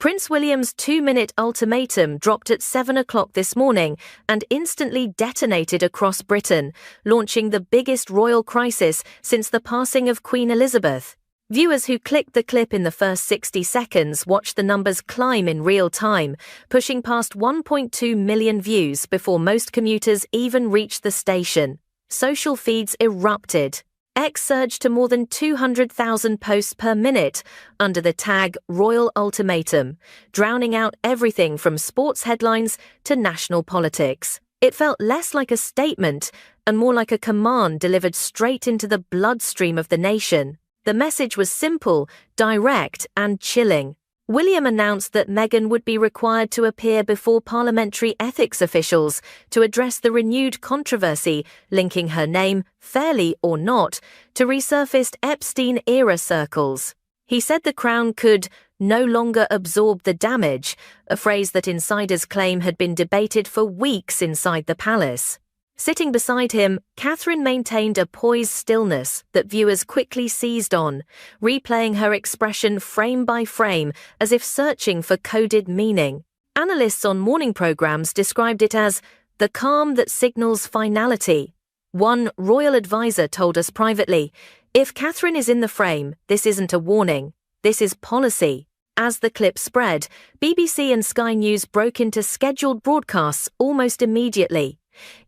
Prince William's 2-minute ultimatum dropped at 7 o'clock this morning and instantly detonated across Britain, launching the biggest royal crisis since the passing of Queen Elizabeth. Viewers who clicked the clip in the first 60 seconds watched the numbers climb in real time, pushing past 1.2 million views before most commuters even reached the station. Social feeds erupted. X surged to more than 200,000 posts per minute under the tag Royal Ultimatum, drowning out everything from sports headlines to national politics. It felt less like a statement and more like a command delivered straight into the bloodstream of the nation. The message was simple, direct, and chilling. William announced that Meghan would be required to appear before parliamentary ethics officials to address the renewed controversy linking her name, fairly or not, to resurfaced Epstein-era circles. He said the Crown could no longer absorb the damage, a phrase that insiders claim had been debated for weeks inside the palace. Sitting beside him, Catherine maintained a poised stillness that viewers quickly seized on, replaying her expression frame by frame as if searching for coded meaning. Analysts on morning programs described it as the calm that signals finality. One royal advisor told us privately, "If Catherine is in the frame, this isn't a warning, this is policy." As the clip spread, BBC and Sky News broke into scheduled broadcasts almost immediately.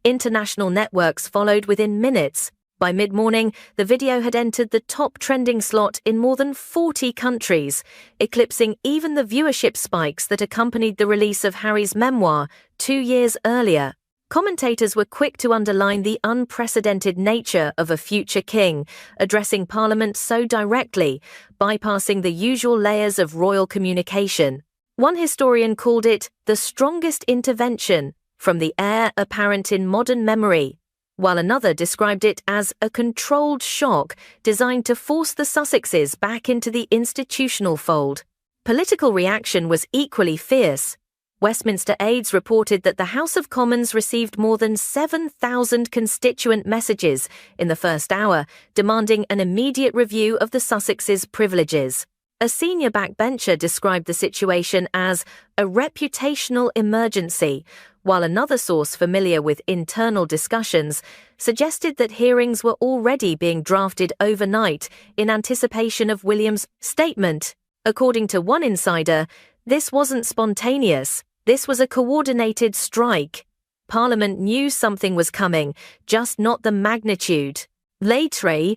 International networks followed within minutes. By mid-morning, the video had entered the top trending slot in more than 40 countries, eclipsing even the viewership spikes that accompanied the release of Harry's memoir 2 years earlier. Commentators were quick to underline the unprecedented nature of a future king, addressing Parliament so directly, bypassing the usual layers of royal communication. One historian called it the strongest intervention from the heir apparent in modern memory, while another described it as a controlled shock designed to force the Sussexes back into the institutional fold. Political reaction was equally fierce. Westminster aides reported that the House of Commons received more than 7,000 constituent messages in the first hour, demanding an immediate review of the Sussexes' privileges. A senior backbencher described the situation as a reputational emergency, while another source familiar with internal discussions suggested that hearings were already being drafted overnight in anticipation of William's statement. According to one insider, this wasn't spontaneous, this was a coordinated strike. Parliament knew something was coming, just not the magnitude. Later,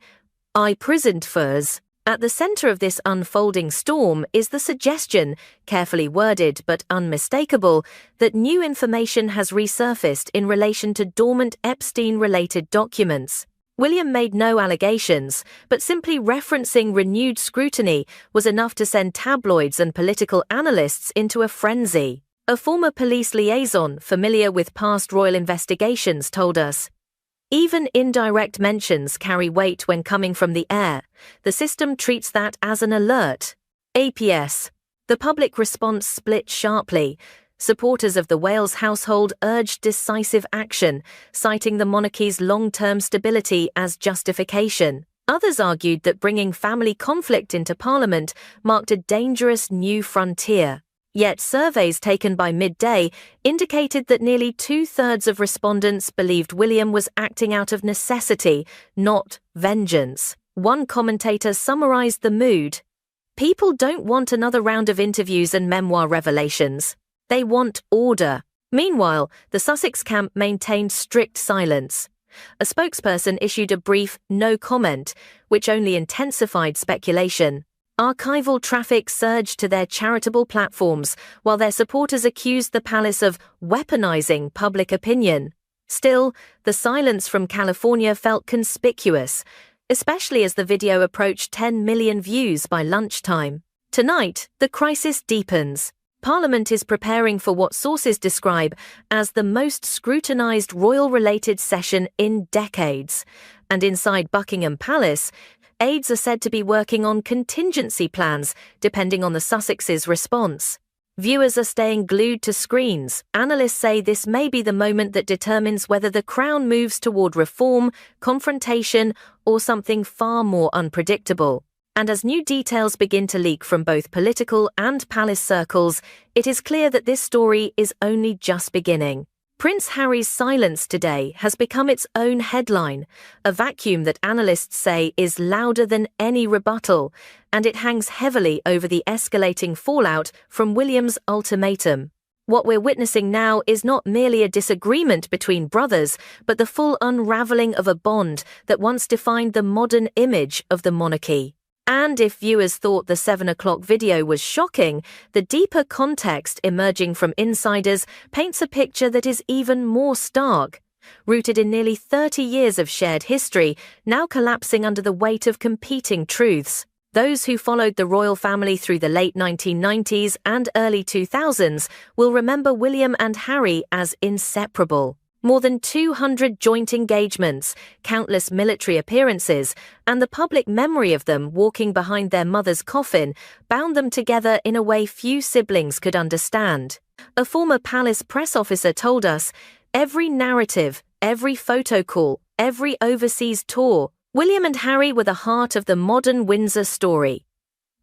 I prisoned furs. At the center of this unfolding storm is the suggestion, carefully worded but unmistakable, that new information has resurfaced in relation to dormant Epstein-related documents. William made no allegations, but simply referencing renewed scrutiny was enough to send tabloids and political analysts into a frenzy. A former police liaison familiar with past royal investigations told us, "Even indirect mentions carry weight when coming from the heir. The system treats that as an alert." APS. The public response split sharply. Supporters of the Wales household urged decisive action, citing the monarchy's long-term stability as justification. Others argued that bringing family conflict into Parliament marked a dangerous new frontier. Yet surveys taken by midday indicated that nearly 2/3 of respondents believed William was acting out of necessity, not vengeance. One commentator summarized the mood. "People don't want another round of interviews and memoir revelations. They want order." Meanwhile, the Sussex camp maintained strict silence. A spokesperson issued a brief no comment, which only intensified speculation. Archival traffic surged to their charitable platforms, while their supporters accused the palace of weaponizing public opinion. Still, the silence from California felt conspicuous, especially as the video approached 10 million views by lunchtime. Tonight, the crisis deepens. Parliament is preparing for what sources describe as the most scrutinized royal-related session in decades. And inside Buckingham Palace, aides are said to be working on contingency plans depending on the Sussexes' response. Viewers are staying glued to screens. Analysts say this may be the moment that determines whether the Crown moves toward reform, confrontation, or something far more unpredictable. And as new details begin to leak from both political and palace circles, it is clear that this story is only just beginning. Prince Harry's silence today has become its own headline, a vacuum that analysts say is louder than any rebuttal, and it hangs heavily over the escalating fallout from William's ultimatum. What we're witnessing now is not merely a disagreement between brothers, but the full unraveling of a bond that once defined the modern image of the monarchy. And if viewers thought the 7 o'clock video was shocking, the deeper context emerging from insiders paints a picture that is even more stark. Rooted in nearly 30 years of shared history, now collapsing under the weight of competing truths. Those who followed the royal family through the late 1990s and early 2000s will remember William and Harry as inseparable. More than 200 joint engagements, countless military appearances, and the public memory of them walking behind their mother's coffin bound them together in a way few siblings could understand. A former palace press officer told us, "Every narrative, every photo call, every overseas tour, William and Harry were the heart of the modern Windsor story."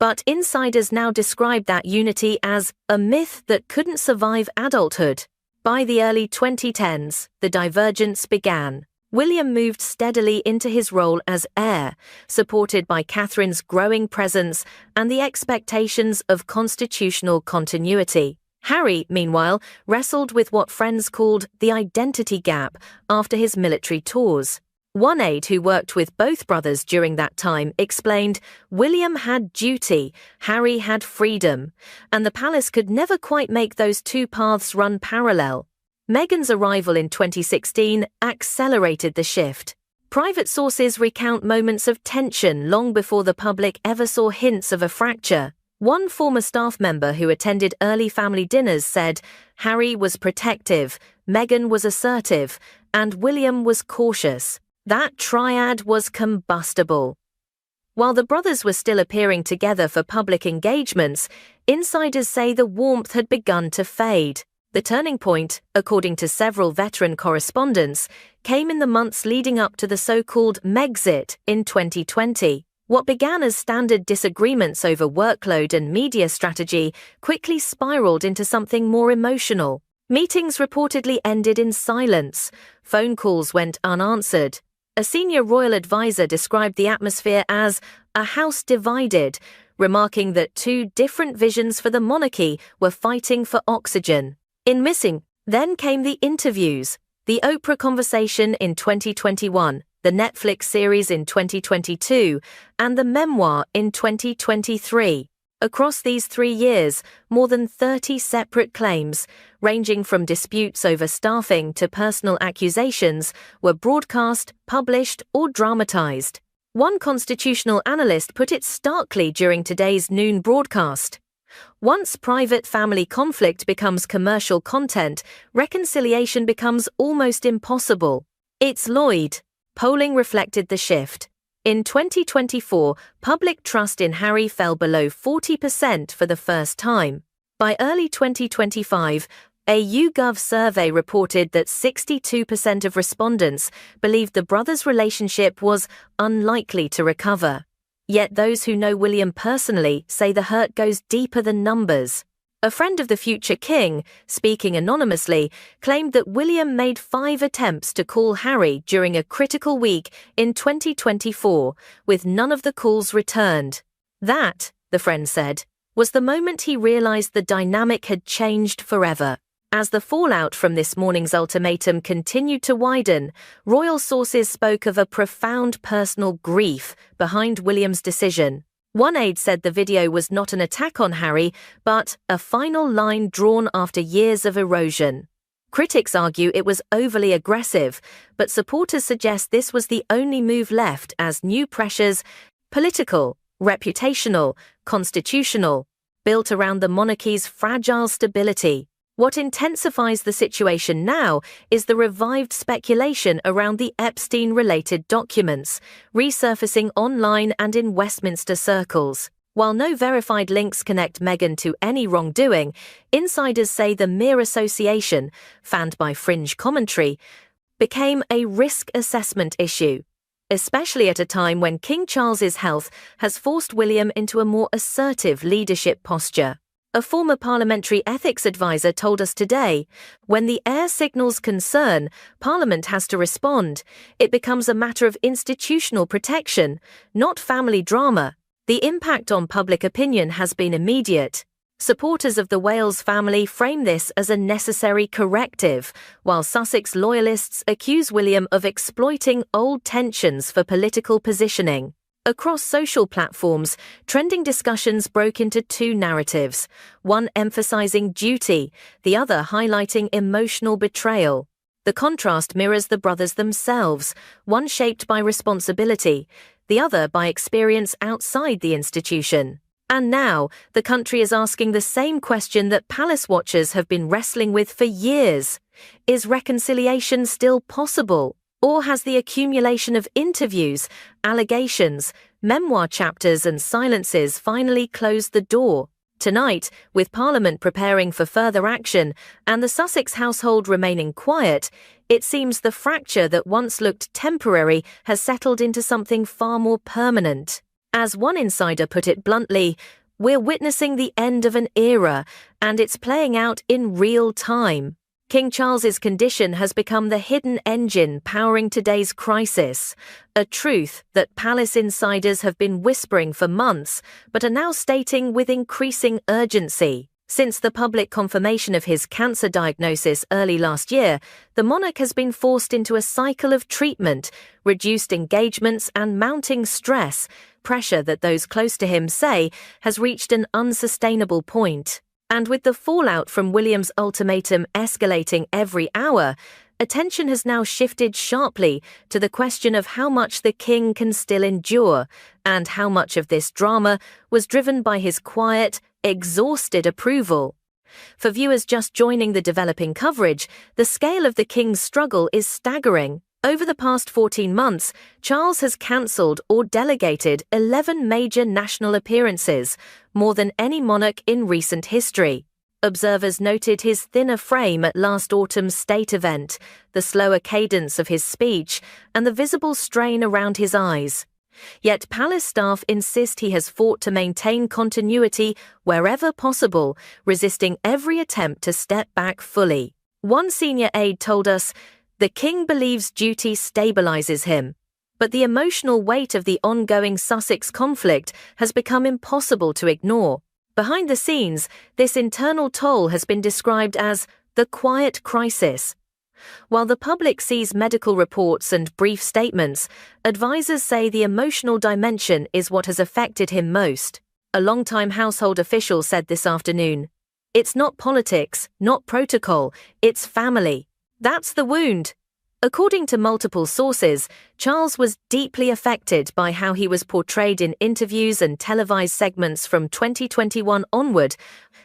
But insiders now describe that unity as a myth that couldn't survive adulthood. By the early 2010s, the divergence began. William moved steadily into his role as heir, supported by Catherine's growing presence and the expectations of constitutional continuity. Harry, meanwhile, wrestled with what friends called the identity gap after his military tours. One aide who worked with both brothers during that time explained, "William had duty, Harry had freedom, and the palace could never quite make those two paths run parallel." Meghan's arrival in 2016 accelerated the shift. Private sources recount moments of tension long before the public ever saw hints of a fracture. One former staff member who attended early family dinners said, "Harry was protective, Meghan was assertive, and William was cautious. That triad was combustible." While the brothers were still appearing together for public engagements, insiders say the warmth had begun to fade. The turning point, according to several veteran correspondents, came in the months leading up to the so-called Megxit in 2020. What began as standard disagreements over workload and media strategy quickly spiraled into something more emotional. Meetings reportedly ended in silence. Phone calls went unanswered. A senior royal advisor described the atmosphere as a house divided, remarking that two different visions for the monarchy were fighting for oxygen. In missing, then came the interviews, the Oprah conversation in 2021, the Netflix series in 2022, and the memoir in 2023. Across these 3 years, more than 30 separate claims, ranging from disputes over staffing to personal accusations, were broadcast, published, or dramatized. One constitutional analyst put it starkly during today's noon broadcast. Once private family conflict becomes commercial content, reconciliation becomes almost impossible. It's Lloyd. Polling reflected the shift. In 2024, public trust in Harry fell below 40% for the first time. By early 2025, a YouGov survey reported that 62% of respondents believed the brothers' relationship was unlikely to recover. Yet those who know William personally say the hurt goes deeper than numbers. A friend of the future king, speaking anonymously, claimed that William made 5 attempts to call Harry during a critical week in 2024, with none of the calls returned. That, the friend said, was the moment he realized the dynamic had changed forever. As the fallout from this morning's ultimatum continued to widen, royal sources spoke of a profound personal grief behind William's decision. One aide said the video was not an attack on Harry, but a final line drawn after years of erosion. Critics argue it was overly aggressive, but supporters suggest this was the only move left as new pressures, political, reputational, constitutional, built around the monarchy's fragile stability. What intensifies the situation now is the revived speculation around the Epstein-related documents, resurfacing online and in Westminster circles. While no verified links connect Meghan to any wrongdoing, insiders say the mere association, fanned by fringe commentary, became a risk assessment issue. especially at a time when King Charles's health has forced William into a more assertive leadership posture. A former parliamentary ethics advisor told us today, when the heir signals concern, Parliament has to respond. It becomes a matter of institutional protection, not family drama. The impact on public opinion has been immediate. Supporters of the Wales family frame this as a necessary corrective, while Sussex loyalists accuse William of exploiting old tensions for political positioning. Across social platforms, trending discussions broke into two narratives, one emphasizing duty, the other highlighting emotional betrayal. The contrast mirrors the brothers themselves, one shaped by responsibility, the other by experience outside the institution. And now, the country is asking the same question that palace watchers have been wrestling with for years. Is reconciliation still possible? Or has the accumulation of interviews, allegations, memoir chapters and silences finally closed the door? Tonight, with Parliament preparing for further action and the Sussex household remaining quiet, it seems the fracture that once looked temporary has settled into something far more permanent. As one insider put it bluntly, we're witnessing the end of an era, and it's playing out in real time. King Charles's condition has become the hidden engine powering today's crisis, a truth that palace insiders have been whispering for months, but are now stating with increasing urgency. Since the public confirmation of his cancer diagnosis early last year, the monarch has been forced into a cycle of treatment, reduced engagements and mounting stress, pressure that those close to him say has reached an unsustainable point. And with the fallout from William's ultimatum escalating every hour, attention has now shifted sharply to the question of how much the king can still endure, and how much of this drama was driven by his quiet, exhausted approval. For viewers just joining the developing coverage, the scale of the king's struggle is staggering. Over the past 14 months, Charles has cancelled or delegated 11 major national appearances, more than any monarch in recent history. Observers noted his thinner frame at last autumn's state event, the slower cadence of his speech, and the visible strain around his eyes. Yet palace staff insist he has fought to maintain continuity wherever possible, resisting every attempt to step back fully. One senior aide told us, "The king believes duty stabilizes him, but the emotional weight of the ongoing Sussex conflict has become impossible to ignore." Behind the scenes, this internal toll has been described as the quiet crisis. While the public sees medical reports and brief statements, advisors say the emotional dimension is what has affected him most. A longtime household official said this afternoon, "It's not politics, not protocol, it's family. That's the wound." According to multiple sources, Charles was deeply affected by how he was portrayed in interviews and televised segments from 2021 onward,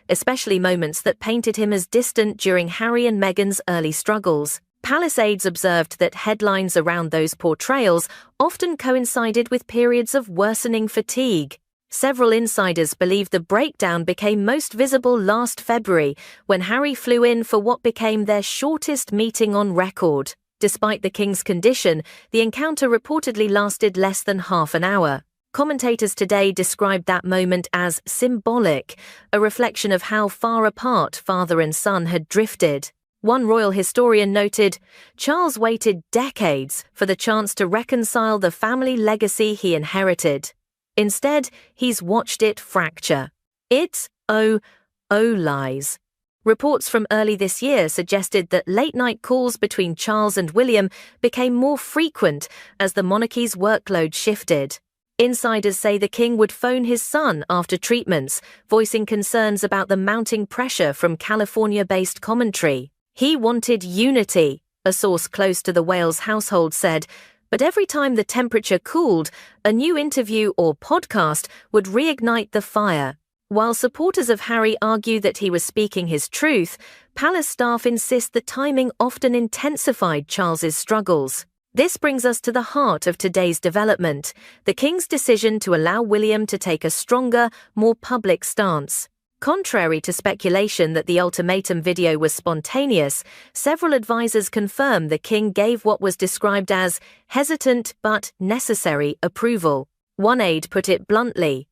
especially moments that painted him as distant during Harry and Meghan's early struggles. Palace aides observed that headlines around those portrayals often coincided with periods of worsening fatigue. Several insiders believe the breakdown became most visible last February, when Harry flew in for what became their shortest meeting on record. Despite the king's condition, the encounter reportedly lasted less than half an hour. Commentators today described that moment as symbolic, a reflection of how far apart father and son had drifted. One royal historian noted, "Charles waited decades for the chance to reconcile the family legacy he inherited. Instead, he's watched it fracture. It's lies." Reports from early this year suggested that late-night calls between Charles and William became more frequent as the monarchy's workload shifted. Insiders say the king would phone his son after treatments, voicing concerns about the mounting pressure from California-based commentary. He wanted unity, a source close to the Wales household said, but every time the temperature cooled, a new interview or podcast would reignite the fire. While supporters of Harry argue that he was speaking his truth, palace staff insist the timing often intensified Charles's struggles. This brings us to the heart of today's development, the king's decision to allow William to take a stronger, more public stance. Contrary to speculation that the ultimatum video was spontaneous, several advisors confirm the king gave what was described as hesitant but necessary approval. One aide put it bluntly: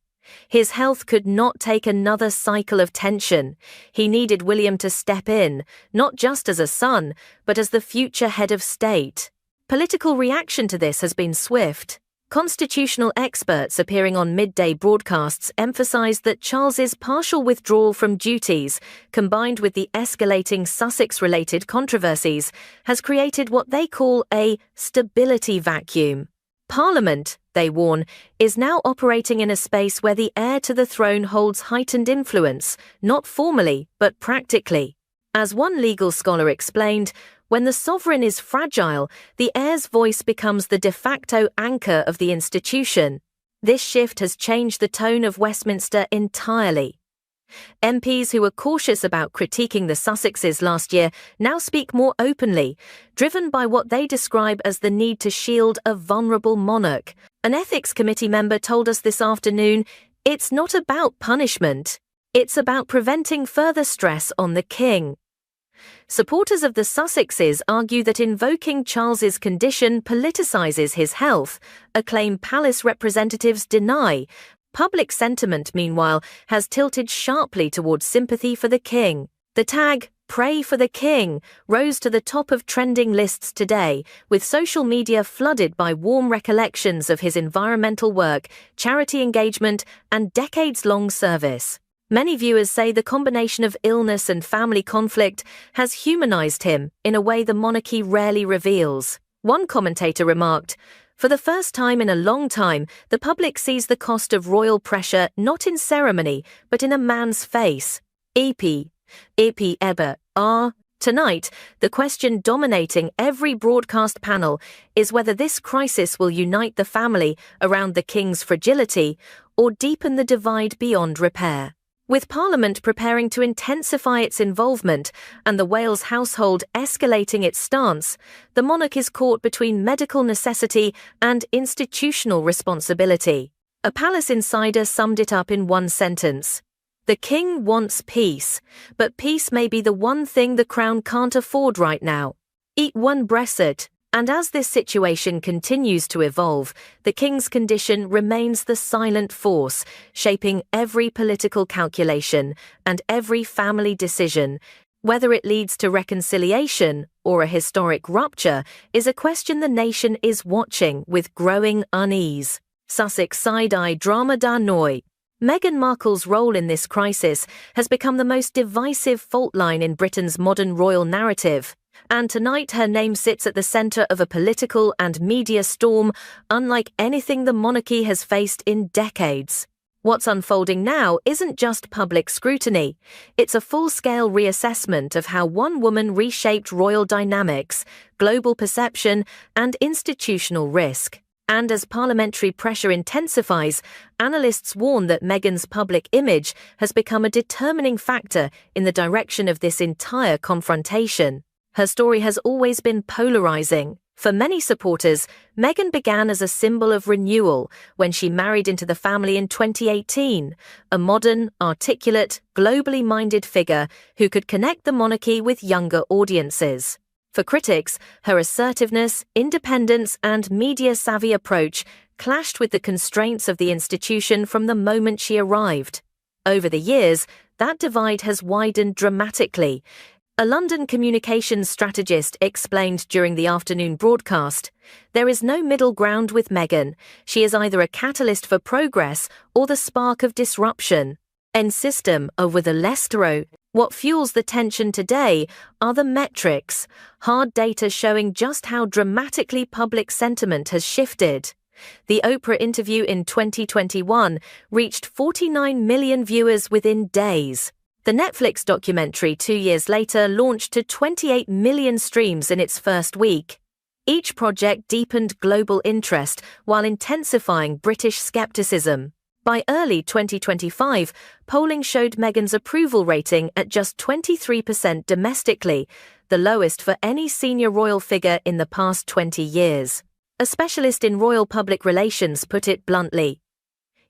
his health could not take another cycle of tension. He needed William to step in, not just as a son, but as the future head of state. Political reaction to this has been swift. Constitutional experts appearing on midday broadcasts emphasized that Charles's partial withdrawal from duties, combined with the escalating Sussex-related controversies, has created what they call a stability vacuum. Parliament, they warn, is now operating in a space where the heir to the throne holds heightened influence, not formally, but practically. As one legal scholar explained, when the sovereign is fragile, the heir's voice becomes the de facto anchor of the institution. This shift has changed the tone of Westminster entirely. MPs who were cautious about critiquing the Sussexes last year now speak more openly, driven by what they describe as the need to shield a vulnerable monarch. An ethics committee member told us this afternoon, "It's not about punishment. It's about preventing further stress on the king." Supporters of the Sussexes argue that invoking Charles's condition politicizes his health, a claim palace representatives deny. Public sentiment, meanwhile, has tilted sharply towards sympathy for the king. The tag, "Pray for the King," rose to the top of trending lists today, with social media flooded by warm recollections of his environmental work, charity engagement, and decades-long service. Many viewers say the combination of illness and family conflict has humanized him in a way the monarchy rarely reveals. One commentator remarked, "For the first time in a long time, the public sees the cost of royal pressure not in ceremony, but in a man's face." EP Eber. Tonight, the question dominating every broadcast panel is whether this crisis will unite the family around the king's fragility or deepen the divide beyond repair. With Parliament preparing to intensify its involvement and the Wales household escalating its stance, the monarch is caught between medical necessity and institutional responsibility. A palace insider summed it up in one sentence: "The king wants peace, but peace may be the one thing the crown can't afford right now." Eat one Brexit. And as this situation continues to evolve, the king's condition remains the silent force, shaping every political calculation and every family decision. Whether it leads to reconciliation or a historic rupture is a question the nation is watching with growing unease. Sussex side-eye drama da noi. Meghan Markle's role in this crisis has become the most divisive fault line in Britain's modern royal narrative. And tonight her name sits at the centre of a political and media storm unlike anything the monarchy has faced in decades. What's unfolding now isn't just public scrutiny, it's a full-scale reassessment of how one woman reshaped royal dynamics, global perception, and institutional risk. And as parliamentary pressure intensifies, analysts warn that Meghan's public image has become a determining factor in the direction of this entire confrontation. Her story has always been polarizing. For many supporters, Meghan began as a symbol of renewal when she married into the family in 2018, a modern, articulate, globally minded figure who could connect the monarchy with younger audiences. For critics, her assertiveness, independence, and media-savvy approach clashed with the constraints of the institution from the moment she arrived. Over the years, that divide has widened dramatically. A London communications strategist explained during the afternoon broadcast, "There is no middle ground with Meghan. She is either a catalyst for progress or the spark of disruption. En system over the Leicestero. What fuels the tension today are the metrics, hard data showing just how dramatically public sentiment has shifted. The Oprah interview in 2021 reached 49 million viewers within days. The Netflix documentary 2 years later launched to 28 million streams in its first week. Each project deepened global interest while intensifying British skepticism. By early 2025, polling showed Meghan's approval rating at just 23% domestically, the lowest for any senior royal figure in the past 20 years. A specialist in royal public relations put it bluntly,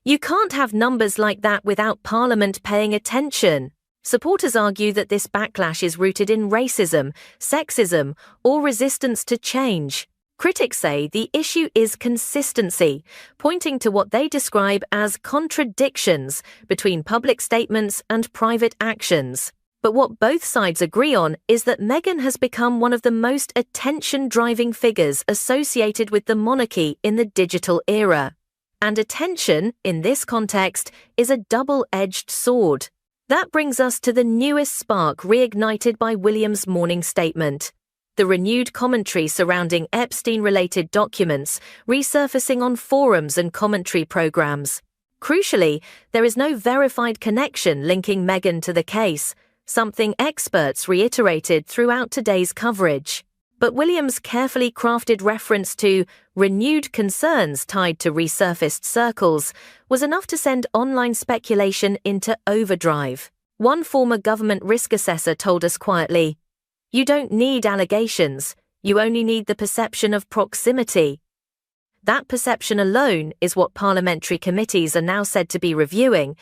You can't have numbers like that without Parliament paying attention. Supporters argue that this backlash is rooted in racism, sexism, or resistance to change. Critics say the issue is consistency, pointing to what they describe as contradictions between public statements and private actions. But what both sides agree on is that Meghan has become one of the most attention-driving figures associated with the monarchy in the digital era. And attention, in this context, is a double-edged sword. That brings us to the newest spark reignited by William's morning statement. The renewed commentary surrounding Epstein-related documents resurfacing on forums and commentary programs. Crucially, there is no verified connection linking Meghan to the case, something experts reiterated throughout today's coverage. But William's carefully crafted reference to renewed concerns tied to resurfaced circles was enough to send online speculation into overdrive. One former government risk assessor told us quietly, "You don't need allegations, you only need the perception of proximity." That perception alone is what parliamentary committees are now said to be reviewing.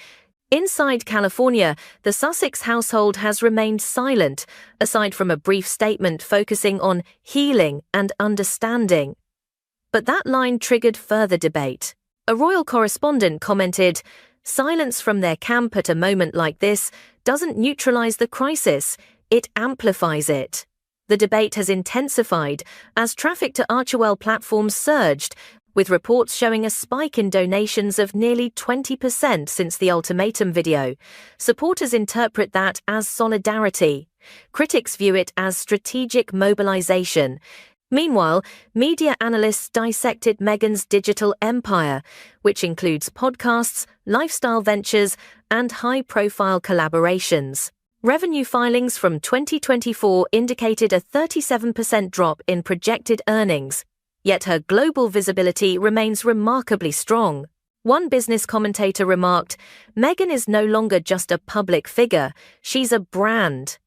Inside California, the Sussex household has remained silent, aside from a brief statement focusing on healing and understanding. But that line triggered further debate. A royal correspondent commented, "Silence from their camp at a moment like this doesn't neutralize the crisis, it amplifies it." The debate has intensified as traffic to Archewell platforms surged, with reports showing a spike in donations of nearly 20% since the ultimatum video. Supporters interpret that as solidarity. Critics view it as strategic mobilization. Meanwhile, media analysts dissected Meghan's digital empire, which includes podcasts, lifestyle ventures, and high-profile collaborations. Revenue filings from 2024 indicated a 37% drop in projected earnings, yet her global visibility remains remarkably strong. One business commentator remarked, "Meghan is no longer just a public figure, she's a brand."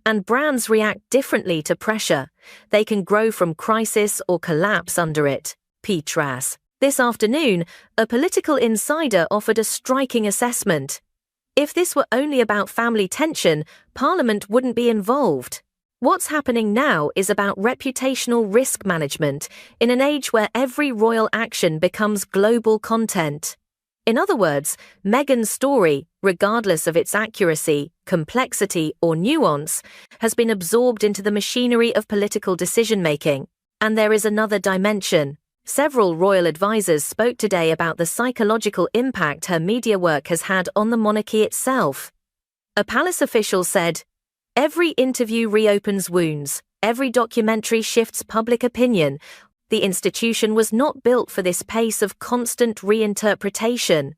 And brands react differently to pressure. They can grow from crisis or collapse under it. Petras. This afternoon, a political insider offered a striking assessment. If this were only about family tension, Parliament wouldn't be involved. What's happening now is about reputational risk management in an age where every royal action becomes global content. In other words, Meghan's story, regardless of its accuracy, complexity, or nuance, has been absorbed into the machinery of political decision-making. And there is another dimension. Several royal advisors spoke today about the psychological impact her media work has had on the monarchy itself. A palace official said, "Every interview reopens wounds, every documentary shifts public opinion. The institution was not built for this pace of constant reinterpretation.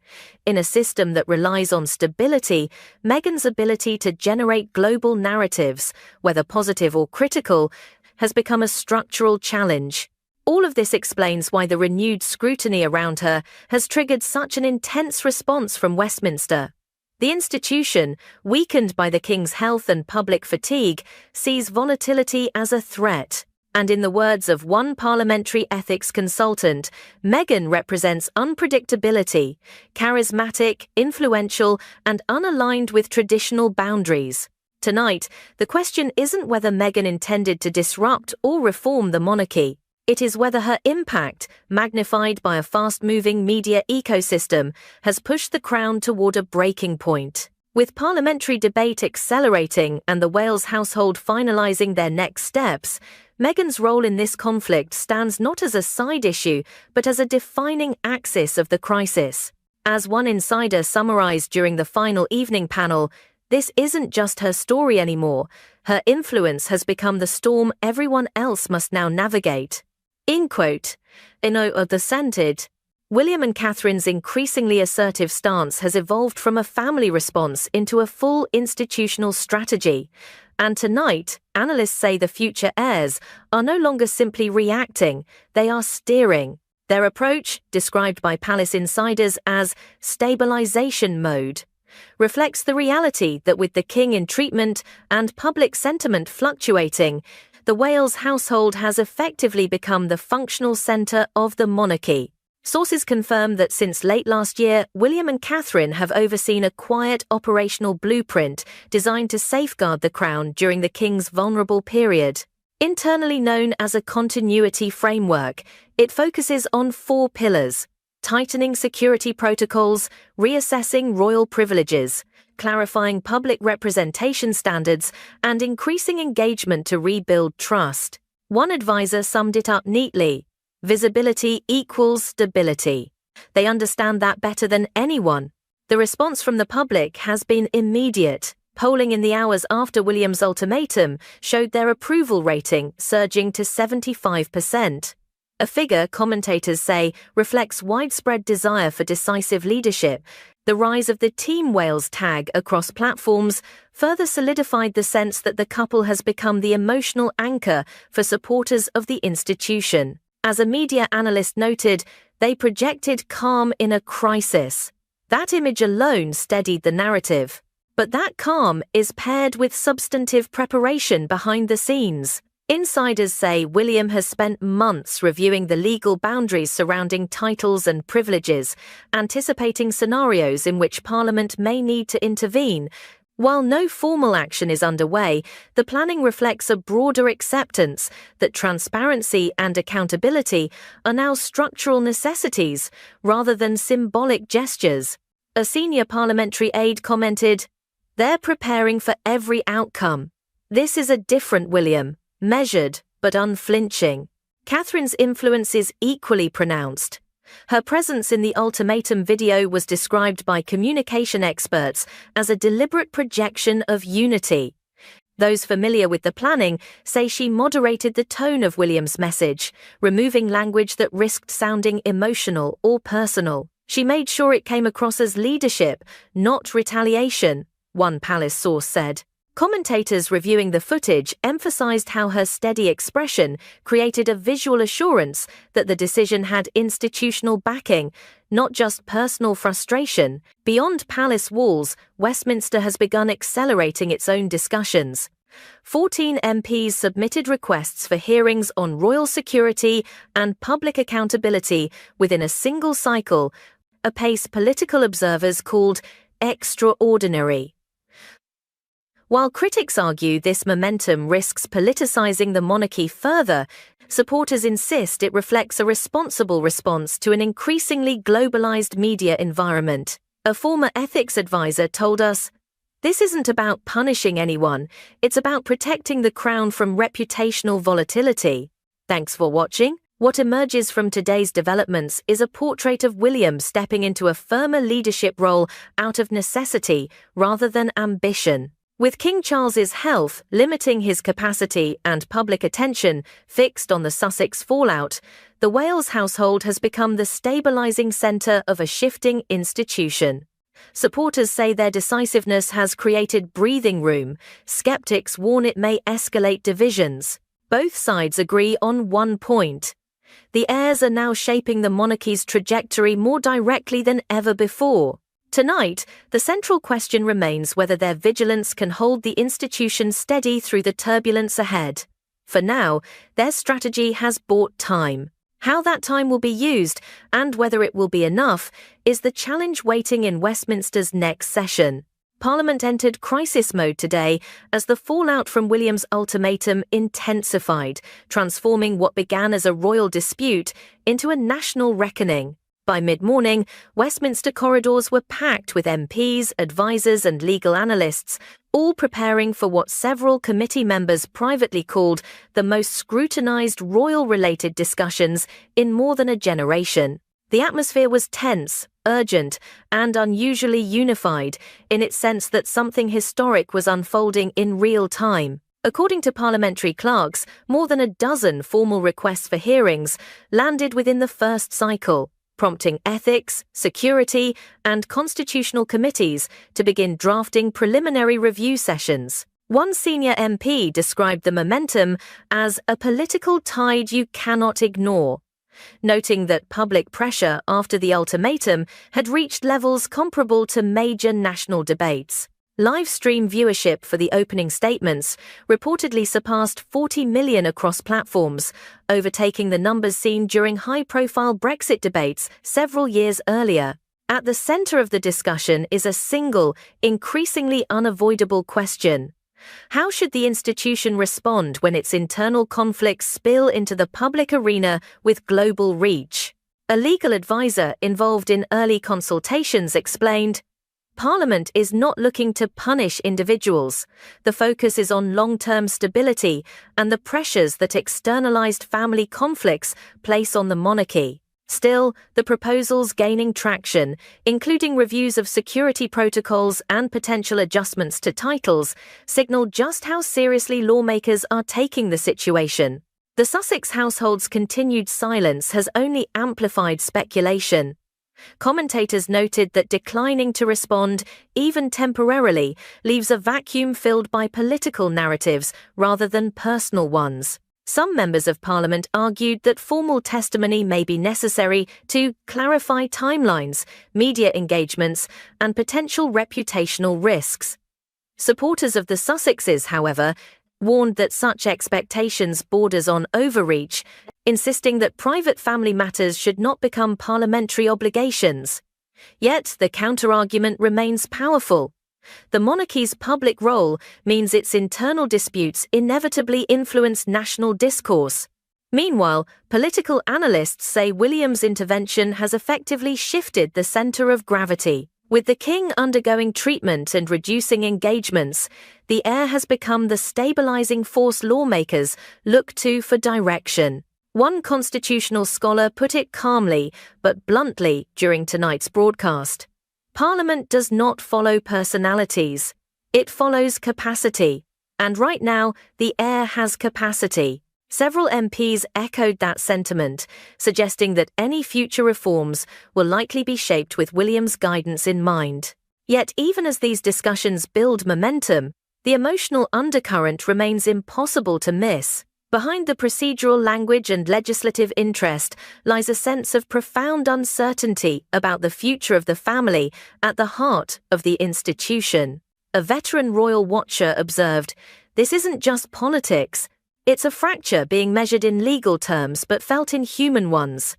In a system that relies on stability, Meghan's ability to generate global narratives, whether positive or critical, has become a structural challenge." All of this explains why the renewed scrutiny around her has triggered such an intense response from Westminster. The institution, weakened by the King's health and public fatigue, sees volatility as a threat. And in the words of one parliamentary ethics consultant, Meghan represents unpredictability, charismatic, influential, and unaligned with traditional boundaries. Tonight, the question isn't whether Meghan intended to disrupt or reform the monarchy. It is whether her impact, magnified by a fast-moving media ecosystem, has pushed the crown toward a breaking point. With parliamentary debate accelerating and the Wales household finalising their next steps, Meghan's role in this conflict stands not as a side issue, but as a defining axis of the crisis. As one insider summarised during the final evening panel, this isn't just her story anymore. Her influence has become the storm everyone else must now navigate. In quote, of the scented, William and Catherine's increasingly assertive stance has evolved from a family response into a full institutional strategy. And tonight, analysts say the future heirs are no longer simply reacting, they are steering. Their approach, described by palace insiders as stabilization mode, reflects the reality that with the king in treatment and public sentiment fluctuating, the Wales household has effectively become the functional centre of the monarchy. Sources confirm that since late last year, William and Catherine have overseen a quiet operational blueprint designed to safeguard the crown during the king's vulnerable period. Internally known as a continuity framework, it focuses on 4 pillars: tightening security protocols, reassessing royal privileges, clarifying public representation standards, and increasing engagement to rebuild trust. One advisor summed it up neatly: visibility equals stability. They understand that better than anyone. The response from the public has been immediate. Polling in the hours after William's ultimatum showed their approval rating surging to 75%. A figure, commentators say, reflects widespread desire for decisive leadership. The rise of the Team Wales tag across platforms further solidified the sense that the couple has become the emotional anchor for supporters of the institution. As a media analyst noted, they projected calm in a crisis. That image alone steadied the narrative. But that calm is paired with substantive preparation behind the scenes. Insiders say William has spent months reviewing the legal boundaries surrounding titles and privileges, anticipating scenarios in which Parliament may need to intervene. While no formal action is underway, the planning reflects a broader acceptance that transparency and accountability are now structural necessities rather than symbolic gestures. A senior parliamentary aide commented, "They're preparing for every outcome. This is a different William, measured but unflinching." Catherine's influence is equally pronounced. Her presence in the ultimatum video was described by communication experts as a deliberate projection of unity. Those familiar with the planning say she moderated the tone of William's message, removing language that risked sounding emotional or personal. She made sure it came across as leadership, not retaliation, one palace source said. Commentators reviewing the footage emphasized how her steady expression created a visual assurance that the decision had institutional backing, not just personal frustration. Beyond palace walls, Westminster has begun accelerating its own discussions. 14 MPs submitted requests for hearings on royal security and public accountability within a single cycle, a pace political observers called extraordinary. While critics argue this momentum risks politicizing the monarchy further, supporters insist it reflects a responsible response to an increasingly globalized media environment. A former ethics advisor told us, "This isn't about punishing anyone, it's about protecting the crown from reputational volatility." Thanks for watching. What emerges from today's developments is a portrait of William stepping into a firmer leadership role out of necessity rather than ambition. With King Charles's health limiting his capacity and public attention fixed on the Sussex fallout, the Wales household has become the stabilizing centre of a shifting institution. Supporters say their decisiveness has created breathing room. Skeptics warn it may escalate divisions. Both sides agree on one point. The heirs are now shaping the monarchy's trajectory more directly than ever before. Tonight, the central question remains whether their vigilance can hold the institution steady through the turbulence ahead. For now, their strategy has bought time. How that time will be used, and whether it will be enough, is the challenge waiting in Westminster's next session. Parliament entered crisis mode today as the fallout from William's ultimatum intensified, transforming what began as a royal dispute into a national reckoning. By mid-morning, Westminster corridors were packed with MPs, advisers and legal analysts, all preparing for what several committee members privately called the most scrutinized royal-related discussions in more than a generation. The atmosphere was tense, urgent, and unusually unified, in its sense that something historic was unfolding in real time. According to parliamentary clerks, more than a dozen formal requests for hearings landed within the first cycle, prompting ethics, security, and constitutional committees to begin drafting preliminary review sessions. One senior MP described the momentum as a political tide you cannot ignore, noting that public pressure after the ultimatum had reached levels comparable to major national debates. Live stream viewership for the opening statements reportedly surpassed 40 million across platforms, overtaking the numbers seen during high-profile Brexit debates several years earlier. At the center of the discussion is a single, increasingly unavoidable question. How should the institution respond when its internal conflicts spill into the public arena with global reach? A legal advisor involved in early consultations explained, "Parliament is not looking to punish individuals. The focus is on long-term stability and the pressures that externalized family conflicts place on the monarchy." Still, the proposals gaining traction, including reviews of security protocols and potential adjustments to titles, signal just how seriously lawmakers are taking the situation. The Sussex household's continued silence has only amplified speculation. Commentators noted that declining to respond, even temporarily, leaves a vacuum filled by political narratives rather than personal ones. Some members of Parliament argued that formal testimony may be necessary to clarify timelines, media engagements, and potential reputational risks. Supporters of the Sussexes, however, warned that such expectations borders on overreach, insisting that private family matters should not become parliamentary obligations. Yet the counter-argument remains powerful. The monarchy's public role means its internal disputes inevitably influence national discourse. Meanwhile, political analysts say William's intervention has effectively shifted the center of gravity. With the king undergoing treatment and reducing engagements, the heir has become the stabilizing force lawmakers look to for direction. One constitutional scholar put it calmly but bluntly during tonight's broadcast. Parliament does not follow personalities. It follows capacity. And right now, the heir has capacity. Several MPs echoed that sentiment, suggesting that any future reforms will likely be shaped with William's guidance in mind. Yet even as these discussions build momentum, the emotional undercurrent remains impossible to miss. Behind the procedural language and legislative interest lies a sense of profound uncertainty about the future of the family at the heart of the institution. A veteran royal watcher observed, "This isn't just politics. It's a fracture being measured in legal terms but felt in human ones."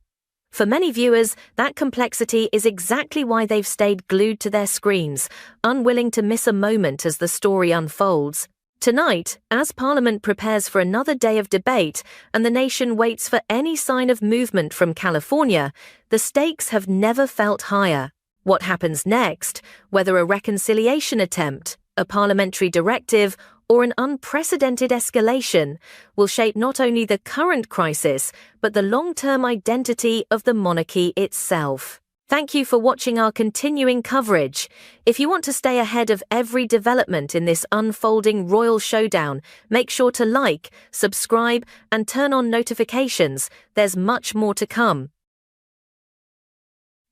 For many viewers, that complexity is exactly why they've stayed glued to their screens, unwilling to miss a moment as the story unfolds. Tonight, as Parliament prepares for another day of debate and the nation waits for any sign of movement from California, the stakes have never felt higher. What happens next, whether a reconciliation attempt, a parliamentary directive, or an unprecedented escalation, will shape not only the current crisis, but the long-term identity of the monarchy itself. Thank you for watching our continuing coverage. If you want to stay ahead of every development in this unfolding royal showdown, make sure to like, subscribe, and turn on notifications. There's much more to come.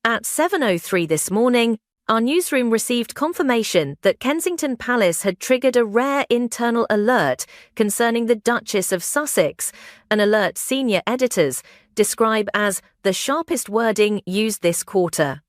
At 7:03 this morning, our newsroom received confirmation that Kensington Palace had triggered a rare internal alert concerning the Duchess of Sussex, an alert senior editors describe as the sharpest wording used this quarter.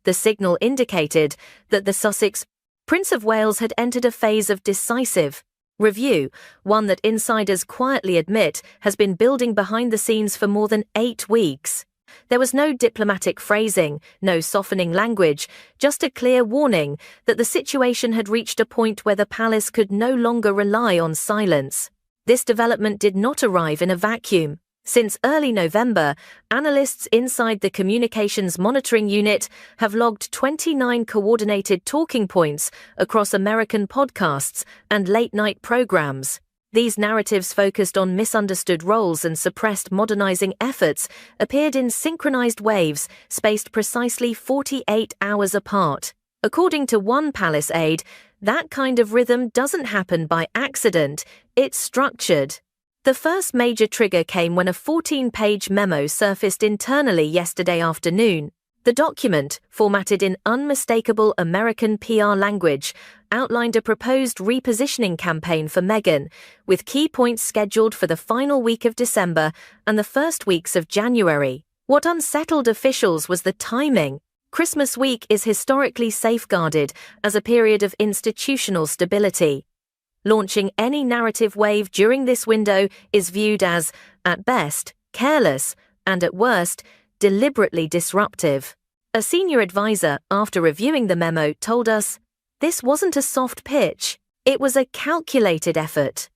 The signal indicated that the Sussex Prince of Wales had entered a phase of decisive review, one that insiders quietly admit has been building behind the scenes for more than 8 weeks. There was no diplomatic phrasing, no softening language, just a clear warning that the situation had reached a point where the palace could no longer rely on silence. This development did not arrive in a vacuum. Since early November, analysts inside the Communications Monitoring Unit have logged 29 coordinated talking points across American podcasts and late-night programs. These narratives focused on misunderstood roles and suppressed modernizing efforts appeared in synchronized waves spaced precisely 48 hours apart. According to one palace aide, that kind of rhythm doesn't happen by accident, it's structured. The first major trigger came when a 14-page memo surfaced internally yesterday afternoon. The document, formatted in unmistakable American PR language, outlined a proposed repositioning campaign for Meghan, with key points scheduled for the final week of December and the first weeks of January. What unsettled officials was the timing. Christmas week is historically safeguarded as a period of institutional stability. Launching any narrative wave during this window is viewed as, at best, careless, and at worst, deliberately disruptive. A senior advisor, after reviewing the memo, told us, "This wasn't a soft pitch, it was a calculated effort."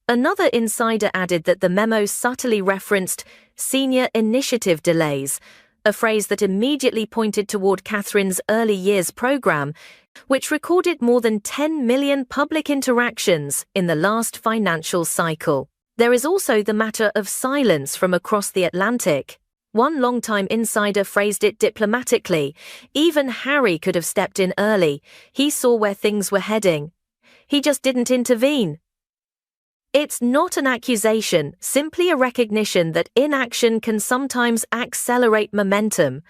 Another insider added that the memo subtly referenced senior initiative delays, a phrase that immediately pointed toward Catherine's early years program, which recorded more than 10 million public interactions in the last financial cycle. There is also the matter of silence from across the Atlantic. One longtime insider phrased it diplomatically. Even Harry could have stepped in early. He saw where things were heading. He just didn't intervene. It's not an accusation, simply a recognition that inaction can sometimes accelerate momentum,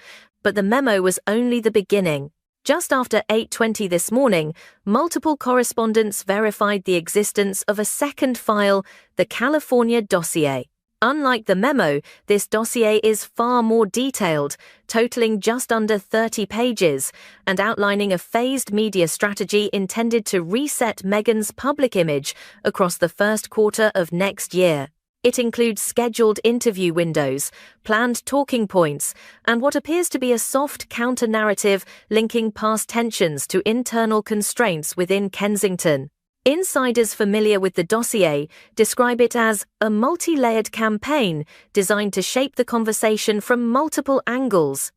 but the memo was only the beginning. Just after 8:20 this morning, multiple correspondents verified the existence of a second file, the California dossier. Unlike the memo, this dossier is far more detailed, totaling just under 30 pages, and outlining a phased media strategy intended to reset Meghan's public image across the first quarter of next year. It includes scheduled interview windows, planned talking points, and what appears to be a soft counter-narrative linking past tensions to internal constraints within Kensington. Insiders familiar with the dossier describe it as a multi-layered campaign designed to shape the conversation from multiple angles.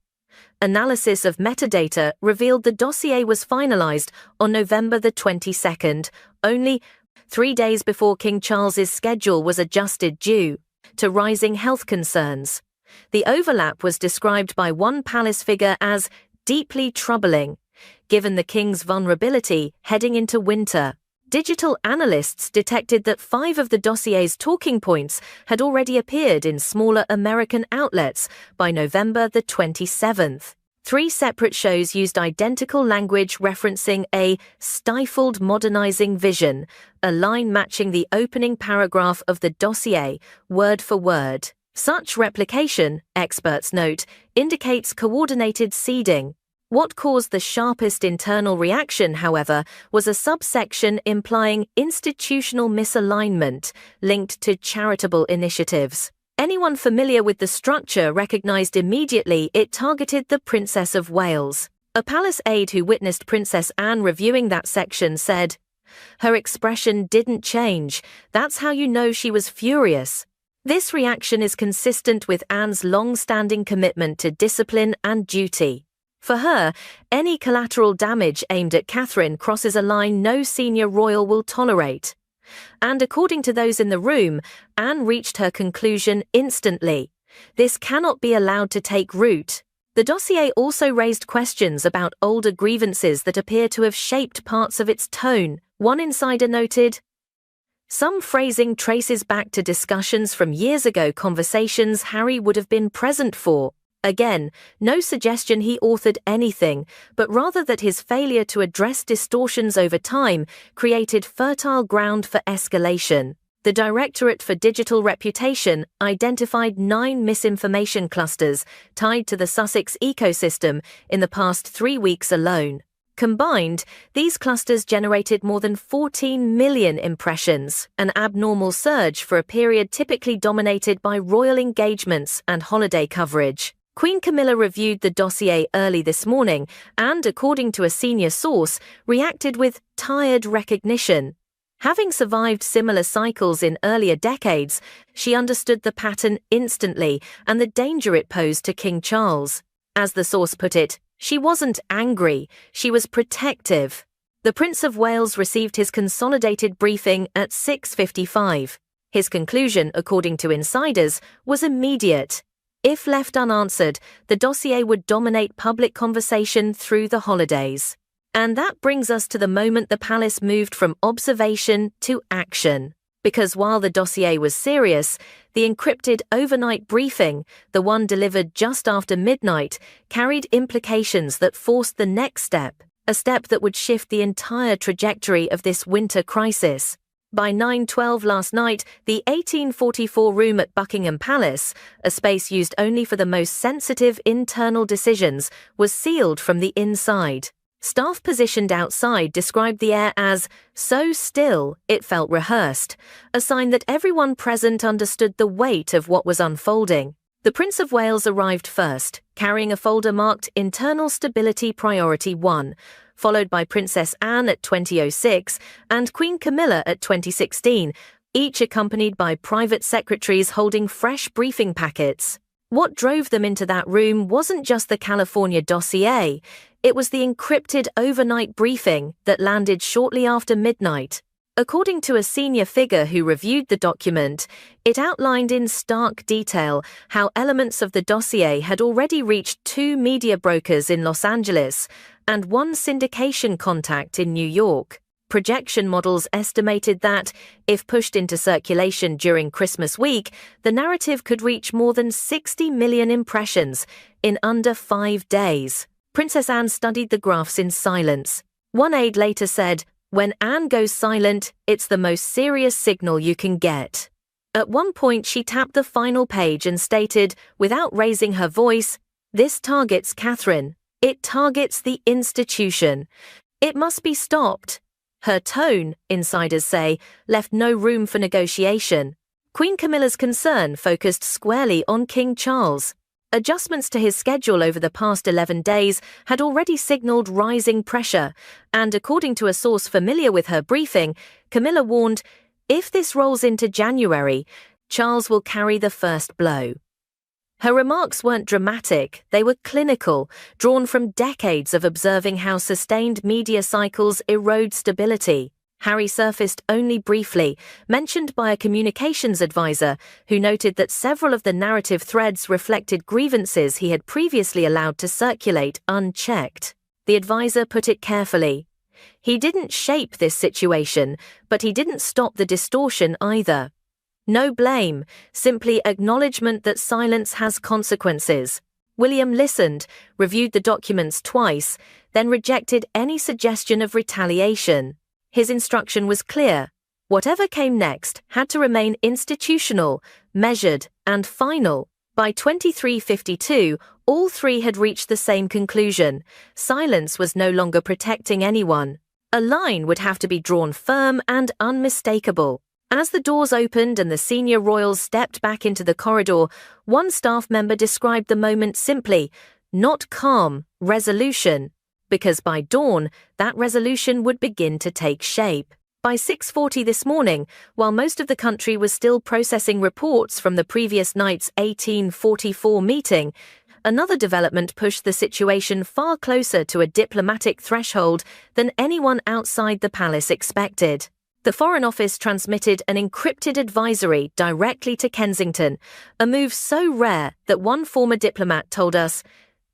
Analysis of metadata revealed the dossier was finalized on November the 22nd, only 3 days before King Charles's schedule was adjusted due to rising health concerns. The overlap was described by one palace figure as deeply troubling, given the king's vulnerability heading into winter. Digital analysts detected that 5 of the dossier's talking points had already appeared in smaller American outlets by November the 27th. 3 separate shows used identical language referencing a stifled modernizing vision, a line matching the opening paragraph of the dossier, word for word. Such replication, experts note, indicates coordinated seeding. What caused the sharpest internal reaction, however, was a subsection implying institutional misalignment linked to charitable initiatives. Anyone familiar with the structure recognized immediately it targeted the Princess of Wales. A palace aide who witnessed Princess Anne reviewing that section said, "Her expression didn't change. That's how you know she was furious." This reaction is consistent with Anne's long-standing commitment to discipline and duty. For her, any collateral damage aimed at Catherine crosses a line no senior royal will tolerate. And according to those in the room, Anne reached her conclusion instantly. This cannot be allowed to take root. The dossier also raised questions about older grievances that appear to have shaped parts of its tone. One insider noted, "Some phrasing traces back to discussions from years ago, conversations Harry would have been present for." Again, no suggestion he authored anything, but rather that his failure to address distortions over time created fertile ground for escalation. The Directorate for Digital Reputation identified 9 misinformation clusters tied to the Sussex ecosystem in the past 3 weeks alone. Combined, these clusters generated more than 14 million impressions, an abnormal surge for a period typically dominated by royal engagements and holiday coverage. Queen Camilla reviewed the dossier early this morning and, according to a senior source, reacted with tired recognition. Having survived similar cycles in earlier decades, she understood the pattern instantly and the danger it posed to King Charles. As the source put it, she wasn't angry, she was protective. The Prince of Wales received his consolidated briefing at 6:55. His conclusion, according to insiders, was immediate. If left unanswered, the dossier would dominate public conversation through the holidays. And that brings us to the moment the palace moved from observation to action. Because while the dossier was serious, the encrypted overnight briefing, the one delivered just after midnight, carried implications that forced the next step, a step that would shift the entire trajectory of this winter crisis. By 9:12 last night, the 1844 room at Buckingham Palace, a space used only for the most sensitive internal decisions, was sealed from the inside. Staff positioned outside described the air as so still it felt rehearsed, a sign that everyone present understood the weight of what was unfolding. The Prince of Wales arrived first, carrying a folder marked Internal Stability Priority 1, followed by Princess Anne at 20:06 and Queen Camilla at 20:16, each accompanied by private secretaries holding fresh briefing packets. What drove them into that room wasn't just the California dossier, it was the encrypted overnight briefing that landed shortly after midnight. According to a senior figure who reviewed the document, it outlined in stark detail how elements of the dossier had already reached 2 media brokers in Los Angeles and 1 syndication contact in New York. Projection models estimated that, if pushed into circulation during Christmas week, the narrative could reach more than 60 million impressions in under 5 days. Princess Anne studied the graphs in silence. One aide later said, "When Anne goes silent, it's the most serious signal you can get." At one point, she tapped the final page and stated, without raising her voice, "This targets Catherine. It targets the institution. It must be stopped." Her tone, insiders say, left no room for negotiation. Queen Camilla's concern focused squarely on King Charles. Adjustments to his schedule over the past 11 days had already signaled rising pressure, and according to a source familiar with her briefing, Camilla warned, if this rolls into January, Charles will carry the first blow. Her remarks weren't dramatic, they were clinical, drawn from decades of observing how sustained media cycles erode stability. Harry surfaced only briefly, mentioned by a communications advisor who noted that several of the narrative threads reflected grievances he had previously allowed to circulate unchecked. The advisor put it carefully. He didn't shape this situation, but he didn't stop the distortion either. No blame, simply acknowledgement that silence has consequences. William listened, reviewed the documents twice, then rejected any suggestion of retaliation. His instruction was clear. Whatever came next had to remain institutional, measured, and final. By 23:52, all 3 had reached the same conclusion. Silence was no longer protecting anyone. A line would have to be drawn firm and unmistakable. As the doors opened and the senior royals stepped back into the corridor, one staff member described the moment simply, not calm, resolution. Because by dawn, that resolution would begin to take shape. By 6:40 this morning, while most of the country was still processing reports from the previous night's 1844 meeting, another development pushed the situation far closer to a diplomatic threshold than anyone outside the palace expected. The Foreign Office transmitted an encrypted advisory directly to Kensington, a move so rare that one former diplomat told us,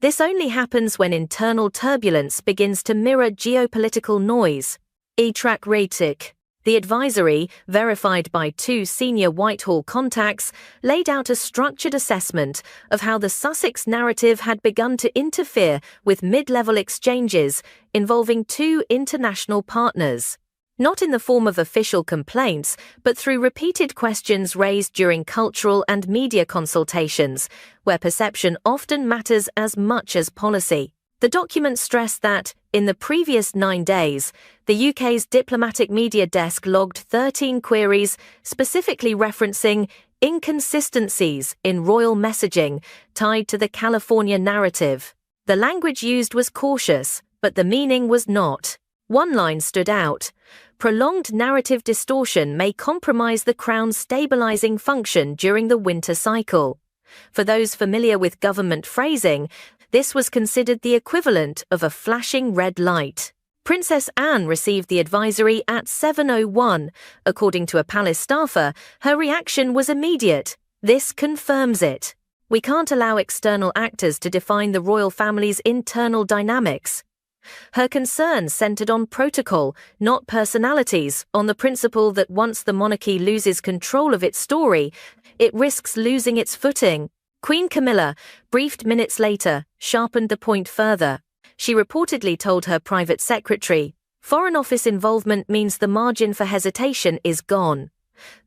"This only happens when internal turbulence begins to mirror geopolitical noise." Ratic. The advisory, verified by 2 senior Whitehall contacts, laid out a structured assessment of how the Sussex narrative had begun to interfere with mid-level exchanges involving 2 international partners. Not in the form of official complaints, but through repeated questions raised during cultural and media consultations, where perception often matters as much as policy. The document stressed that, in the previous 9 days, the UK's diplomatic media desk logged 13 queries specifically referencing inconsistencies in royal messaging tied to the California narrative. The language used was cautious, but the meaning was not. One line stood out. Prolonged narrative distortion may compromise the Crown's stabilizing function during the winter cycle. For those familiar with government phrasing, this was considered the equivalent of a flashing red light. Princess Anne received the advisory at 7:01. According to a palace staffer, her reaction was immediate. "This confirms it. We can't allow external actors to define the royal family's internal dynamics." Her concerns centered on protocol, not personalities, on the principle that once the monarchy loses control of its story, it risks losing its footing. Queen Camilla, briefed minutes later, sharpened the point further. She reportedly told her private secretary, Foreign Office involvement means the margin for hesitation is gone.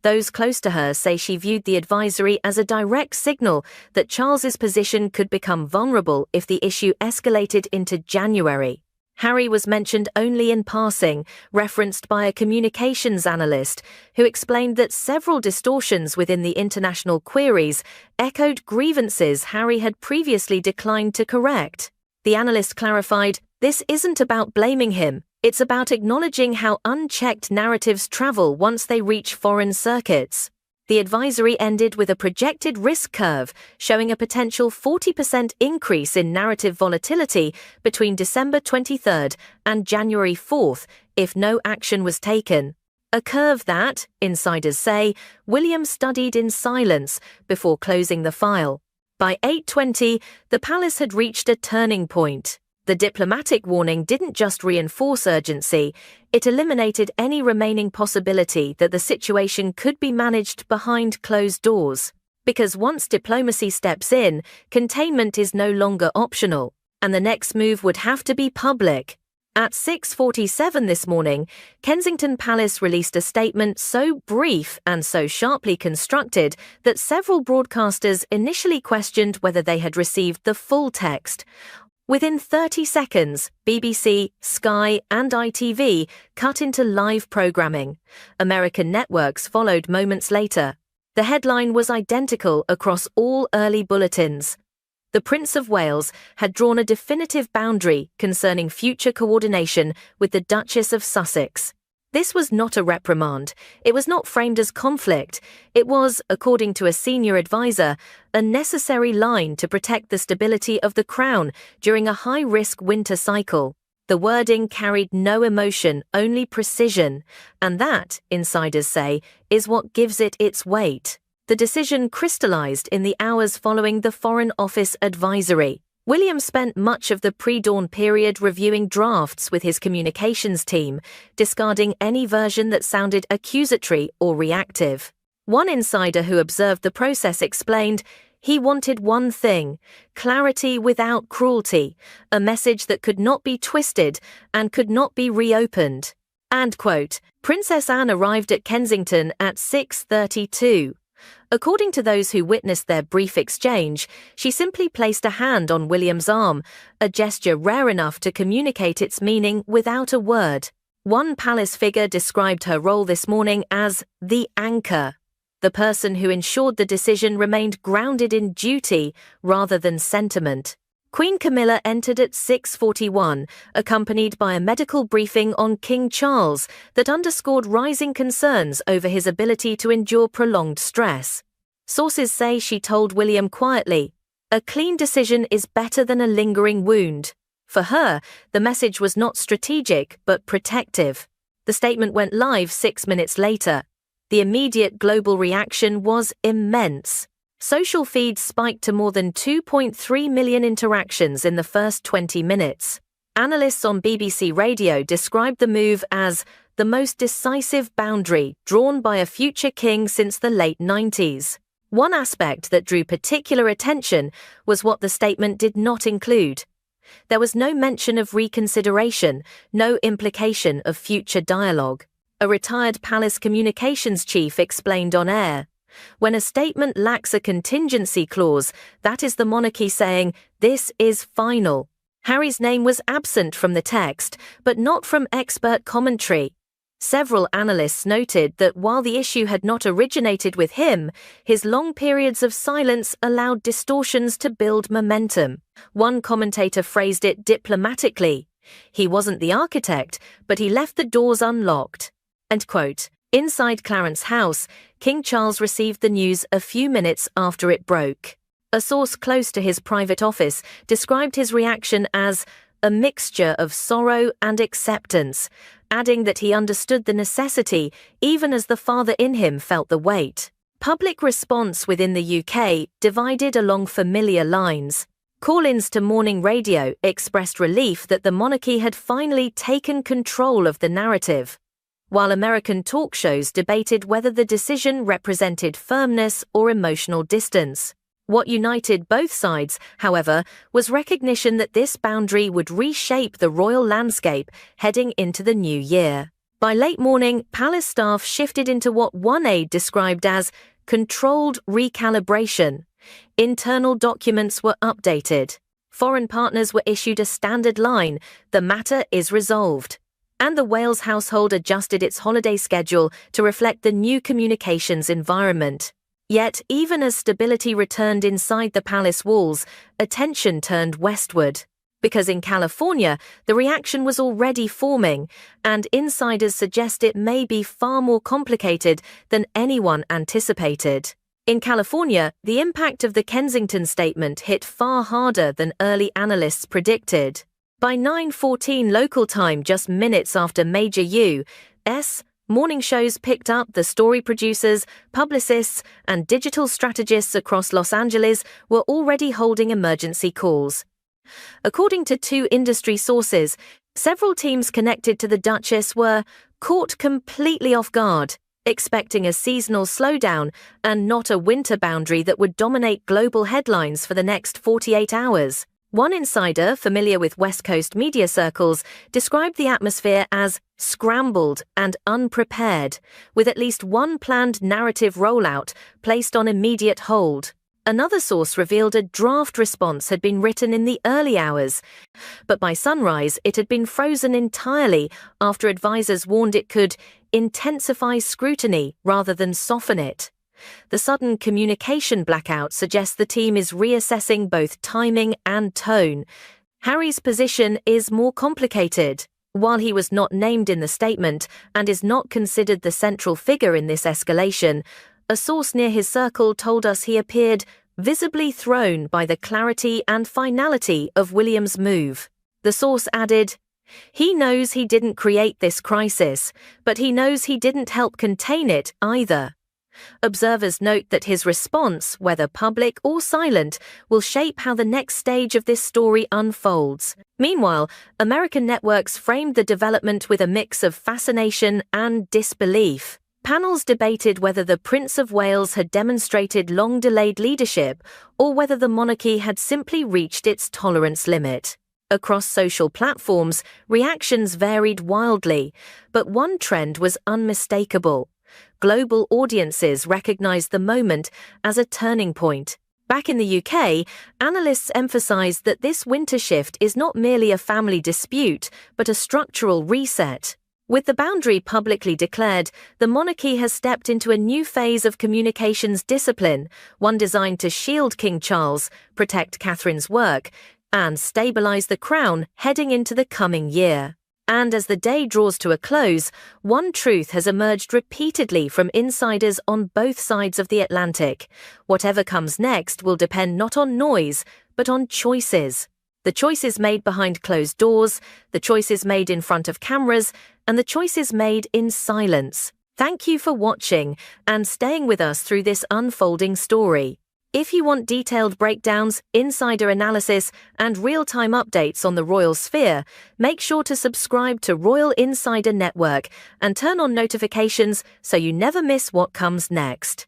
Those close to her say she viewed the advisory as a direct signal that Charles's position could become vulnerable if the issue escalated into January. Harry was mentioned only in passing, referenced by a communications analyst, who explained that several distortions within the international queries echoed grievances Harry had previously declined to correct. The analyst clarified, "This isn't about blaming him. It's about acknowledging how unchecked narratives travel once they reach foreign circuits." The advisory ended with a projected risk curve showing a potential 40% increase in narrative volatility between December 23rd and January 4th if no action was taken. A curve that, insiders say, William studied in silence before closing the file. By 8:20, the palace had reached a turning point. The diplomatic warning didn't just reinforce urgency, it eliminated any remaining possibility that the situation could be managed behind closed doors. Because once diplomacy steps in, containment is no longer optional, and the next move would have to be public. At 6:47 this morning, Kensington Palace released a statement so brief and so sharply constructed that several broadcasters initially questioned whether they had received the full text. Within 30 seconds, BBC, Sky, and ITV cut into live programming. American networks followed moments later. The headline was identical across all early bulletins. The Prince of Wales had drawn a definitive boundary concerning future coordination with the Duchess of Sussex. This was not a reprimand. It was not framed as conflict. It was, according to a senior advisor, a necessary line to protect the stability of the crown during a high-risk winter cycle. The wording carried no emotion, only precision, and that, insiders say, is what gives it its weight. The decision crystallized in the hours following the Foreign Office advisory. William spent much of the pre-dawn period reviewing drafts with his communications team, discarding any version that sounded accusatory or reactive. One insider who observed the process explained, he wanted one thing: clarity without cruelty, a message that could not be twisted and could not be reopened. End quote. Princess Anne arrived at Kensington at 6:32. According to those who witnessed their brief exchange, she simply placed a hand on William's arm, a gesture rare enough to communicate its meaning without a word. One palace figure described her role this morning as the anchor, the person who ensured the decision remained grounded in duty rather than sentiment. Queen Camilla entered at 6:41, accompanied by a medical briefing on King Charles that underscored rising concerns over his ability to endure prolonged stress. Sources say she told William quietly, "A clean decision is better than a lingering wound." For her, the message was not strategic but protective. The statement went live 6 minutes later. The immediate global reaction was immense. Social feeds spiked to more than 2.3 million interactions in the first 20 minutes. Analysts on BBC Radio described the move as the most decisive boundary drawn by a future king since the late 90s. One aspect that drew particular attention was what the statement did not include. There was no mention of reconsideration, no implication of future dialogue. A retired palace communications chief explained on air, "When a statement lacks a contingency clause, that is the monarchy saying, 'This is final.'" Harry's name was absent from the text, but not from expert commentary. Several analysts noted that while the issue had not originated with him, his long periods of silence allowed distortions to build momentum. One commentator phrased it diplomatically, "He wasn't the architect, but he left the doors unlocked." End quote. Inside Clarence House, King Charles received the news a few minutes after it broke. A source close to his private office described his reaction as a mixture of sorrow and acceptance, adding that he understood the necessity even as the father in him felt the weight. Public response within the UK divided along familiar lines. Call-ins to morning radio expressed relief that the monarchy had finally taken control of the narrative, while American talk shows debated whether the decision represented firmness or emotional distance. What united both sides, however, was recognition that this boundary would reshape the royal landscape heading into the new year. By late morning, palace staff shifted into what one aide described as controlled recalibration. Internal documents were updated. Foreign partners were issued a standard line, "The matter is resolved." And the Wales household adjusted its holiday schedule to reflect the new communications environment. Yet, even as stability returned inside the palace walls, attention turned westward. Because in California, the reaction was already forming, and insiders suggest it may be far more complicated than anyone anticipated. In California, the impact of the Kensington statement hit far harder than early analysts predicted. By 9:14 local time, just minutes after major U.S. morning shows picked up, the story producers, publicists, and digital strategists across Los Angeles were already holding emergency calls. According to two industry sources, several teams connected to the Duchess were caught completely off guard, expecting a seasonal slowdown and not a winter boundary that would dominate global headlines for the next 48 hours. One insider, familiar with West Coast media circles, described the atmosphere as scrambled and unprepared, with at least one planned narrative rollout placed on immediate hold. Another source revealed a draft response had been written in the early hours, but by sunrise it had been frozen entirely after advisors warned it could intensify scrutiny rather than soften it. The sudden communication blackout suggests the team is reassessing both timing and tone. Harry's position is more complicated. While he was not named in the statement and is not considered the central figure in this escalation, a source near his circle told us he appeared visibly thrown by the clarity and finality of William's move. The source added, "He knows he didn't create this crisis, but he knows he didn't help contain it either." Observers note that his response, whether public or silent, will shape how the next stage of this story unfolds. Meanwhile, American networks framed the development with a mix of fascination and disbelief. Panels debated whether the Prince of Wales had demonstrated long-delayed leadership or whether the monarchy had simply reached its tolerance limit. Across social platforms, reactions varied wildly, but one trend was unmistakable. Global audiences recognized the moment as a turning point. Back in the UK, analysts emphasized that this winter shift is not merely a family dispute, but a structural reset. With the boundary publicly declared, the monarchy has stepped into a new phase of communications discipline, one designed to shield King Charles, protect Catherine's work, and stabilize the crown heading into the coming year. And as the day draws to a close, one truth has emerged repeatedly from insiders on both sides of the Atlantic. Whatever comes next will depend not on noise, but on choices. The choices made behind closed doors, the choices made in front of cameras, and the choices made in silence. Thank you for watching and staying with us through this unfolding story. If you want detailed breakdowns, insider analysis, and real-time updates on the royal sphere, make sure to subscribe to Royal Insider Network and turn on notifications so you never miss what comes next.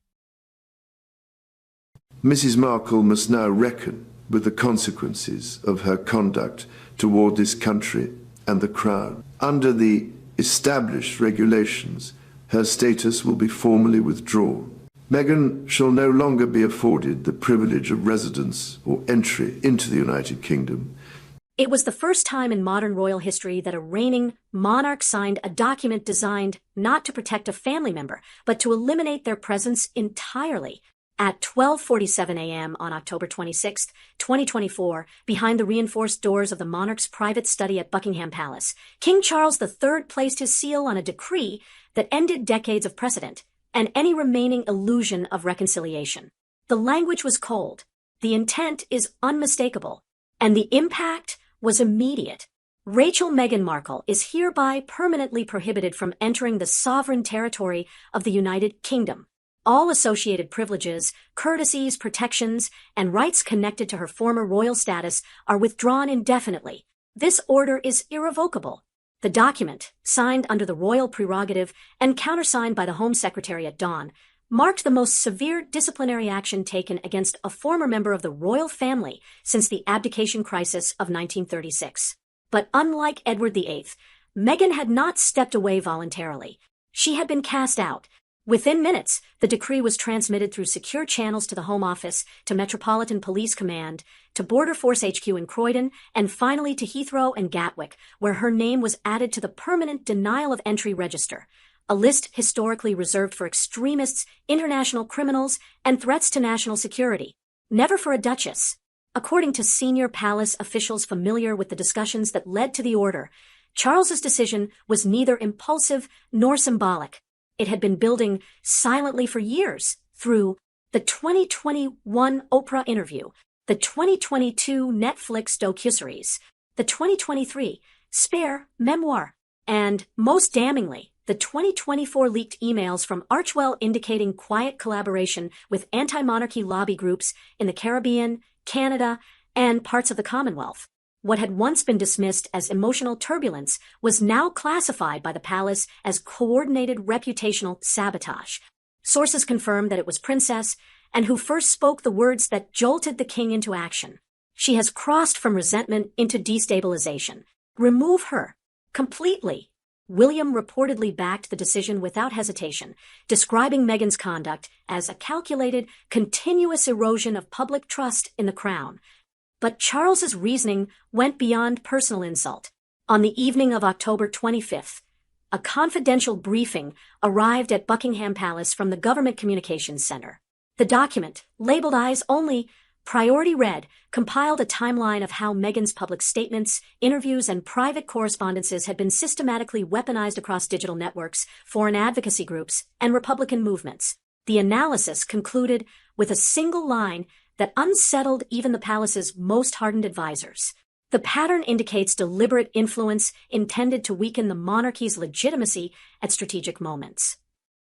Mrs. Markle must now reckon with the consequences of her conduct toward this country and the Crown. Under the established regulations, her status will be formally withdrawn. Meghan shall no longer be afforded the privilege of residence or entry into the United Kingdom. It was the first time in modern royal history that a reigning monarch signed a document designed not to protect a family member, but to eliminate their presence entirely. At 12:47 a.m. on October 26, 2024, behind the reinforced doors of the monarch's private study at Buckingham Palace, King Charles III placed his seal on a decree that ended decades of precedent and any remaining illusion of reconciliation. The language was cold, the intent is unmistakable, and the impact was immediate. Rachel Meghan Markle is hereby permanently prohibited from entering the sovereign territory of the United Kingdom. All associated privileges, courtesies, protections, and rights connected to her former royal status are withdrawn indefinitely. This order is irrevocable. The document, signed under the royal prerogative and countersigned by the Home Secretary at dawn, marked the most severe disciplinary action taken against a former member of the royal family since the abdication crisis of 1936. But unlike Edward VIII, Meghan had not stepped away voluntarily. She had been cast out. Within minutes, the decree was transmitted through secure channels to the Home Office, to Metropolitan Police Command, to Border Force HQ in Croydon, and finally to Heathrow and Gatwick, where her name was added to the permanent denial of entry register, a list historically reserved for extremists, international criminals, and threats to national security. Never for a duchess. According to senior palace officials familiar with the discussions that led to the order, Charles's decision was neither impulsive nor symbolic. It had been building silently for years through the 2021 Oprah interview, the 2022 Netflix docuseries, the 2023 Spare memoir, and, most damningly, the 2024 leaked emails from Archwell indicating quiet collaboration with anti-monarchy lobby groups in the Caribbean, Canada, and parts of the Commonwealth. What had once been dismissed as emotional turbulence was now classified by the palace as coordinated reputational sabotage. Sources confirmed that it was Princess, and who first spoke the words that jolted the king into action. She has crossed from resentment into destabilization. Remove her. Completely. William reportedly backed the decision without hesitation, describing Meghan's conduct as a calculated, continuous erosion of public trust in the crown. But Charles's reasoning went beyond personal insult. On the evening of October 25th, a confidential briefing arrived at Buckingham Palace from the Government Communications Center. The document, labeled Eyes Only, Priority Red, compiled a timeline of how Meghan's public statements, interviews, and private correspondences had been systematically weaponized across digital networks, foreign advocacy groups, and Republican movements. The analysis concluded with a single line that unsettled even the palace's most hardened advisors. The pattern indicates deliberate influence intended to weaken the monarchy's legitimacy at strategic moments.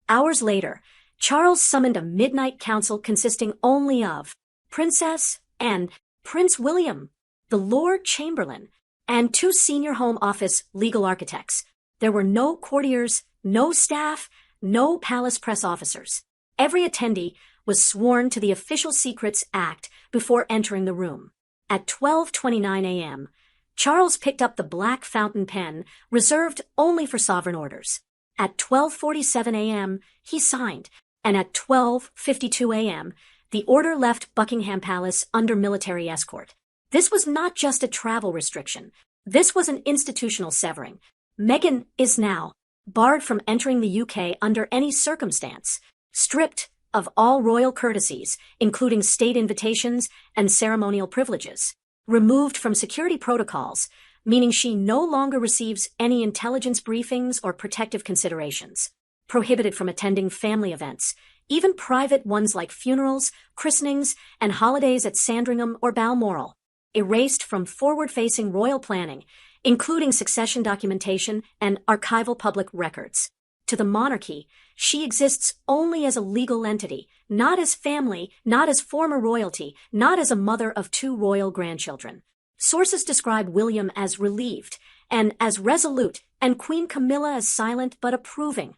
Hours later, Charles summoned a midnight council consisting only of Princess and Prince William, the Lord Chamberlain, and 2 senior Home Office legal architects. There were no courtiers, no staff, no palace press officers. Every attendee was sworn to the Official Secrets Act before entering the room. At 12:29 a.m., Charles picked up the black fountain pen reserved only for sovereign orders. At 12:47 a.m., he signed, and at 12:52 a.m., the order left Buckingham Palace under military escort. This was not just a travel restriction. This was an institutional severing. Meghan is now barred from entering the UK under any circumstance, stripped of all royal courtesies, including state invitations and ceremonial privileges, removed from security protocols, meaning she no longer receives any intelligence briefings or protective considerations, prohibited from attending family events, even private ones like funerals, christenings, and holidays at Sandringham or Balmoral, erased from forward-facing royal planning, including succession documentation and archival public records. To the monarchy, she exists only as a legal entity, not as family, not as former royalty, not as a mother of 2 royal grandchildren. Sources describe William as relieved and as resolute, and Queen Camilla as silent but approving.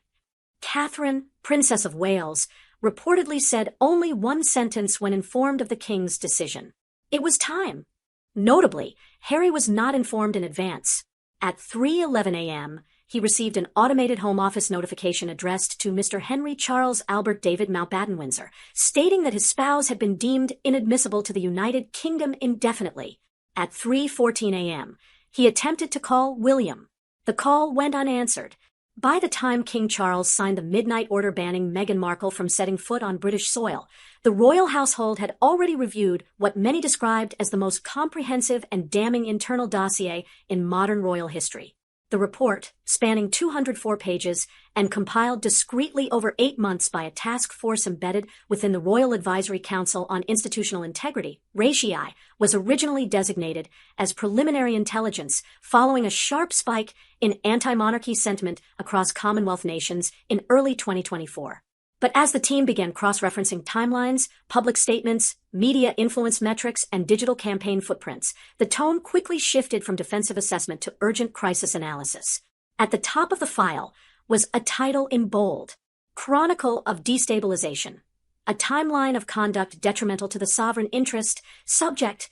Catherine, Princess of Wales, reportedly said only one sentence when informed of the king's decision. It was time. Notably, Harry was not informed in advance. At 3:11 a.m., he received an automated Home Office notification addressed to Mr. Henry Charles Albert David Mountbatten Windsor, stating that his spouse had been deemed inadmissible to the United Kingdom indefinitely. At 3:14 a.m., he attempted to call William. The call went unanswered. By the time King Charles signed the midnight order banning Meghan Markle from setting foot on British soil, the royal household had already reviewed what many described as the most comprehensive and damning internal dossier in modern royal history. The report, spanning 204 pages and compiled discreetly over 8 months by a task force embedded within the Royal Advisory Council on Institutional Integrity, RATI, was originally designated as preliminary intelligence following a sharp spike in anti-monarchy sentiment across Commonwealth nations in early 2024. But as the team began cross-referencing timelines, public statements, media influence metrics, and digital campaign footprints, the tone quickly shifted from defensive assessment to urgent crisis analysis. At the top of the file was a title in bold: Chronicle of Destabilization. A timeline of conduct detrimental to the sovereign interest. Subject: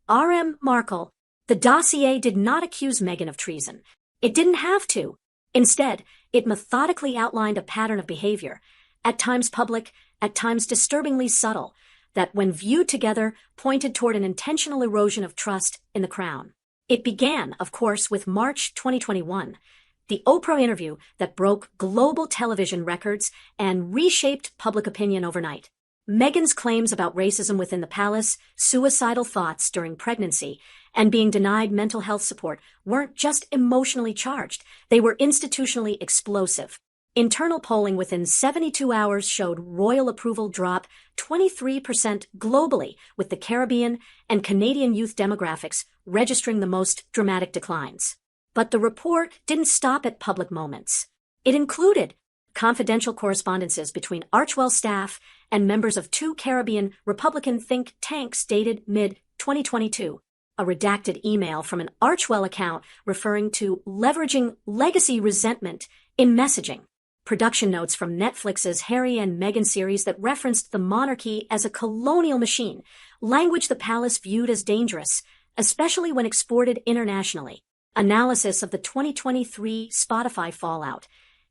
R.M. Markle. The dossier did not accuse Meghan of treason. It didn't have to. Instead, it methodically outlined a pattern of behavior, at times public, at times disturbingly subtle, that when viewed together pointed toward an intentional erosion of trust in the crown. It began, of course, with March 2021, the Oprah interview that broke global television records and reshaped public opinion overnight. Meghan's claims about racism within the palace, suicidal thoughts during pregnancy, and being denied mental health support weren't just emotionally charged, they were institutionally explosive. Internal polling within 72 hours showed royal approval drop 23% globally, with the Caribbean and Canadian youth demographics registering the most dramatic declines. But the report didn't stop at public moments. It included confidential correspondences between Archewell staff and members of two Caribbean Republican think tanks dated mid-2022. A redacted email from an Archewell account referring to leveraging legacy resentment in messaging. Production notes from Netflix's Harry and Meghan series that referenced the monarchy as a colonial machine, language the palace viewed as dangerous, especially when exported internationally. Analysis of the 2023 Spotify fallout,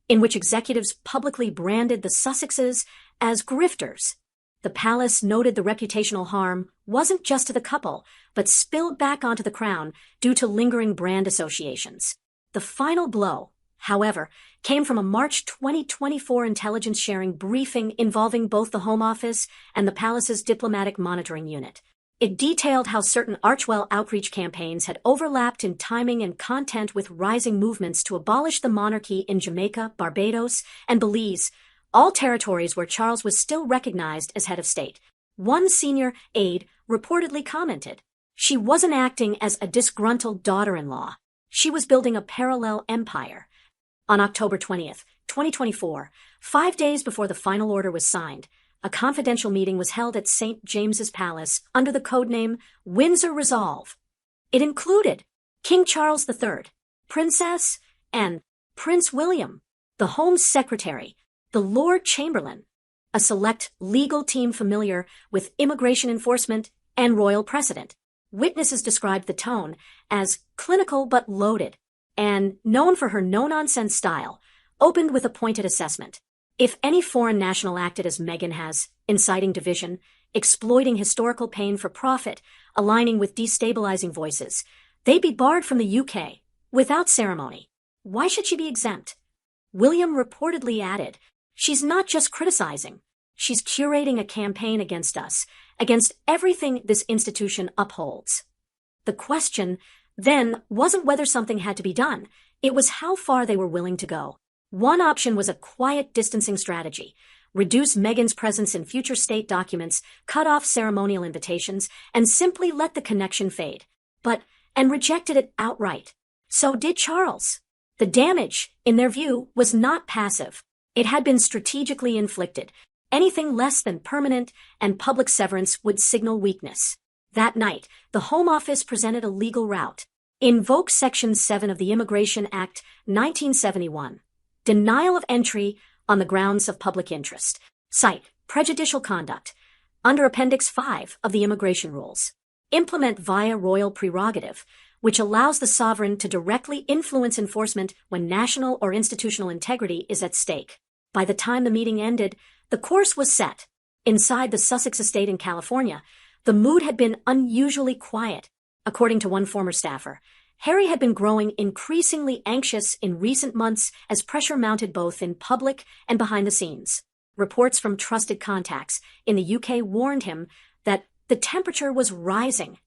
in which executives publicly branded the Sussexes as grifters. The palace noted the reputational harm wasn't just to the couple, but spilled back onto the crown due to lingering brand associations. The final blow, however, came from a March 2024 intelligence sharing briefing involving both the Home Office and the palace's diplomatic monitoring unit. It detailed how certain Archewell outreach campaigns had overlapped in timing and content with rising movements to abolish the monarchy in Jamaica, Barbados, and Belize, all territories where Charles was still recognized as head of state. One senior aide reportedly commented, "She wasn't acting as a disgruntled daughter-in-law. She was building a parallel empire." On October 20th, 2024, 5 days before the final order was signed, a confidential meeting was held at St. James's Palace under the codename Windsor Resolve. It included King Charles III, Princess, and Prince William, the Home Secretary, the Lord Chamberlain, a select legal team familiar with immigration enforcement and royal precedent. Witnesses described the tone as clinical but loaded, and, known for her no-nonsense style, opened with a pointed assessment. If any foreign national acted as Meghan has, inciting division, exploiting historical pain for profit, aligning with destabilizing voices, they'd be barred from the UK, without ceremony. Why should she be exempt? William reportedly added, "She's not just criticizing. She's curating a campaign against us, against everything this institution upholds." The question, then, wasn't whether something had to be done. It was how far they were willing to go. One option was a quiet distancing strategy. Reduce Meghan's presence in future state documents, cut off ceremonial invitations, and simply let the connection fade. And rejected it outright. So did Charles. The damage, in their view, was not passive. It had been strategically inflicted. Anything less than permanent and public severance would signal weakness. That night, the Home Office presented a legal route. Invoke Section 7 of the Immigration Act 1971. Denial of entry on the grounds of public interest. Cite prejudicial conduct. Under Appendix 5 of the Immigration Rules. Implement via royal prerogative, which allows the sovereign to directly influence enforcement when national or institutional integrity is at stake. By the time the meeting ended, the course was set. Inside the Sussex estate in California, the mood had been unusually quiet. According to one former staffer, Harry had been growing increasingly anxious in recent months as pressure mounted both in public and behind the scenes. Reports from trusted contacts in the UK warned him that the temperature was rising.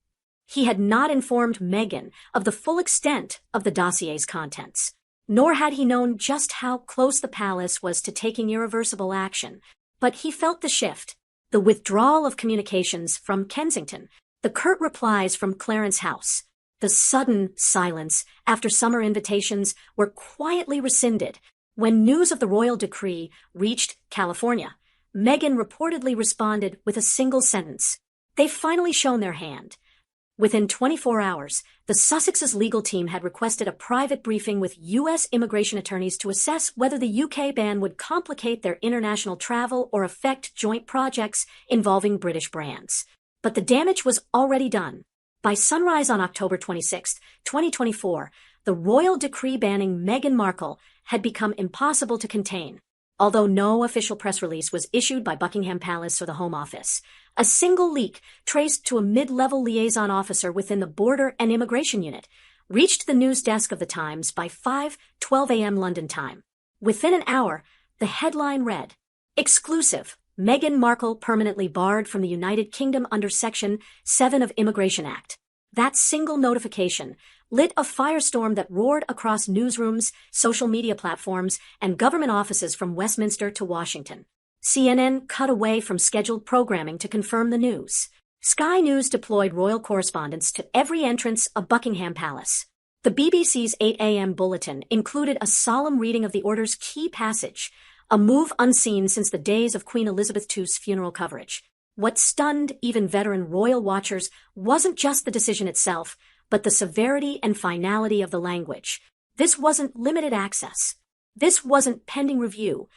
He had not informed Meghan of the full extent of the dossier's contents, nor had he known just how close the palace was to taking irreversible action. But he felt the shift, the withdrawal of communications from Kensington, the curt replies from Clarence House. The sudden silence after summer invitations were quietly rescinded. When news of the royal decree reached California, Meghan reportedly responded with a single sentence. "They've finally shown their hand." Within 24 hours, the Sussex's legal team had requested a private briefing with U.S. immigration attorneys to assess whether the UK ban would complicate their international travel or affect joint projects involving British brands. But the damage was already done. By sunrise on October 26, 2024, the royal decree banning Meghan Markle had become impossible to contain. Although no official press release was issued by Buckingham Palace or the Home Office, a single leak traced to a mid-level liaison officer within the Border and Immigration Unit reached the news desk of the Times by 5:12 a.m. London time. Within an hour, the headline read, "Exclusive, Meghan Markle permanently barred from the United Kingdom under Section 7 of Immigration Act." That single notification lit a firestorm that roared across newsrooms, social media platforms, and government offices from Westminster to Washington. CNN cut away from scheduled programming to confirm the news. Sky News deployed royal correspondents to every entrance of Buckingham Palace. The BBC's 8 a.m. bulletin included a solemn reading of the order's key passage, a move unseen since the days of Queen Elizabeth II's funeral coverage. What stunned even veteran royal watchers wasn't just the decision itself, but the severity and finality of the language. This wasn't limited access. This wasn't pending review.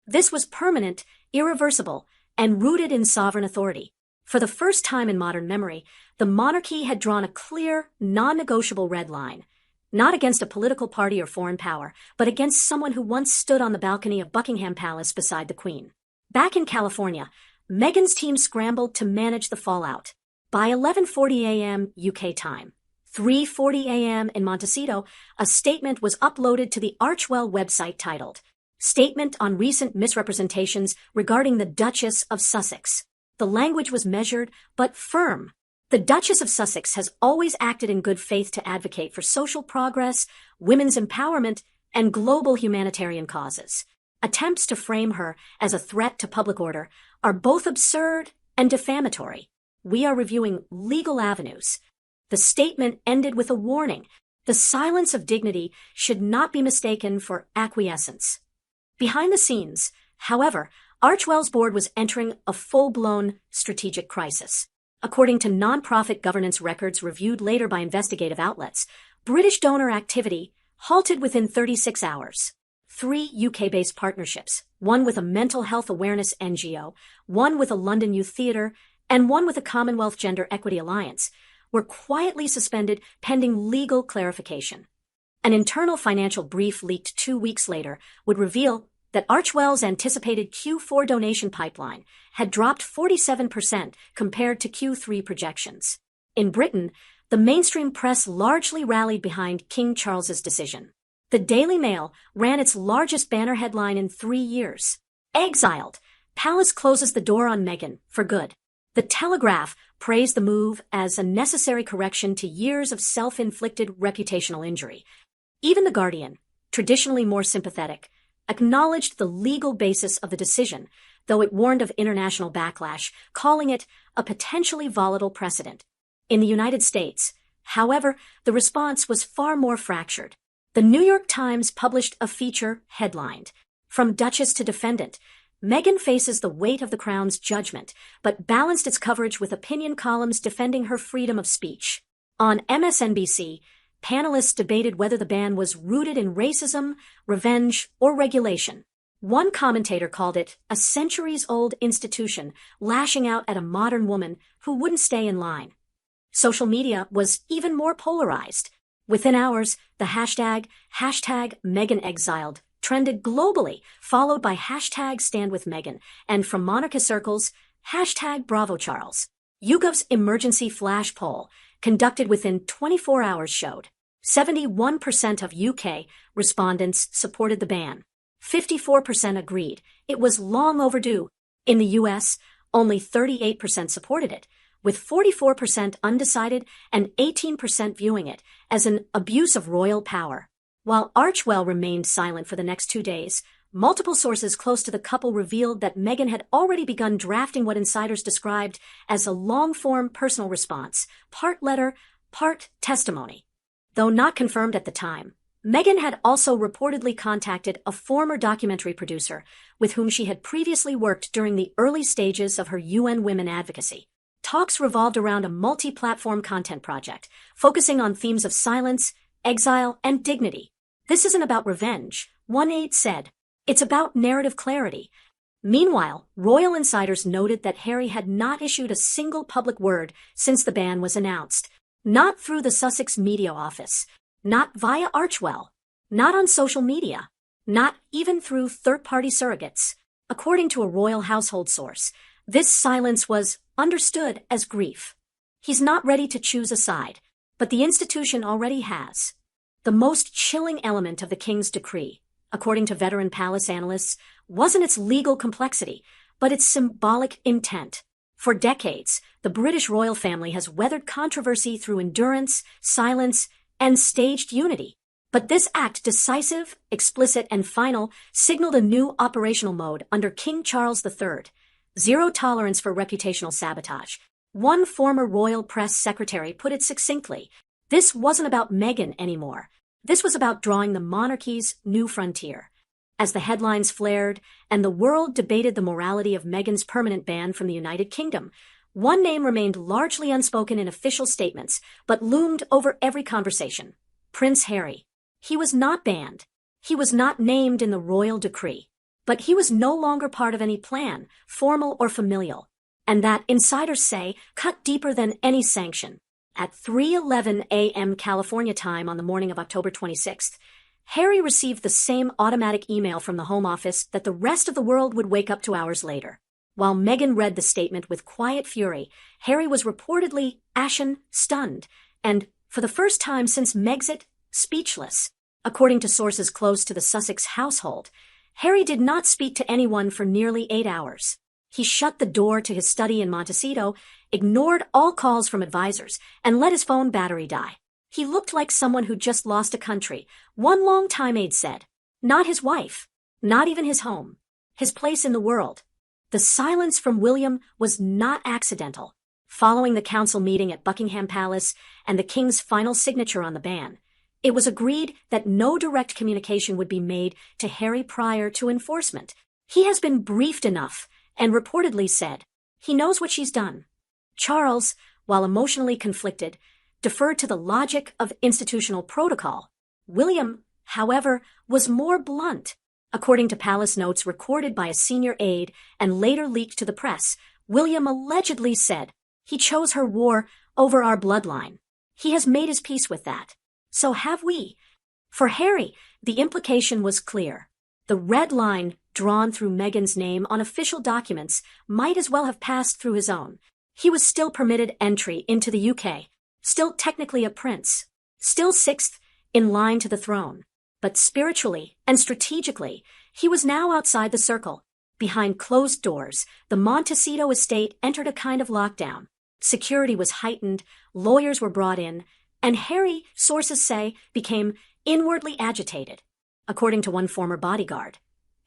This was permanent, irreversible, and rooted in sovereign authority. For the first time in modern memory, the monarchy had drawn a clear, non-negotiable red line. Not against a political party or foreign power, but against someone who once stood on the balcony of Buckingham Palace beside the Queen. Back in California, Meghan's team scrambled to manage the fallout. By 11:40 a.m. UK time, 3:40 a.m. in Montecito, a statement was uploaded to the Archewell website titled, "Statement on Recent Misrepresentations Regarding the Duchess of Sussex." The language was measured but firm. The Duchess of Sussex has always acted in good faith to advocate for social progress, women's empowerment, and global humanitarian causes. Attempts to frame her as a threat to public order are both absurd and defamatory. We are reviewing legal avenues. The statement ended with a warning. The silence of dignity should not be mistaken for acquiescence. Behind the scenes, however, Archewell's board was entering a full-blown strategic crisis. According to non-profit governance records reviewed later by investigative outlets, British donor activity halted within 36 hours. 3 UK-based partnerships, one with a mental health awareness NGO, one with a London youth theatre, and one with a Commonwealth Gender Equity Alliance, were quietly suspended pending legal clarification. An internal financial brief leaked 2 weeks later would reveal that Archewell's anticipated Q4 donation pipeline had dropped 47% compared to Q3 projections. In Britain, the mainstream press largely rallied behind King Charles's decision. The Daily Mail ran its largest banner headline in 3 years. "Exiled. Palace closes the door on Meghan for good." The Telegraph praised the move as a necessary correction to years of self-inflicted reputational injury. Even The Guardian, traditionally more sympathetic, acknowledged the legal basis of the decision, though it warned of international backlash, calling it a potentially volatile precedent. In the United States, however, the response was far more fractured. The New York Times published a feature headlined, "From Duchess to Defendant, Meghan faces the weight of the Crown's judgment," but balanced its coverage with opinion columns defending her freedom of speech. On MSNBC, panelists debated whether the ban was rooted in racism, revenge, or regulation. One commentator called it a centuries-old institution lashing out at a modern woman who wouldn't stay in line. Social media was even more polarized. Within hours, the hashtag #MeghanExiled trended globally, followed by #StandWithMeghan, and from monarchist circles, #BravoCharles. YouGov's emergency flash poll, conducted within 24 hours, showed 71% of UK respondents supported the ban. 54% agreed it was long overdue. In the US, only 38% supported it, with 44% undecided and 18% viewing it as an abuse of royal power. While Archewell remained silent for the next 2 days, multiple sources close to the couple revealed that Meghan had already begun drafting what insiders described as a long-form personal response, part letter, part testimony. Though not confirmed at the time, Meghan had also reportedly contacted a former documentary producer with whom she had previously worked during the early stages of her UN women advocacy. talks revolved around a multi-platform content project, focusing on themes of silence, exile, and dignity. This isn't about revenge, one aide said. It's about narrative clarity. Meanwhile, royal insiders noted that Harry had not issued a single public word since the ban was announced. Not through the Sussex media office, not via Archewell, not on social media, not even through third-party surrogates. According to a royal household source, this silence was understood as grief. He's not ready to choose a side, but the institution already has. The most chilling element of the king's decree, according to veteran palace analysts, wasn't its legal complexity, but its symbolic intent. For decades, the British royal family has weathered controversy through endurance, silence, and staged unity. But this act, decisive, explicit, and final, signaled a new operational mode under King Charles III. Zero tolerance for reputational sabotage. One former royal press secretary put it succinctly. This wasn't about Meghan anymore. This was about drawing the monarchy's new frontier. As the headlines flared and the world debated the morality of Meghan's permanent ban from the United Kingdom, one name remained largely unspoken in official statements, but loomed over every conversation. Prince Harry. He was not banned. He was not named in the royal decree. But he was no longer part of any plan, formal or familial. And that, insiders say, cut deeper than any sanction. At 3:11 a.m. California time on the morning of October 26th, Harry received the same automatic email from the Home Office that the rest of the world would wake up to hours later. While Meghan read the statement with quiet fury, Harry was reportedly ashen, stunned, and, for the first time since Megxit, speechless. According to sources close to the Sussex household, Harry did not speak to anyone for nearly 8 hours. He shut the door to his study in Montecito, ignored all calls from advisors, and let his phone battery die. He looked like someone who just lost a country, one long-time aide said. Not his wife, not even his home, his place in the world. The silence from William was not accidental. Following the council meeting at Buckingham Palace and the king's final signature on the ban, it was agreed that no direct communication would be made to Harry prior to enforcement. He has been briefed enough, and reportedly said, he knows what she's done. Charles, while emotionally conflicted, deferred to the logic of institutional protocol. William, however, was more blunt. According to palace notes recorded by a senior aide and later leaked to the press, William allegedly said, he chose her war over our bloodline. He has made his peace with that. So have we. For Harry, the implication was clear. The red line drawn through Meghan's name on official documents might as well have passed through his own. He was still permitted entry into the UK, still technically a prince, still sixth in line to the throne. But spiritually and strategically, he was now outside the circle. Behind closed doors, the Montecito estate entered a kind of lockdown. Security was heightened, lawyers were brought in, and Harry, sources say, became inwardly agitated. According to one former bodyguard,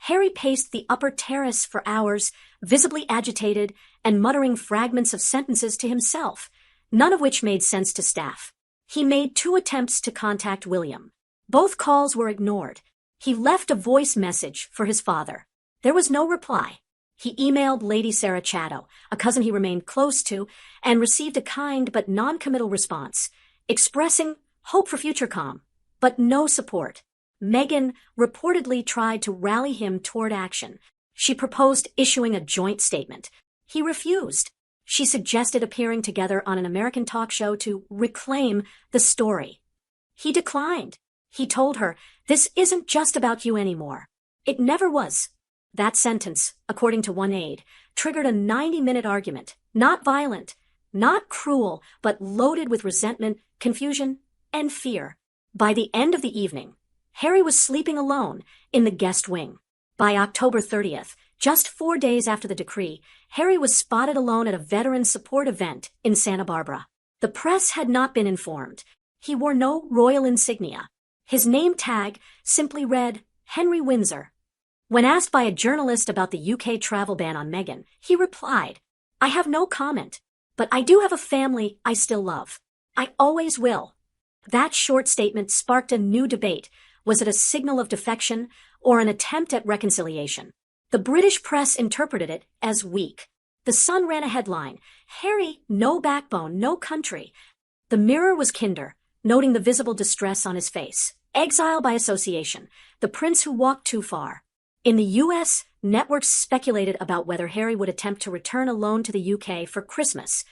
Harry paced the upper terrace for hours, visibly agitated and muttering fragments of sentences to himself, none of which made sense to staff. He made 2 attempts to contact William. Both calls were ignored. He left a voice message for his father. There was no reply. He emailed Lady Sarah Chatto, a cousin he remained close to, and received a kind but non-committal response, expressing hope for future calm, but no support. Meghan reportedly tried to rally him toward action. She proposed issuing a joint statement. He refused. She suggested appearing together on an American talk show to reclaim the story. He declined. He told her, this isn't just about you anymore. It never was. That sentence, according to one aide, triggered a 90-minute argument, not violent, not cruel, but loaded with resentment, confusion, and fear. By the end of the evening, Harry was sleeping alone in the guest wing. By October 30th, just 4 days after the decree, Harry was spotted alone at a veteran support event in Santa Barbara. The press had not been informed. He wore no royal insignia. His name tag simply read, Henry Windsor. When asked by a journalist about the UK travel ban on Meghan, he replied, I have no comment, but I do have a family I still love. I always will. That short statement sparked a new debate. Was it a signal of defection or an attempt at reconciliation? The British press interpreted it as weak. The Sun ran a headline, "Harry, no backbone, no country." The Mirror was kinder, noting the visible distress on his face. Exile by association, the prince who walked too far. In the US, networks speculated about whether Harry would attempt to return alone to the UK for Christmas,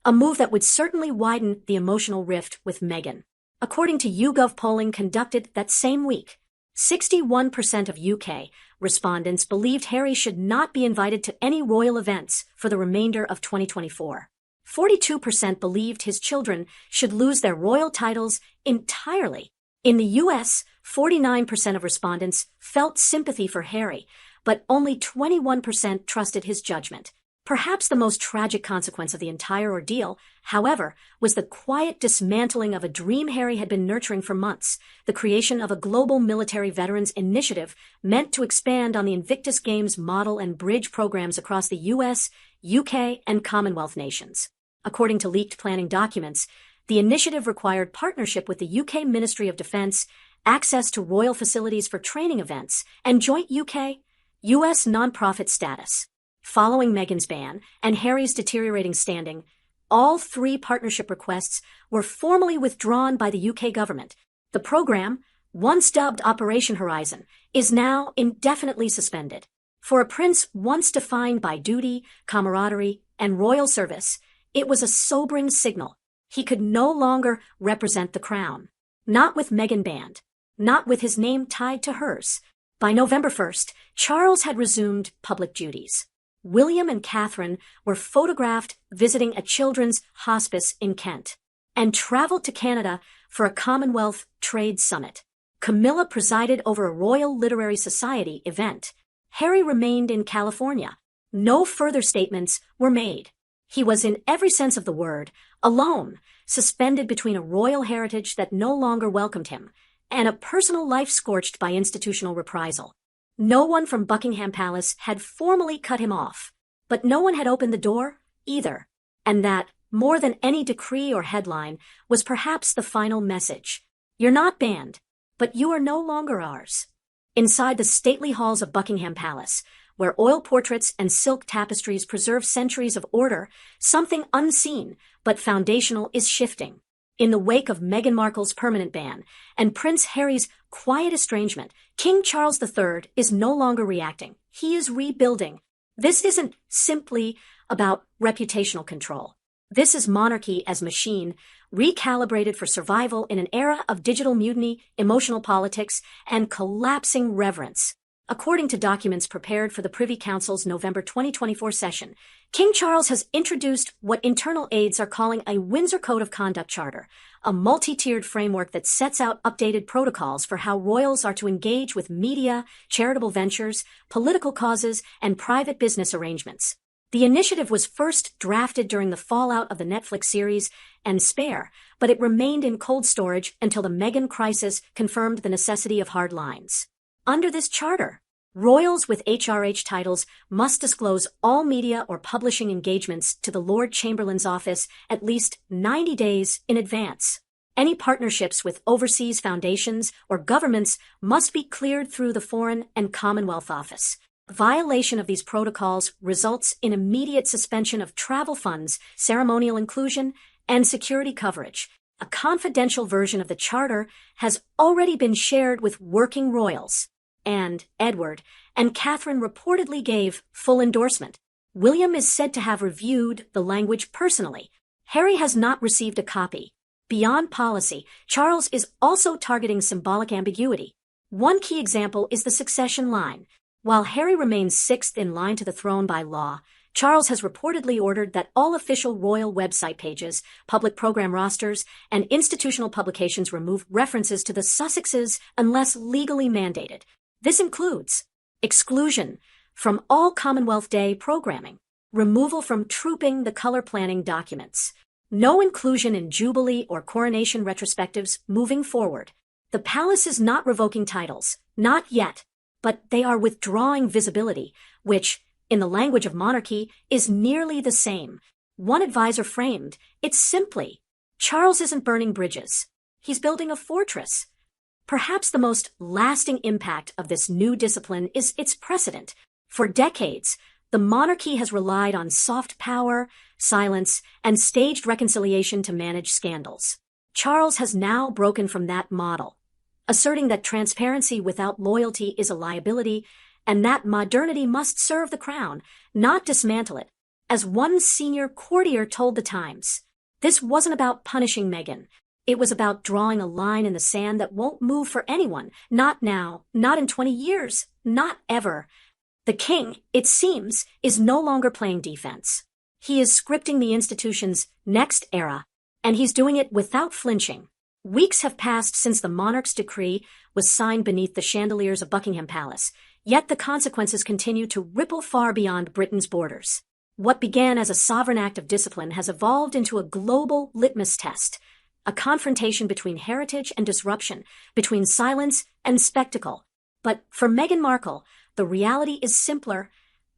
a move that would certainly widen the emotional rift with Meghan. According to YouGov polling conducted that same week, 61% of UK respondents believed Harry should not be invited to any royal events for the remainder of 2024. 42% believed his children should lose their royal titles entirely. In the US, 49% of respondents felt sympathy for Harry, but only 21% trusted his judgment. Perhaps the most tragic consequence of the entire ordeal, however, was the quiet dismantling of a dream Harry had been nurturing for months, the creation of a global military veterans initiative meant to expand on the Invictus Games model and bridge programs across the US, UK, and Commonwealth nations. According to leaked planning documents, the initiative required partnership with the UK Ministry of Defence, access to royal facilities for training events, and joint UK-US non-profit status. Following Meghan's ban and Harry's deteriorating standing, all three partnership requests were formally withdrawn by the UK government. The program, once dubbed Operation Horizon, is now indefinitely suspended. For a prince once defined by duty, camaraderie, and royal service, it was a sobering signal. He could no longer represent the crown. Not with Meghan banned. Not with his name tied to hers. By November 1st, Charles had resumed public duties. William and Catherine were photographed visiting a children's hospice in Kent and traveled to Canada for a Commonwealth Trade Summit. Camilla presided over a Royal Literary Society event. Harry remained in California. No further statements were made. He was, in every sense of the word, alone, suspended between a royal heritage that no longer welcomed him and a personal life scorched by institutional reprisal. No one from Buckingham Palace had formally cut him off, but no one had opened the door either. And that, more than any decree or headline, was perhaps the final message. You're not banned, but you are no longer ours. Inside the stately halls of Buckingham Palace, where oil portraits and silk tapestries preserve centuries of order, something unseen but foundational is shifting. In the wake of Meghan Markle's permanent ban and Prince Harry's quiet estrangement, King Charles III is no longer reacting. He is rebuilding. This isn't simply about reputational control. This is monarchy as machine, recalibrated for survival in an era of digital mutiny, emotional politics, and collapsing reverence. According to documents prepared for the Privy Council's November 2024 session, King Charles has introduced what internal aides are calling a Windsor Code of Conduct Charter, a multi-tiered framework that sets out updated protocols for how royals are to engage with media, charitable ventures, political causes, and private business arrangements. The initiative was first drafted during the fallout of the Netflix series and Spare, but it remained in cold storage until the Meghan crisis confirmed the necessity of hard lines. Under this charter, royals with HRH titles must disclose all media or publishing engagements to the Lord Chamberlain's office at least 90 days in advance. Any partnerships with overseas foundations or governments must be cleared through the Foreign and Commonwealth Office. Violation of these protocols results in immediate suspension of travel funds, ceremonial inclusion, and security coverage. A confidential version of the charter has already been shared with working royals. And Edward and Catherine reportedly gave full endorsement. William is said to have reviewed the language personally. Harry has not received a copy. Beyond policy, Charles is also targeting symbolic ambiguity. One key example is the succession line. While Harry remains sixth in line to the throne by law, Charles has reportedly ordered that all official royal website pages, public program rosters, and institutional publications remove references to the Sussexes unless legally mandated. This includes exclusion from all Commonwealth Day programming, removal from trooping the color planning documents, no inclusion in Jubilee or coronation retrospectives moving forward. The palace is not revoking titles, not yet, but they are withdrawing visibility, which, in the language of monarchy, is nearly the same. One advisor framed it simply, Charles isn't burning bridges. He's building a fortress. Perhaps the most lasting impact of this new discipline is its precedent. For decades, The monarchy has relied on soft power, silence, and staged reconciliation to manage scandals. Charles has now broken from that model, asserting that transparency without loyalty is a liability and that modernity must serve the crown, not dismantle it. As one senior courtier told The Times, this wasn't about punishing Meghan. It was about drawing a line in the sand that won't move for anyone. Not now, not in 20 years, not ever. The king, it seems, is no longer playing defense. He is scripting the institution's next era, and he's doing it without flinching. Weeks have passed since the monarch's decree was signed beneath the chandeliers of Buckingham Palace, yet the consequences continue to ripple far beyond Britain's borders. What began as a sovereign act of discipline has evolved into a global litmus test, a confrontation between heritage and disruption, between silence and spectacle. But for Meghan Markle, the reality is simpler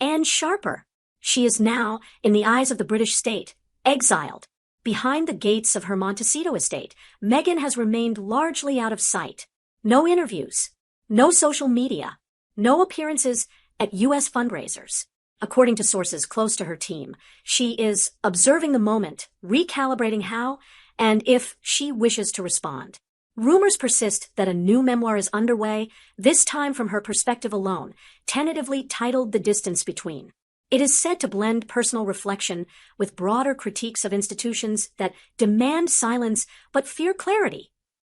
and sharper. She is now, in the eyes of the British state, exiled. Behind the gates of her Montecito estate, Meghan has remained largely out of sight. No interviews, no social media, no appearances at U.S. fundraisers. According to sources close to her team, she is observing the moment, recalibrating how and if she wishes to respond. Rumors persist that a new memoir is underway, this time from her perspective alone, tentatively titled The Distance Between. It is said to blend personal reflection with broader critiques of institutions that demand silence but fear clarity.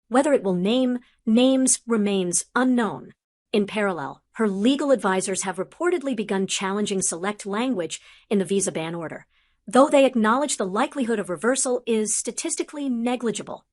Whether it will name names remains unknown. In parallel, her legal advisors have reportedly begun challenging select language in the visa ban order, though they acknowledge the likelihood of reversal is statistically negligible.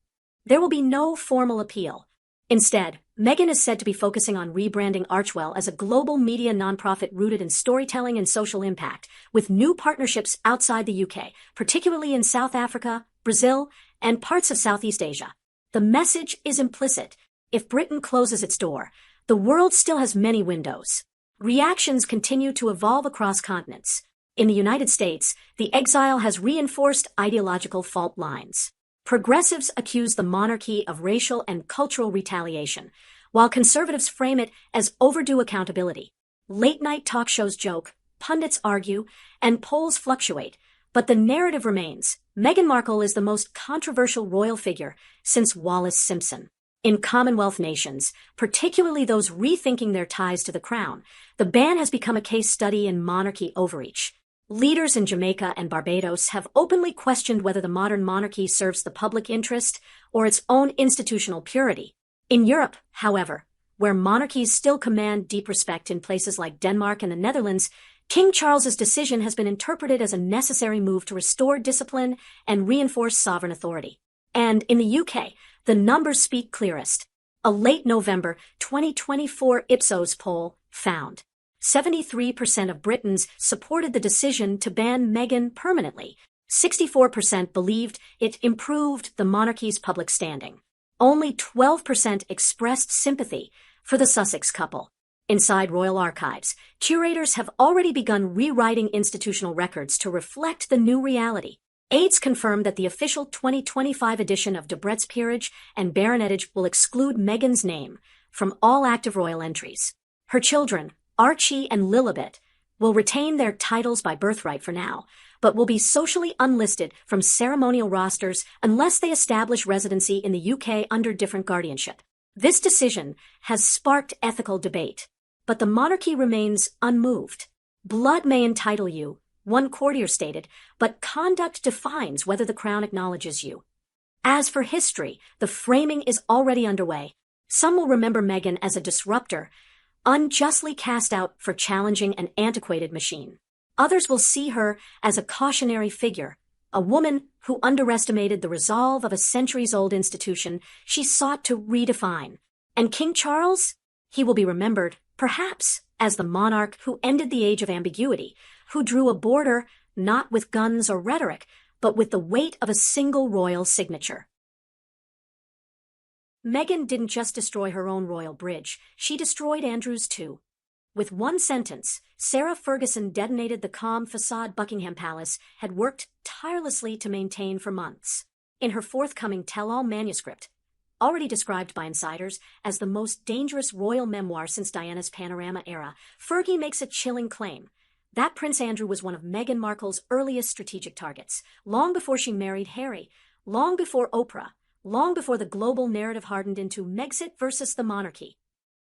There will be no formal appeal. Instead, Meghan is said to be focusing on rebranding Archewell as a global media nonprofit rooted in storytelling and social impact, with new partnerships outside the UK, particularly in South Africa, Brazil, and parts of Southeast Asia. The message is implicit. If Britain closes its door, the world still has many windows. Reactions continue to evolve across continents. In the United States, the exile has reinforced ideological fault lines. Progressives accuse the monarchy of racial and cultural retaliation, while conservatives frame it as overdue accountability. Late-night talk shows joke, pundits argue, and polls fluctuate, but the narrative remains. Meghan Markle is the most controversial royal figure since Wallis Simpson. In Commonwealth nations, particularly those rethinking their ties to the crown, the ban has become a case study in monarchy overreach. Leaders in Jamaica and Barbados have openly questioned whether the modern monarchy serves the public interest or its own institutional purity. In Europe, however, where monarchies still command deep respect in places like Denmark and the Netherlands, King Charles's decision has been interpreted as a necessary move to restore discipline and reinforce sovereign authority. And in the UK, the numbers speak clearest. A late November 2024 Ipsos poll found 73% of Britons supported the decision to ban Meghan permanently. 64% believed it improved the monarchy's public standing. Only 12% expressed sympathy for the Sussex couple. Inside royal archives, curators have already begun rewriting institutional records to reflect the new reality. Aides confirm that the official 2025 edition of Debrett's peerage and baronetage will exclude Meghan's name from all active royal entries. Her children, Archie and Lilibet, will retain their titles by birthright for now, but will be socially unlisted from ceremonial rosters unless they establish residency in the UK under different guardianship. This decision has sparked ethical debate, but the monarchy remains unmoved. Blood may entitle you, one courtier stated, but conduct defines whether the crown acknowledges you. As for history, the framing is already underway. Some will remember Meghan as a disruptor, unjustly cast out for challenging an antiquated machine. Others will see her as a cautionary figure, a woman who underestimated the resolve of a centuries-old institution she sought to redefine. And King Charles? He will be remembered, perhaps, as the monarch who ended the age of ambiguity, who drew a border not with guns or rhetoric, but with the weight of a single royal signature. Meghan didn't just destroy her own royal bridge, she destroyed Andrew's too. With one sentence, Sarah Ferguson detonated the calm facade Buckingham Palace had worked tirelessly to maintain for months. In her forthcoming tell-all manuscript, already described by insiders as the most dangerous royal memoir since Diana's Panorama era, Fergie makes a chilling claim. That Prince Andrew was one of Meghan Markle's earliest strategic targets, long before she married Harry, long before Oprah, long before the global narrative hardened into Megxit versus the monarchy.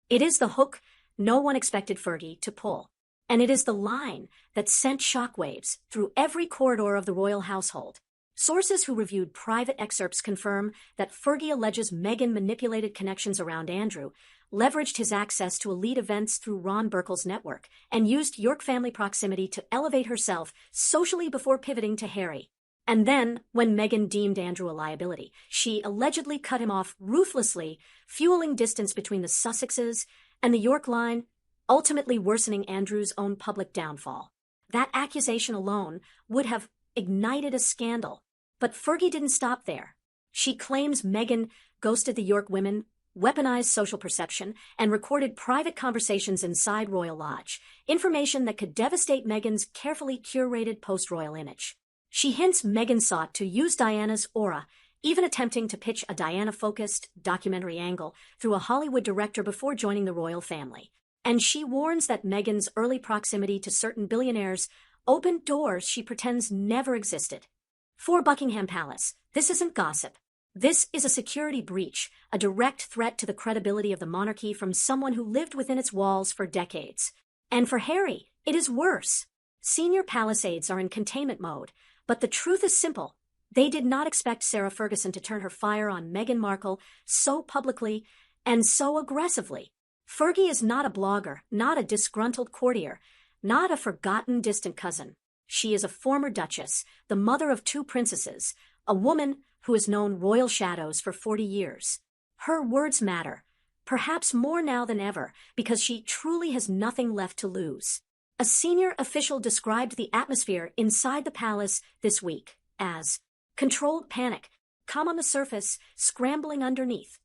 It is the hook no one expected Fergie to pull. And it is the line that sent shockwaves through every corridor of the royal household. Sources who reviewed private excerpts confirm that Fergie alleges Meghan manipulated connections around Andrew, leveraged his access to elite events through Ron Burkle's network, and used York family proximity to elevate herself socially before pivoting to Harry. And then, when Meghan deemed Andrew a liability, she allegedly cut him off ruthlessly, fueling distance between the Sussexes and the York line, ultimately worsening Andrew's own public downfall. That accusation alone would have ignited a scandal. But Fergie didn't stop there. She claims Meghan ghosted the York women, weaponized social perception, and recorded private conversations inside Royal Lodge, information that could devastate Meghan's carefully curated post-royal image. She hints Meghan sought to use Diana's aura, even attempting to pitch a Diana-focused documentary angle through a Hollywood director before joining the royal family. And she warns that Meghan's early proximity to certain billionaires opened doors she pretends never existed. For Buckingham Palace, this isn't gossip. This is a security breach, a direct threat to the credibility of the monarchy from someone who lived within its walls for decades. And for Harry, it is worse. Senior palace aides are in containment mode, but the truth is simple. They did not expect Sarah Ferguson to turn her fire on Meghan Markle so publicly and so aggressively. Fergie is not a blogger, not a disgruntled courtier, not a forgotten distant cousin. She is a former duchess, the mother of 2 princesses, a woman who has known royal shadows for 40 years. Her words matter, perhaps more now than ever, because she truly has nothing left to lose. A senior official described the atmosphere inside the palace this week as controlled panic, calm on the surface, scrambling underneath.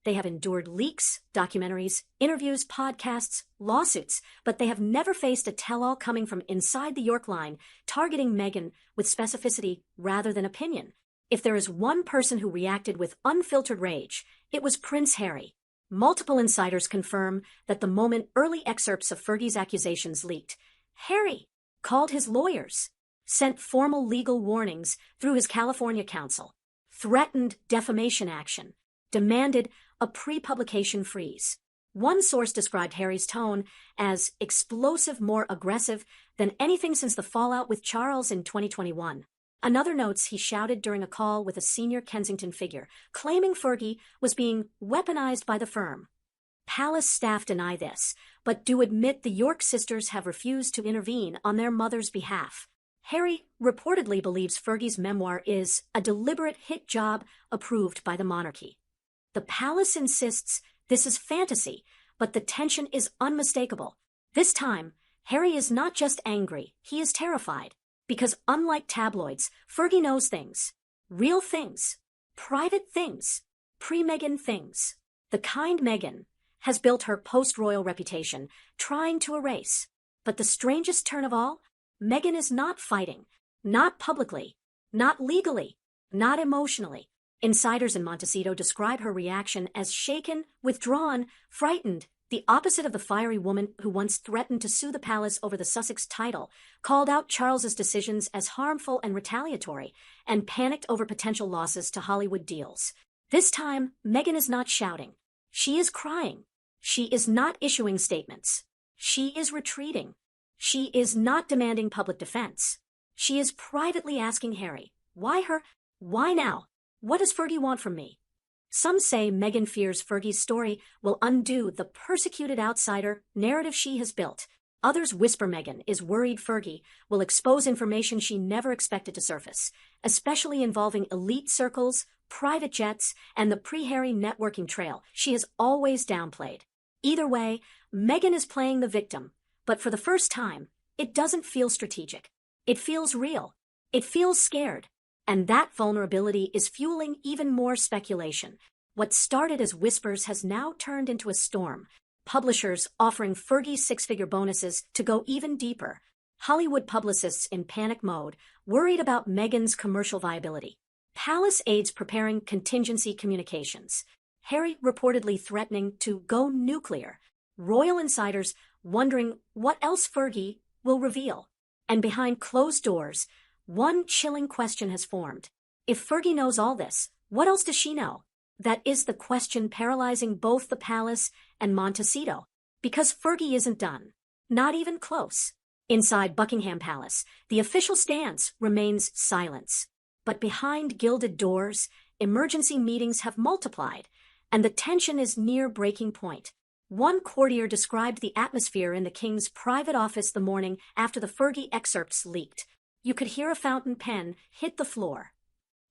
They have endured leaks, documentaries, interviews, podcasts, lawsuits, but they have never faced a tell-all coming from inside the York line, targeting Meghan with specificity rather than opinion. If there is one person who reacted with unfiltered rage, it was Prince Harry. Multiple insiders confirm that the moment early excerpts of Fergie's accusations leaked, Harry called his lawyers, sent formal legal warnings through his California counsel, threatened defamation action, demanded a pre-publication freeze. One source described Harry's tone as explosive, more aggressive than anything since the fallout with Charles in 2021. Another notes he shouted during a call with a senior Kensington figure, claiming Fergie was being weaponized by the firm. Palace staff deny this, but do admit the York sisters have refused to intervene on their mother's behalf. Harry reportedly believes Fergie's memoir is a deliberate hit job approved by the monarchy. The palace insists this is fantasy, but the tension is unmistakable. This time, Harry is not just angry, he is terrified. Because unlike tabloids, Fergie knows things. Real things. Private things. Pre-Meghan things. The kind Meghan has built her post-royal reputation, trying to erase. But the strangest turn of all, Meghan is not fighting. Not publicly. Not legally. Not emotionally. Insiders in Montecito describe her reaction as shaken, withdrawn, frightened, the opposite of the fiery woman who once threatened to sue the palace over the Sussex title, called out Charles's decisions as harmful and retaliatory, and panicked over potential losses to Hollywood deals. This time, Meghan is not shouting. She is crying. She is not issuing statements. She is retreating. She is not demanding public defense. She is privately asking Harry, why her? Why now? What does Fergie want from me? Some say Meghan fears Fergie's story will undo the persecuted outsider narrative she has built. Others whisper Meghan is worried Fergie will expose information she never expected to surface, especially involving elite circles, private jets, and the pre-Harry networking trail she has always downplayed. Either way, Meghan is playing the victim, but for the first time, it doesn't feel strategic. It feels real. It feels scared. And that vulnerability is fueling even more speculation. What started as whispers has now turned into a storm. Publishers offering Fergie 6-figure bonuses to go even deeper. Hollywood publicists in panic mode, worried about Meghan's commercial viability. Palace aides preparing contingency communications. Harry reportedly threatening to go nuclear. Royal insiders wondering what else Fergie will reveal. And behind closed doors, one chilling question has formed. If Fergie knows all this, what else does she know? That is the question paralyzing both the palace and Montecito. Because Fergie isn't done. Not even close. Inside Buckingham Palace, the official stance remains silence. But behind gilded doors, emergency meetings have multiplied, and the tension is near breaking point. One courtier described the atmosphere in the king's private office the morning after the Fergie excerpts leaked. You could hear a fountain pen hit the floor.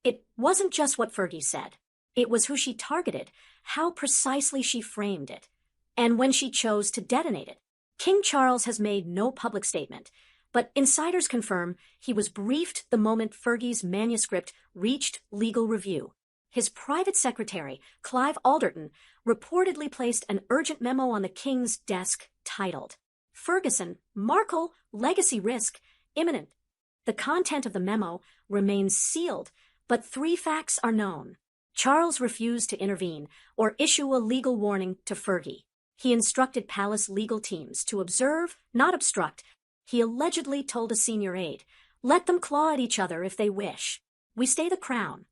It wasn't just what Fergie said. It was who she targeted, how precisely she framed it, and when she chose to detonate it. King Charles has made no public statement, but insiders confirm he was briefed the moment Fergie's manuscript reached legal review. His private secretary, Clive Alderton, reportedly placed an urgent memo on the king's desk titled, "Ferguson, Markle, Legacy Risk, Imminent." The content of the memo remains sealed, but 3 facts are known. Charles refused to intervene or issue a legal warning to Fergie. He instructed palace legal teams to observe, not obstruct. He allegedly told a senior aide, "Let them claw at each other if they wish. We stay the crown."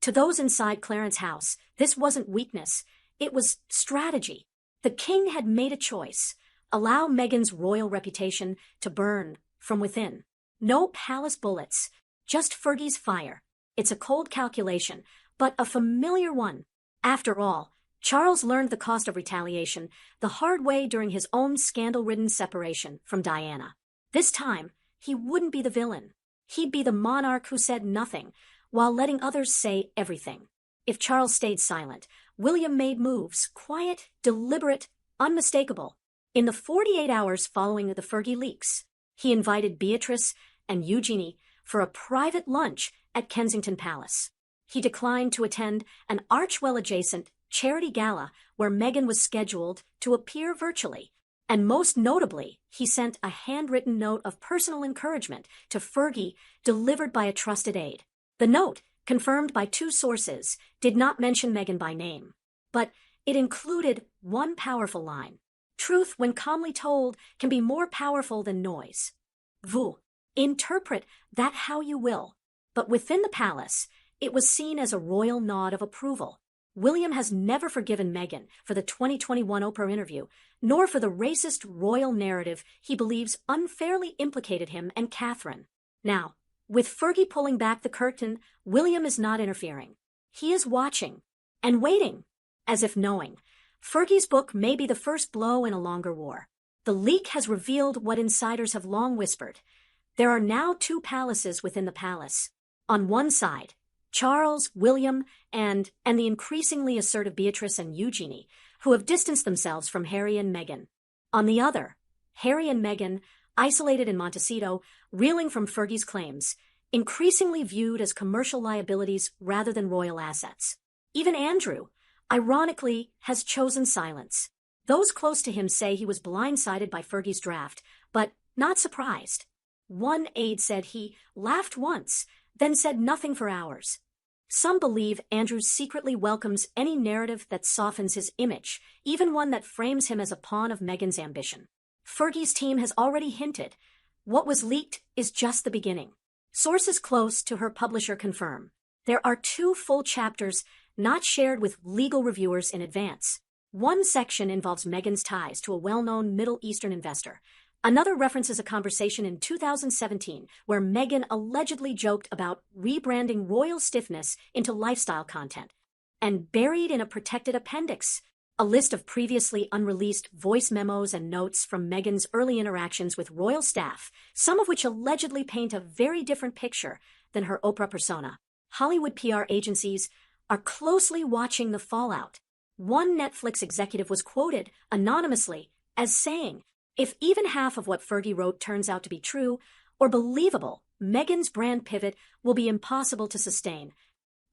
To those inside Clarence House, this wasn't weakness, it was strategy. The king had made a choice: allow Meghan's royal reputation to burn from within. No palace bullets, just Fergie's fire. It's a cold calculation, but a familiar one. After all, Charles learned the cost of retaliation the hard way during his own scandal-ridden separation from Diana. This time, he wouldn't be the villain. He'd be the monarch who said nothing, while letting others say everything. If Charles stayed silent, William made moves, quiet, deliberate, unmistakable. In the 48 hours following the Fergie leaks, he invited Beatrice and Eugenie for a private lunch at Kensington Palace. He declined to attend an Archwell-adjacent charity gala where Meghan was scheduled to appear virtually. And most notably, he sent a handwritten note of personal encouragement to Fergie delivered by a trusted aide. The note, confirmed by 2 sources, did not mention Meghan by name, but it included one powerful line. Truth, when calmly told, can be more powerful than noise. Vous interpret that how you will. But within the palace, it was seen as a royal nod of approval. William has never forgiven Meghan for the 2021 Oprah interview, nor for the racist royal narrative he believes unfairly implicated him and Catherine. Now, with Fergie pulling back the curtain, William is not interfering. He is watching and waiting, as if knowing. Fergie's book may be the first blow in a longer war. The leak has revealed what insiders have long whispered. There are now 2 palaces within the palace. On one side, Charles, William, and the increasingly assertive Beatrice and Eugenie, who have distanced themselves from Harry and Meghan. On the other, Harry and Meghan, isolated in Montecito, reeling from Fergie's claims, increasingly viewed as commercial liabilities rather than royal assets. Even Andrew, ironically, has chosen silence. Those close to him say he was blindsided by Fergie's draft, but not surprised. One aide said he laughed once, then said nothing for hours. Some believe Andrew secretly welcomes any narrative that softens his image, even one that frames him as a pawn of Meghan's ambition. Fergie's team has already hinted, what was leaked is just the beginning. Sources close to her publisher confirm. There are 2 full chapters not shared with legal reviewers in advance. One section involves Meghan's ties to a well-known Middle Eastern investor. Another references a conversation in 2017 where Meghan allegedly joked about rebranding royal stiffness into lifestyle content. And buried in a protected appendix, a list of previously unreleased voice memos and notes from Meghan's early interactions with royal staff, some of which allegedly paint a very different picture than her Oprah persona. Hollywood PR agencies are closely watching the fallout. One Netflix executive was quoted anonymously as saying, "If even half of what Fergie wrote turns out to be true or believable, Meghan's brand pivot will be impossible to sustain."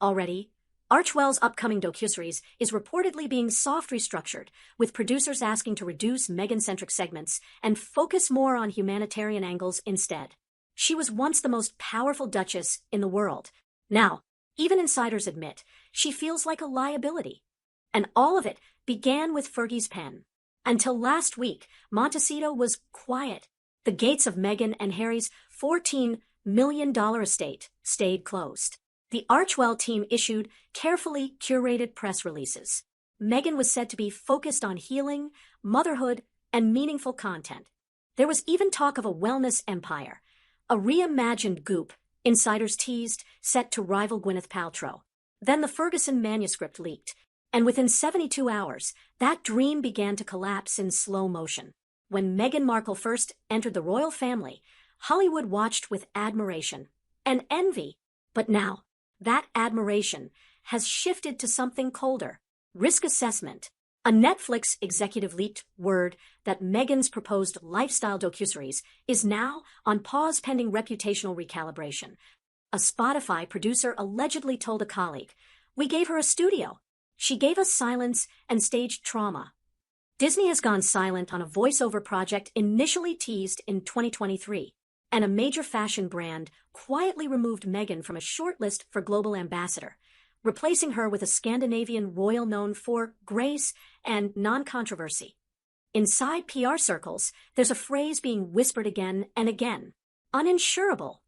Already, Archwell's upcoming docuseries is reportedly being soft restructured, with producers asking to reduce Meghan-centric segments and focus more on humanitarian angles instead. She was once the most powerful duchess in the world. Now, even insiders admit, she feels like a liability. And all of it began with Fergie's pen. Until last week, Montecito was quiet. The gates of Meghan and Harry's $14 million estate stayed closed. The Archwell team issued carefully curated press releases. Meghan was said to be focused on healing, motherhood, and meaningful content. There was even talk of a wellness empire, a reimagined Goop, insiders teased, set to rival Gwyneth Paltrow. Then the Ferguson manuscript leaked, and within 72 hours, that dream began to collapse in slow motion. When Meghan Markle first entered the royal family, Hollywood watched with admiration and envy. But now, that admiration has shifted to something colder: risk assessment. A Netflix executive leaked word that Meghan's proposed lifestyle docuseries is now on pause pending reputational recalibration. A Spotify producer allegedly told a colleague, "We gave her a studio. She gave us silence and staged trauma." Disney has gone silent on a voiceover project initially teased in 2023, and a major fashion brand quietly removed Meghan from a shortlist for global ambassador, replacing her with a Scandinavian royal known for grace and non-controversy. Inside PR circles, there's a phrase being whispered again and again: uninsurable.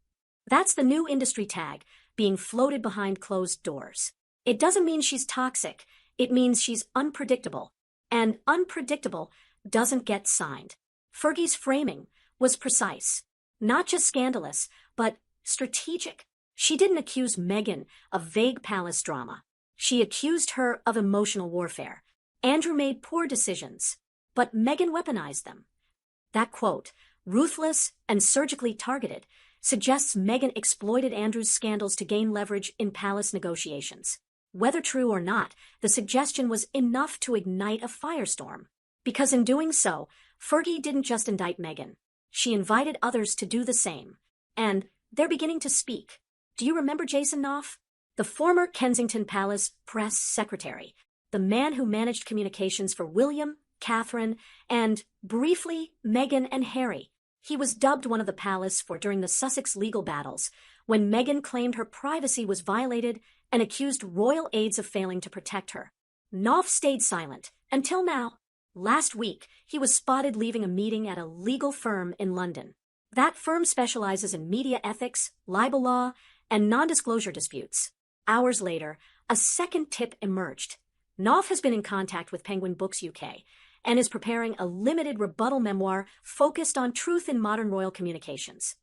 That's the new industry tag being floated behind closed doors. It doesn't mean she's toxic, it means she's unpredictable. And unpredictable doesn't get signed. Fergie's framing was precise, not just scandalous, but strategic. She didn't accuse Meghan of vague palace drama. She accused her of emotional warfare. Andrew made poor decisions, but Meghan weaponized them. That quote, "ruthless and surgically targeted," suggests Meghan exploited Andrew's scandals to gain leverage in palace negotiations. Whether true or not, the suggestion was enough to ignite a firestorm. Because in doing so, Fergie didn't just indict Meghan. She invited others to do the same. And they're beginning to speak. Do you remember Jason Knopf? The former Kensington Palace press secretary, the man who managed communications for William, Catherine, and, briefly, Meghan and Harry. He was dubbed one of the palace for during the Sussex legal battles, when Meghan claimed her privacy was violated and accused royal aides of failing to protect her. Knopf stayed silent, until now. Last week, he was spotted leaving a meeting at a legal firm in London. That firm specializes in media ethics, libel law, and non-disclosure disputes. Hours later, a second tip emerged. Knopf has been in contact with Penguin Books UK and is preparing a limited rebuttal memoir focused on truth in modern royal communications.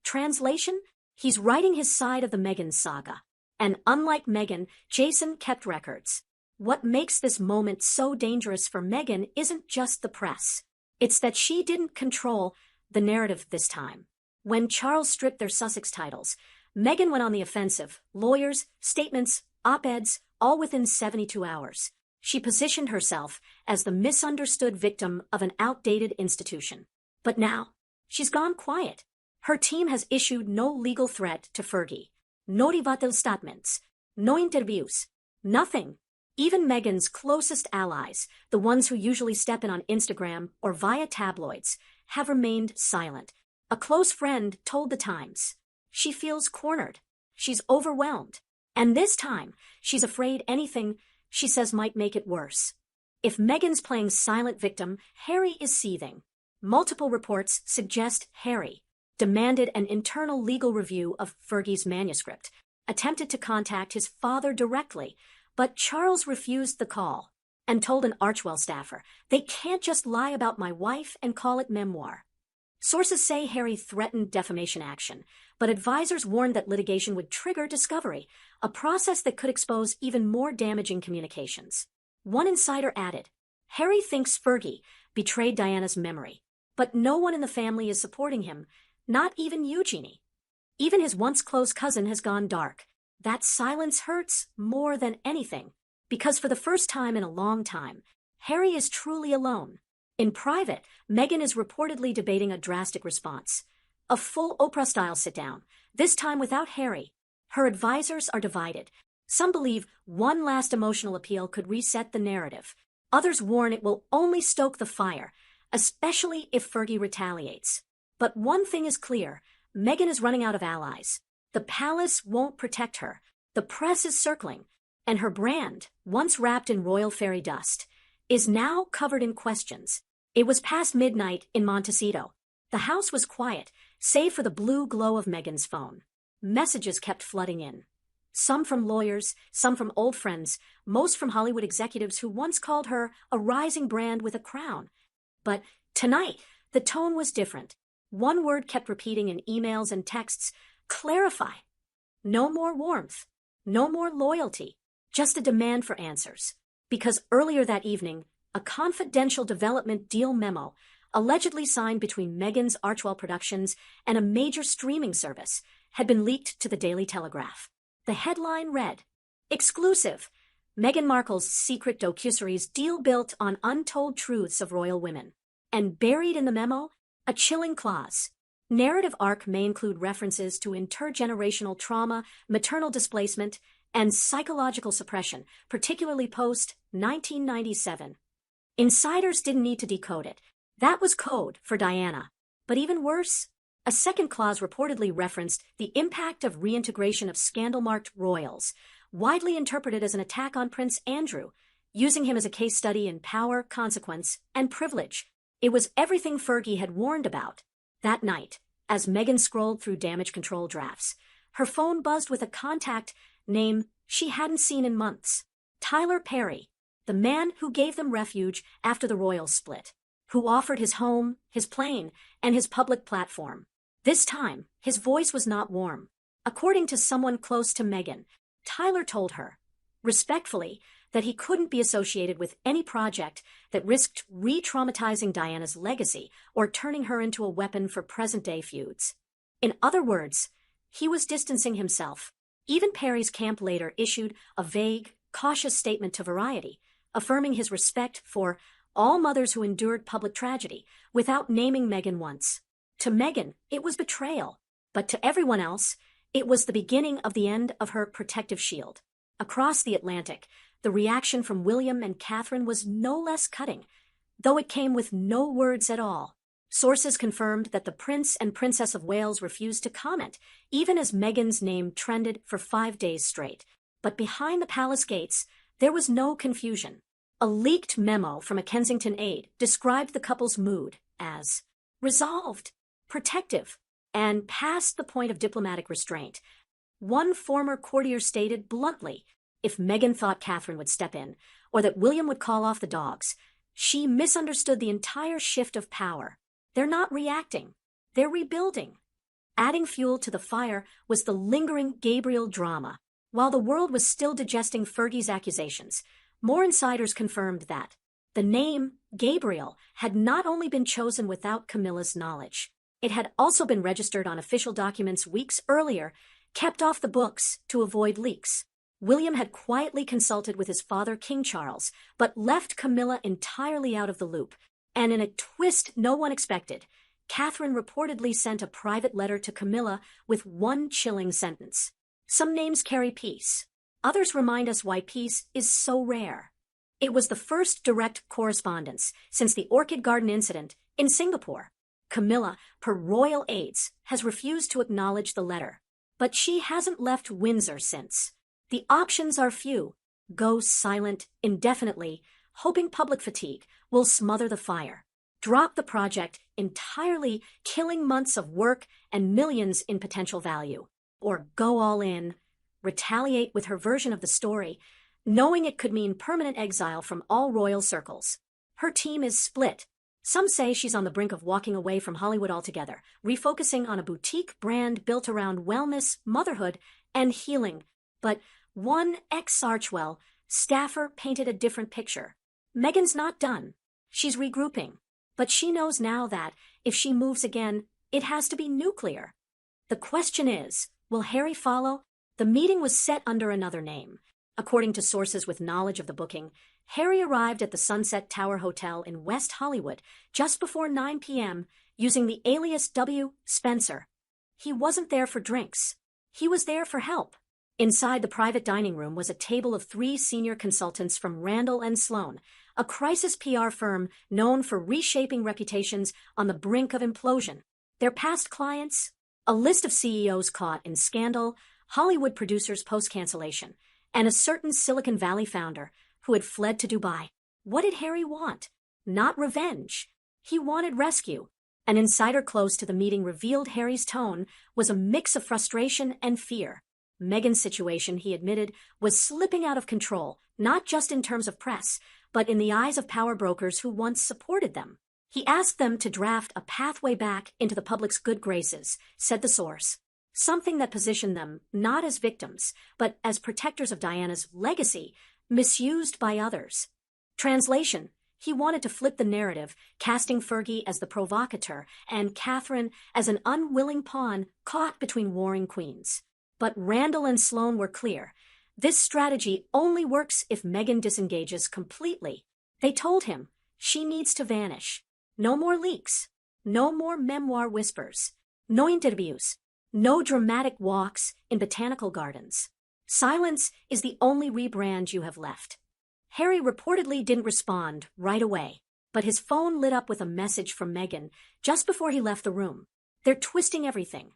Translation? He's writing his side of the Meghan saga. And unlike Meghan, Jason kept records. What makes this moment so dangerous for Meghan isn't just the press. It's that she didn't control the narrative this time. When Charles stripped their Sussex titles, Meghan went on the offensive. Lawyers, statements, op-eds, all within 72 hours. She positioned herself as the misunderstood victim of an outdated institution. But now, she's gone quiet. Her team has issued no legal threat to Fergie. No rivatal statements. No interviews. Nothing. Even Meghan's closest allies, the ones who usually step in on Instagram or via tabloids, have remained silent. A close friend told The Times. She feels cornered. She's overwhelmed. And this time, she's afraid anything, she says, might make it worse. If Meghan's playing silent victim, Harry is seething. Multiple reports suggest Harry demanded an internal legal review of Fergie's manuscript, attempted to contact his father directly, but Charles refused the call and told an Archwell staffer, "They can't just lie about my wife and call it memoir." Sources say Harry threatened defamation action, but advisors warned that litigation would trigger discovery, a process that could expose even more damaging communications. One insider added, "Harry thinks Fergie betrayed Diana's memory, but no one in the family is supporting him, not even Eugenie. Even his once close cousin has gone dark. That silence hurts more than anything, because for the first time in a long time, Harry is truly alone. In private, Meghan is reportedly debating a drastic response. A full Oprah-style sit-down, this time without Harry. Her advisors are divided. Some believe one last emotional appeal could reset the narrative. Others warn it will only stoke the fire, especially if Fergie retaliates. But one thing is clear, Meghan is running out of allies. The palace won't protect her. The press is circling, and her brand, once wrapped in royal fairy dust, is now covered in questions. It was past midnight in Montecito. The house was quiet, save for the blue glow of Meghan's phone. Messages kept flooding in. Some from lawyers, some from old friends, most from Hollywood executives who once called her a rising brand with a crown. But tonight, the tone was different. One word kept repeating in emails and texts: clarify. No more warmth. No more loyalty. Just a demand for answers. Because earlier that evening, a confidential development deal memo, allegedly signed between Meghan's Archwell Productions and a major streaming service, had been leaked to the Daily Telegraph. The headline read, "Exclusive. Meghan Markle's secret docuseries deal built on untold truths of royal women." And buried in the memo, a chilling clause. Narrative arc may include references to intergenerational trauma, maternal displacement, and psychological suppression, particularly post-1997. Insiders didn't need to decode it. That was code for Diana. But even worse, a second clause reportedly referenced the impact of reintegration of scandal-marked royals, widely interpreted as an attack on Prince Andrew, using him as a case study in power, consequence, and privilege. It was everything Fergie had warned about. That night, as Meghan scrolled through damage control drafts, her phone buzzed with a contact name she hadn't seen in months. Tyler Perry, the man who gave them refuge after the royals split, who offered his home, his plane, and his public platform. This time, his voice was not warm. According to someone close to Meghan, Tyler told her, respectfully, that he couldn't be associated with any project that risked re-traumatizing Diana's legacy or turning her into a weapon for present-day feuds. In other words, he was distancing himself. Even Perry's camp later issued a vague, cautious statement to Variety, affirming his respect for all mothers who endured public tragedy, without naming Meghan once. To Meghan, it was betrayal, but to everyone else, it was the beginning of the end of her protective shield. Across the Atlantic, the reaction from William and Catherine was no less cutting, though it came with no words at all. Sources confirmed that the Prince and Princess of Wales refused to comment, even as Meghan's name trended for 5 days straight. But behind the palace gates, there was no confusion. A leaked memo from a Kensington aide described the couple's mood as resolved, protective, and past the point of diplomatic restraint. One former courtier stated bluntly, if Meghan thought Catherine would step in, or that William would call off the dogs, she misunderstood the entire shift of power. They're not reacting, they're rebuilding. Adding fuel to the fire was the lingering Gabriel drama. While the world was still digesting Fergie's accusations, more insiders confirmed that the name Gabriel had not only been chosen without Camilla's knowledge, it had also been registered on official documents weeks earlier, kept off the books to avoid leaks. William had quietly consulted with his father, King Charles, but left Camilla entirely out of the loop. And in a twist no one expected, Catherine reportedly sent a private letter to Camilla with one chilling sentence. Some names carry peace. Others remind us why peace is so rare. It was the first direct correspondence since the Orchid Garden incident in Singapore. Camilla, per royal aides, has refused to acknowledge the letter. But she hasn't left Windsor since. The options are few. Go silent indefinitely, hoping public fatigue will smother the fire. Drop the project entirely, killing months of work and millions in potential value. Or go all in, retaliate with her version of the story, knowing it could mean permanent exile from all royal circles. Her team is split. Some say she's on the brink of walking away from Hollywood altogether, refocusing on a boutique brand built around wellness, motherhood, and healing. But one ex-Archwell staffer painted a different picture. Meghan's not done. She's regrouping. But she knows now that, if she moves again, it has to be nuclear. The question is, will Harry follow? The meeting was set under another name. According to sources with knowledge of the booking, Harry arrived at the Sunset Tower Hotel in West Hollywood just before 9 p.m. using the alias W. Spencer. He wasn't there for drinks. He was there for help. Inside the private dining room was a table of 3 senior consultants from Randall & Sloan, a crisis PR firm known for reshaping reputations on the brink of implosion. Their past clients? A list of CEOs caught in scandal, Hollywood producers post-cancellation, and a certain Silicon Valley founder who had fled to Dubai. What did Harry want? Not revenge. He wanted rescue. An insider close to the meeting revealed Harry's tone was a mix of frustration and fear. Meghan's situation, he admitted, was slipping out of control, not just in terms of press, but in the eyes of power brokers who once supported them. He asked them to draft a pathway back into the public's good graces, said the source. Something that positioned them not as victims, but as protectors of Diana's legacy, misused by others. Translation: he wanted to flip the narrative, casting Fergie as the provocateur and Catherine as an unwilling pawn caught between warring queens. But Randall and Sloane were clear. This strategy only works if Meghan disengages completely. They told him she needs to vanish. No more leaks. No more memoir whispers. No interviews. No dramatic walks in botanical gardens. Silence is the only rebrand you have left. Harry reportedly didn't respond right away, but his phone lit up with a message from Meghan just before he left the room. They're twisting everything.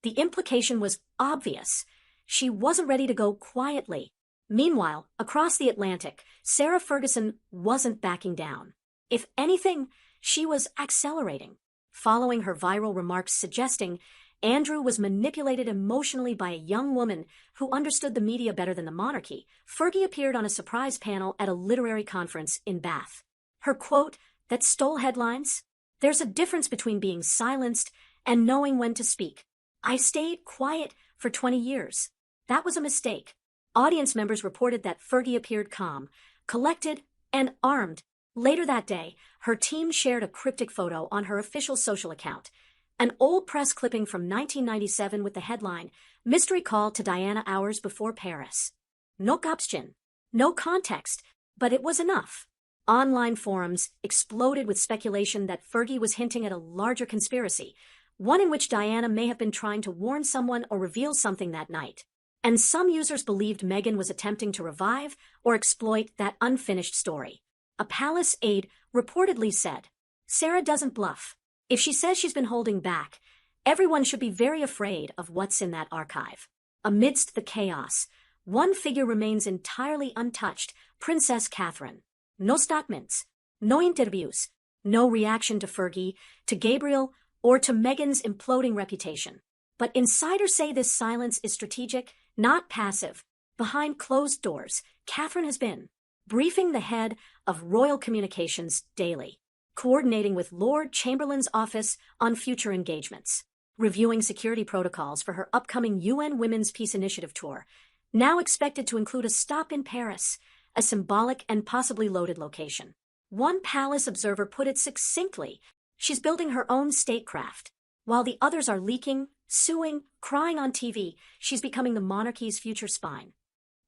The implication was obvious. She wasn't ready to go quietly. Meanwhile, across the Atlantic, Sarah Ferguson wasn't backing down. If anything, she was accelerating, following her viral remarks suggesting Andrew was manipulated emotionally by a young woman who understood the media better than the monarchy. Fergie appeared on a surprise panel at a literary conference in Bath. Her quote that stole headlines: "There's a difference between being silenced and knowing when to speak. I stayed quiet for 20 years. That was a mistake." Audience members reported that Fergie appeared calm, collected, and armed. Later that day, her team shared a cryptic photo on her official social account. An old press clipping from 1997 with the headline, "Mystery Call to Diana Hours Before Paris." No caption, no context, but it was enough. Online forums exploded with speculation that Fergie was hinting at a larger conspiracy, one in which Diana may have been trying to warn someone or reveal something that night. And some users believed Meghan was attempting to revive or exploit that unfinished story. A palace aide reportedly said, "Sarah doesn't bluff. If she says she's been holding back, everyone should be very afraid of what's in that archive." Amidst the chaos, one figure remains entirely untouched: Princess Catherine. No statements, no interviews, no reaction to Fergie, to Gabriel, or to Meghan's imploding reputation. But insiders say this silence is strategic, not passive. Behind closed doors, Catherine has been briefing the head of royal communications daily, coordinating with Lord Chamberlain's office on future engagements, reviewing security protocols for her upcoming UN Women's Peace Initiative tour, now expected to include a stop in Paris, a symbolic and possibly loaded location. One palace observer put it succinctly: she's building her own statecraft. While the others are leaking, suing, crying on TV, she's becoming the monarchy's future spine.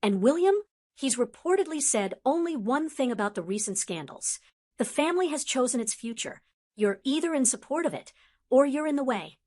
And William? He's reportedly said only one thing about the recent scandals: the family has chosen its future. You're either in support of it, or you're in the way.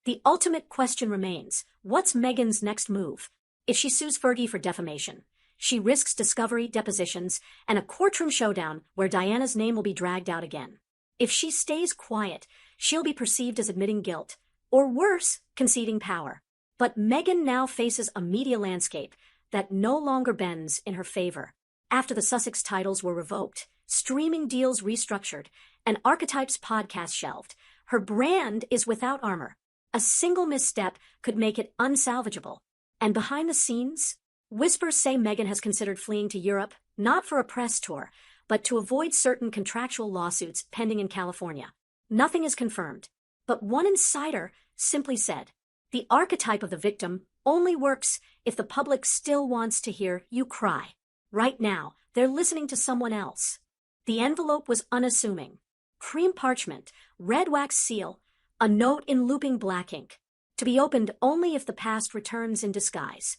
The ultimate question remains: what's Meghan's next move? If she sues Fergie for defamation, she risks discovery, depositions, and a courtroom showdown where Diana's name will be dragged out again. If she stays quiet, she'll be perceived as admitting guilt, or worse, conceding power. But Meghan now faces a media landscape that no longer bends in her favor. After the Sussex titles were revoked, streaming deals restructured, and Archetypes podcast shelved, her brand is without armor. A single misstep could make it unsalvageable. And behind the scenes, whispers say Meghan has considered fleeing to Europe, not for a press tour, but to avoid certain contractual lawsuits pending in California. Nothing is confirmed, but one insider simply said, "The archetype of the victim only works if the public still wants to hear you cry. Right now, they're listening to someone else." The envelope was unassuming. Cream parchment, red wax seal, a note in looping black ink, to be opened only if the past returns in disguise.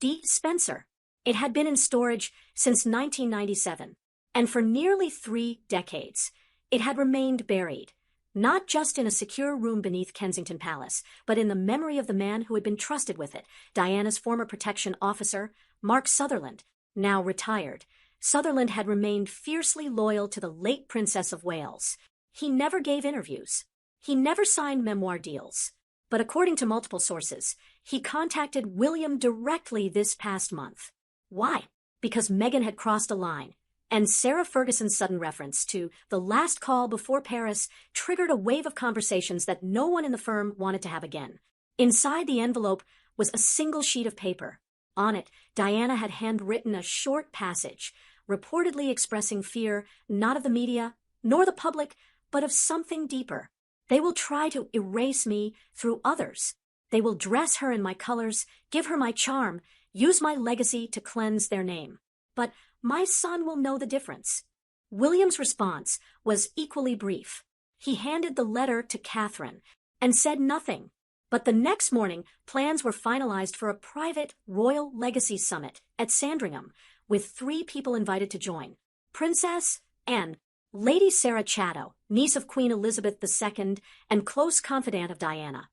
D. Spencer. It had been in storage since 1997, and for nearly 3 decades, it had remained buried, not just in a secure room beneath Kensington Palace, but in the memory of the man who had been trusted with it, Diana's former protection officer, Mark Sutherland, now retired. Sutherland had remained fiercely loyal to the late Princess of Wales. He never gave interviews. He never signed memoir deals. But according to multiple sources, he contacted William directly this past month. Why? Because Meghan had crossed a line. And Sarah Ferguson's sudden reference to the last call before Paris triggered a wave of conversations that no one in the firm wanted to have again. Inside the envelope was a single sheet of paper. On it, Diana had handwritten a short passage, reportedly expressing fear not of the media, nor the public, but of something deeper. They will try to erase me through others. They will dress her in my colors, give her my charm, use my legacy to cleanse their name. But my son will know the difference. William's response was equally brief. He handed the letter to Catherine and said nothing. But the next morning, plans were finalized for a private royal legacy summit at Sandringham, with 3 people invited to join: Princess Anne, Lady Sarah Chatto, niece of Queen Elizabeth II and close confidant of Diana;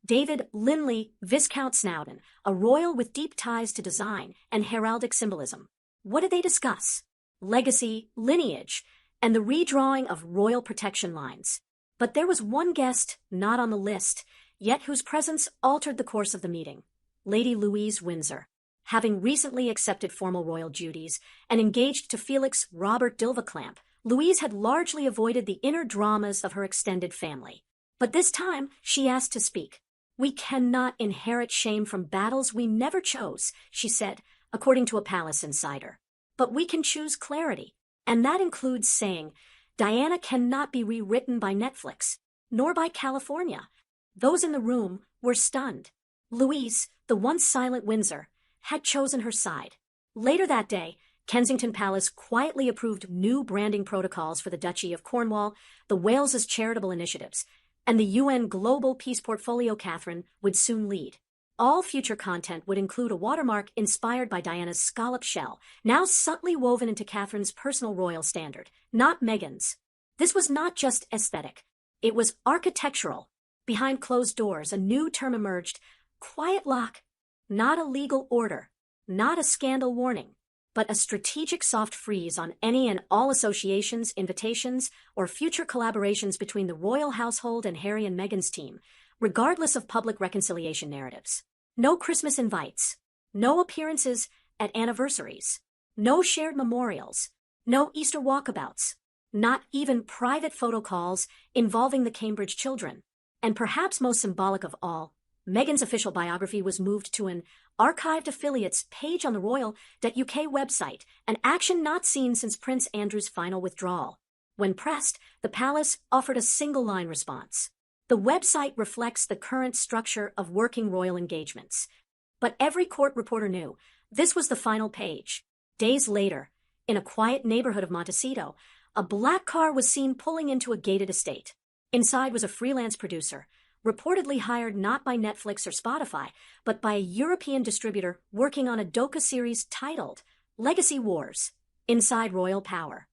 David Linley, Viscount Snowdon, a royal with deep ties to design and heraldic symbolism. What did they discuss? Legacy, lineage, and the redrawing of royal protection lines. But there was one guest not on the list, yet whose presence altered the course of the meeting: Lady Louise Windsor. Having recently accepted formal royal duties and engaged to Felix Robert Dilvaclamp, Louise had largely avoided the inner dramas of her extended family. But this time, she asked to speak. "We cannot inherit shame from battles we never chose," she said, according to a palace insider. "But we can choose clarity, and that includes saying, Diana cannot be rewritten by Netflix, nor by California." Those in the room were stunned. Louise, the once silent Windsor, had chosen her side. Later that day, Kensington Palace quietly approved new branding protocols for the Duchy of Cornwall, the Wales's charitable initiatives, and the UN Global Peace Portfolio Catherine would soon lead. All future content would include a watermark inspired by Diana's scallop shell, now subtly woven into Catherine's personal royal standard, not Meghan's. This was not just aesthetic. It was architectural. Behind closed doors, a new term emerged: quiet lock. Not a legal order, not a scandal warning, but a strategic soft freeze on any and all associations, invitations, or future collaborations between the royal household and Harry and Meghan's team, regardless of public reconciliation narratives. No Christmas invites, no appearances at anniversaries, no shared memorials, no Easter walkabouts, not even private photo calls involving the Cambridge children. And perhaps most symbolic of all, Meghan's official biography was moved to an archived affiliates page on the royal.uk website, an action not seen since Prince Andrew's final withdrawal. When pressed, the palace offered a single-line response: "The website reflects the current structure of working royal engagements." But every court reporter knew this was the final page. Days later, in a quiet neighborhood of Montecito, a black car was seen pulling into a gated estate. Inside was a freelance producer, reportedly hired not by Netflix or Spotify, but by a European distributor working on a docu-series titled Legacy Wars, Inside Royal Power.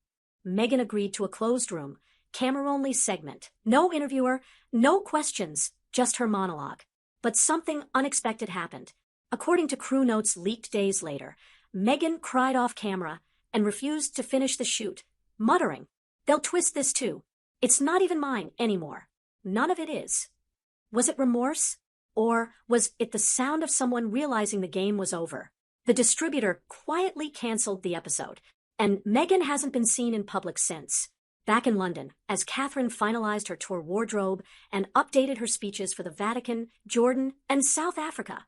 Meghan agreed to a closed room, camera-only segment. No interviewer, no questions, just her monologue. But something unexpected happened. According to crew notes leaked days later, Meghan cried off camera and refused to finish the shoot, muttering, "They'll twist this too. It's not even mine anymore. None of it is." Was it remorse? Or was it the sound of someone realizing the game was over? The distributor quietly canceled the episode, and Meghan hasn't been seen in public since. Back in London, as Catherine finalized her tour wardrobe and updated her speeches for the Vatican, Jordan, and South Africa,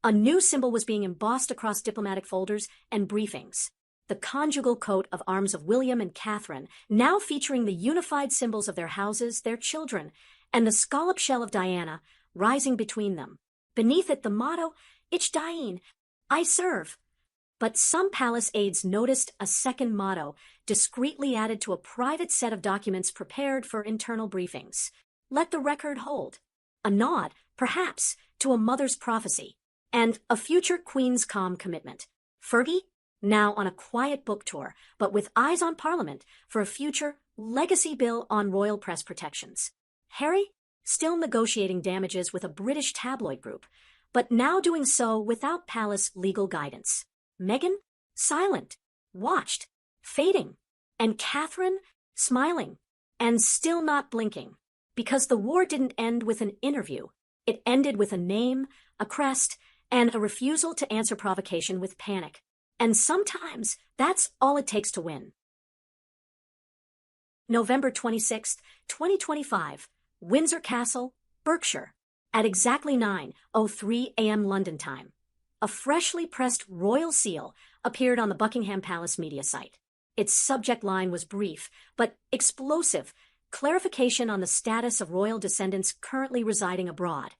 a new symbol was being embossed across diplomatic folders and briefings. The conjugal coat of arms of William and Catherine, now featuring the unified symbols of their houses, their children, and the scallop shell of Diana rising between them. Beneath it, the motto, "Ich dien, I serve." But some palace aides noticed a second motto, discreetly added to a private set of documents prepared for internal briefings. "Let the record hold." A nod, perhaps, to a mother's prophecy, and a future Queen's calm commitment. Fergie, now on a quiet book tour, but with eyes on Parliament for a future legacy bill on royal press protections. Harry, still negotiating damages with a British tabloid group, but now doing so without palace legal guidance. Meghan, silent, watched, fading, and Catherine, smiling, and still not blinking. Because the war didn't end with an interview. It ended with a name, a crest, and a refusal to answer provocation with panic. And sometimes that's all it takes to win. November 26, 2025, Windsor Castle, Berkshire. At exactly 9:03 a.m. London time, a freshly pressed royal seal appeared on the Buckingham Palace media site. Its subject line was brief, but explosive: clarification on the status of royal descendants currently residing abroad.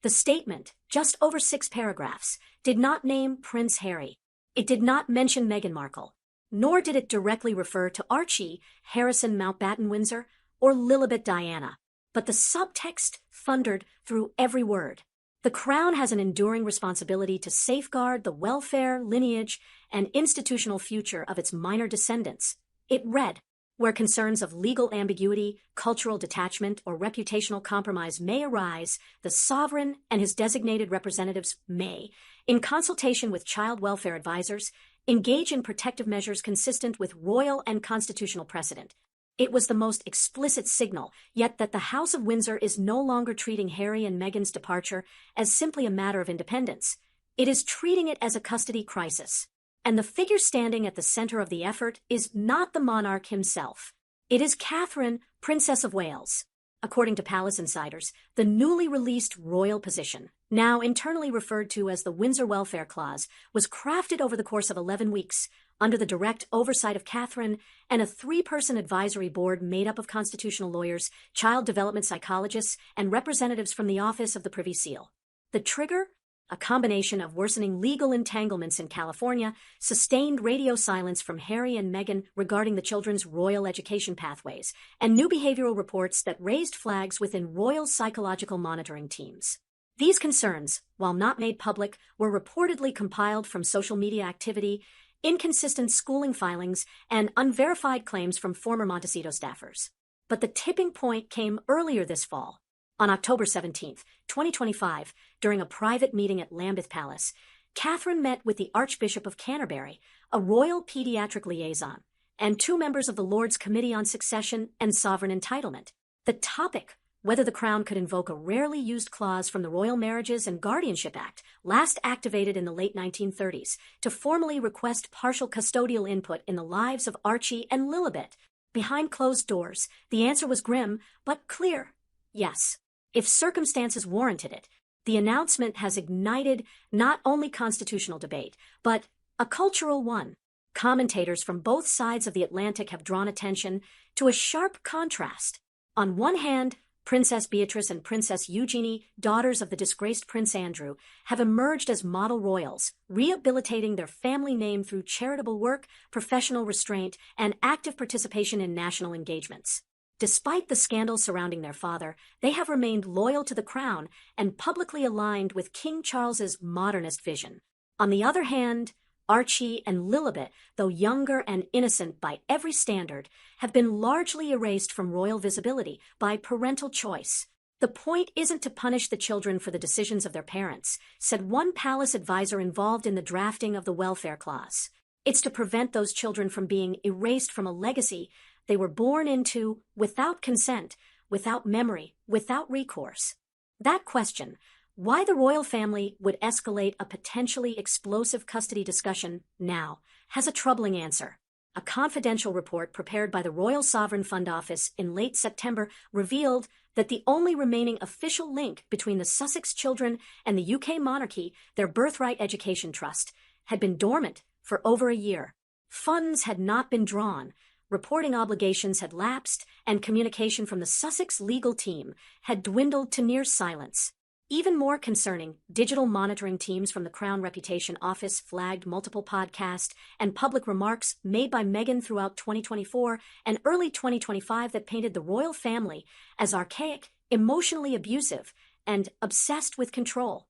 The statement, just over 6 paragraphs, did not name Prince Harry. It did not mention Meghan Markle, nor did it directly refer to Archie Harrison Mountbatten Windsor or Lilibet Diana. But the subtext thundered through every word. The Crown has an enduring responsibility to safeguard the welfare, lineage, and institutional future of its minor descendants. It read, where concerns of legal ambiguity, cultural detachment, or reputational compromise may arise, the sovereign and his designated representatives may, in consultation with child welfare advisors, engage in protective measures consistent with royal and constitutional precedent. It was the most explicit signal, yet, that the House of Windsor is no longer treating Harry and Meghan's departure as simply a matter of independence. It is treating it as a custody crisis. And the figure standing at the center of the effort is not the monarch himself. It is Catherine, Princess of Wales. According to palace insiders, the newly released royal position, now internally referred to as the Windsor Welfare Clause, was crafted over the course of 11 weeks, under the direct oversight of Catherine and a 3-person advisory board made up of constitutional lawyers, child development psychologists, and representatives from the Office of the Privy Seal. The trigger? A combination of worsening legal entanglements in California, sustained radio silence from Harry and Meghan regarding the children's royal education pathways, and new behavioral reports that raised flags within royal psychological monitoring teams. These concerns, while not made public, were reportedly compiled from social media activity, inconsistent schooling filings, and unverified claims from former Montecito staffers. But the tipping point came earlier this fall. On October 17, 2025, during a private meeting at Lambeth Palace, Catherine met with the Archbishop of Canterbury, a royal pediatric liaison, and 2 members of the Lords Committee on Succession and Sovereign Entitlement. The topic, whether the Crown could invoke a rarely used clause from the Royal Marriages and Guardianship Act, last activated in the late 1930s, to formally request partial custodial input in the lives of Archie and Lilibet. Behind closed doors, the answer was grim, but clear: yes. If circumstances warranted it. The announcement has ignited not only constitutional debate, but a cultural one. Commentators from both sides of the Atlantic have drawn attention to a sharp contrast. On one hand, Princess Beatrice and Princess Eugenie, daughters of the disgraced Prince Andrew, have emerged as model royals, rehabilitating their family name through charitable work, professional restraint, and active participation in national engagements. Despite the scandals surrounding their father, they have remained loyal to the Crown and publicly aligned with King Charles's modernist vision. On the other hand, Archie and Lilibet, though younger and innocent by every standard, have been largely erased from royal visibility by parental choice. The point isn't to punish the children for the decisions of their parents, said one palace advisor involved in the drafting of the welfare clause. It's to prevent those children from being erased from a legacy they were born into without consent, without memory, without recourse. That question, why the royal family would escalate a potentially explosive custody discussion now, has a troubling answer. A confidential report prepared by the Royal Sovereign Fund Office in late September revealed that the only remaining official link between the Sussex children and the UK monarchy, their birthright education trust, had been dormant for over a year. Funds had not been drawn, reporting obligations had lapsed, and communication from the Sussex legal team had dwindled to near silence. Even more concerning, digital monitoring teams from the Crown Reputation Office flagged multiple podcast and public remarks made by Meghan throughout 2024 and early 2025 that painted the royal family as archaic, emotionally abusive, and obsessed with control.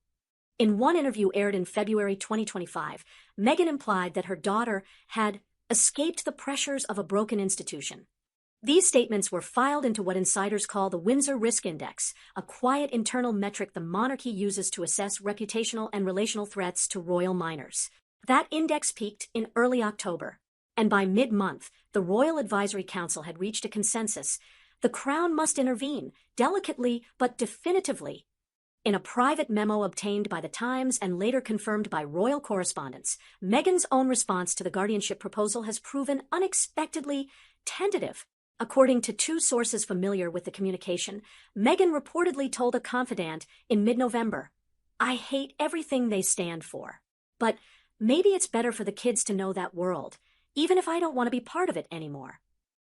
In one interview aired in February 2025, Meghan implied that her daughter had escaped the pressures of a broken institution. These statements were filed into what insiders call the Windsor Risk Index, a quiet internal metric the monarchy uses to assess reputational and relational threats to royal minors. That index peaked in early October, and by mid-month, the Royal Advisory Council had reached a consensus. The Crown must intervene, delicately but definitively. In a private memo obtained by The Times and later confirmed by royal correspondents, Meghan's own response to the guardianship proposal has proven unexpectedly tentative. According to two sources familiar with the communication, Meghan reportedly told a confidant in mid-November, "I hate everything they stand for. But maybe it's better for the kids to know that world, even if I don't want to be part of it anymore."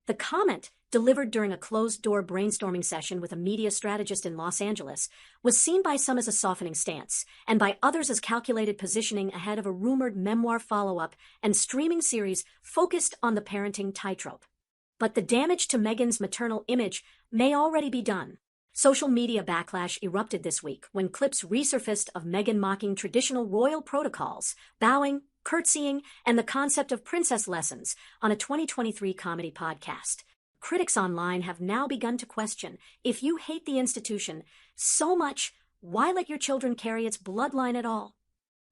The comment, delivered during a closed-door brainstorming session with a media strategist in Los Angeles, was seen by some as a softening stance, and by others as calculated positioning ahead of a rumored memoir follow-up and streaming series focused on the parenting tightrope. But the damage to Meghan's maternal image may already be done. Social media backlash erupted this week when clips resurfaced of Meghan mocking traditional royal protocols, bowing, curtsying, and the concept of princess lessons on a 2023 comedy podcast. Critics online have now begun to question, if you hate the institution so much, why let your children carry its bloodline at all?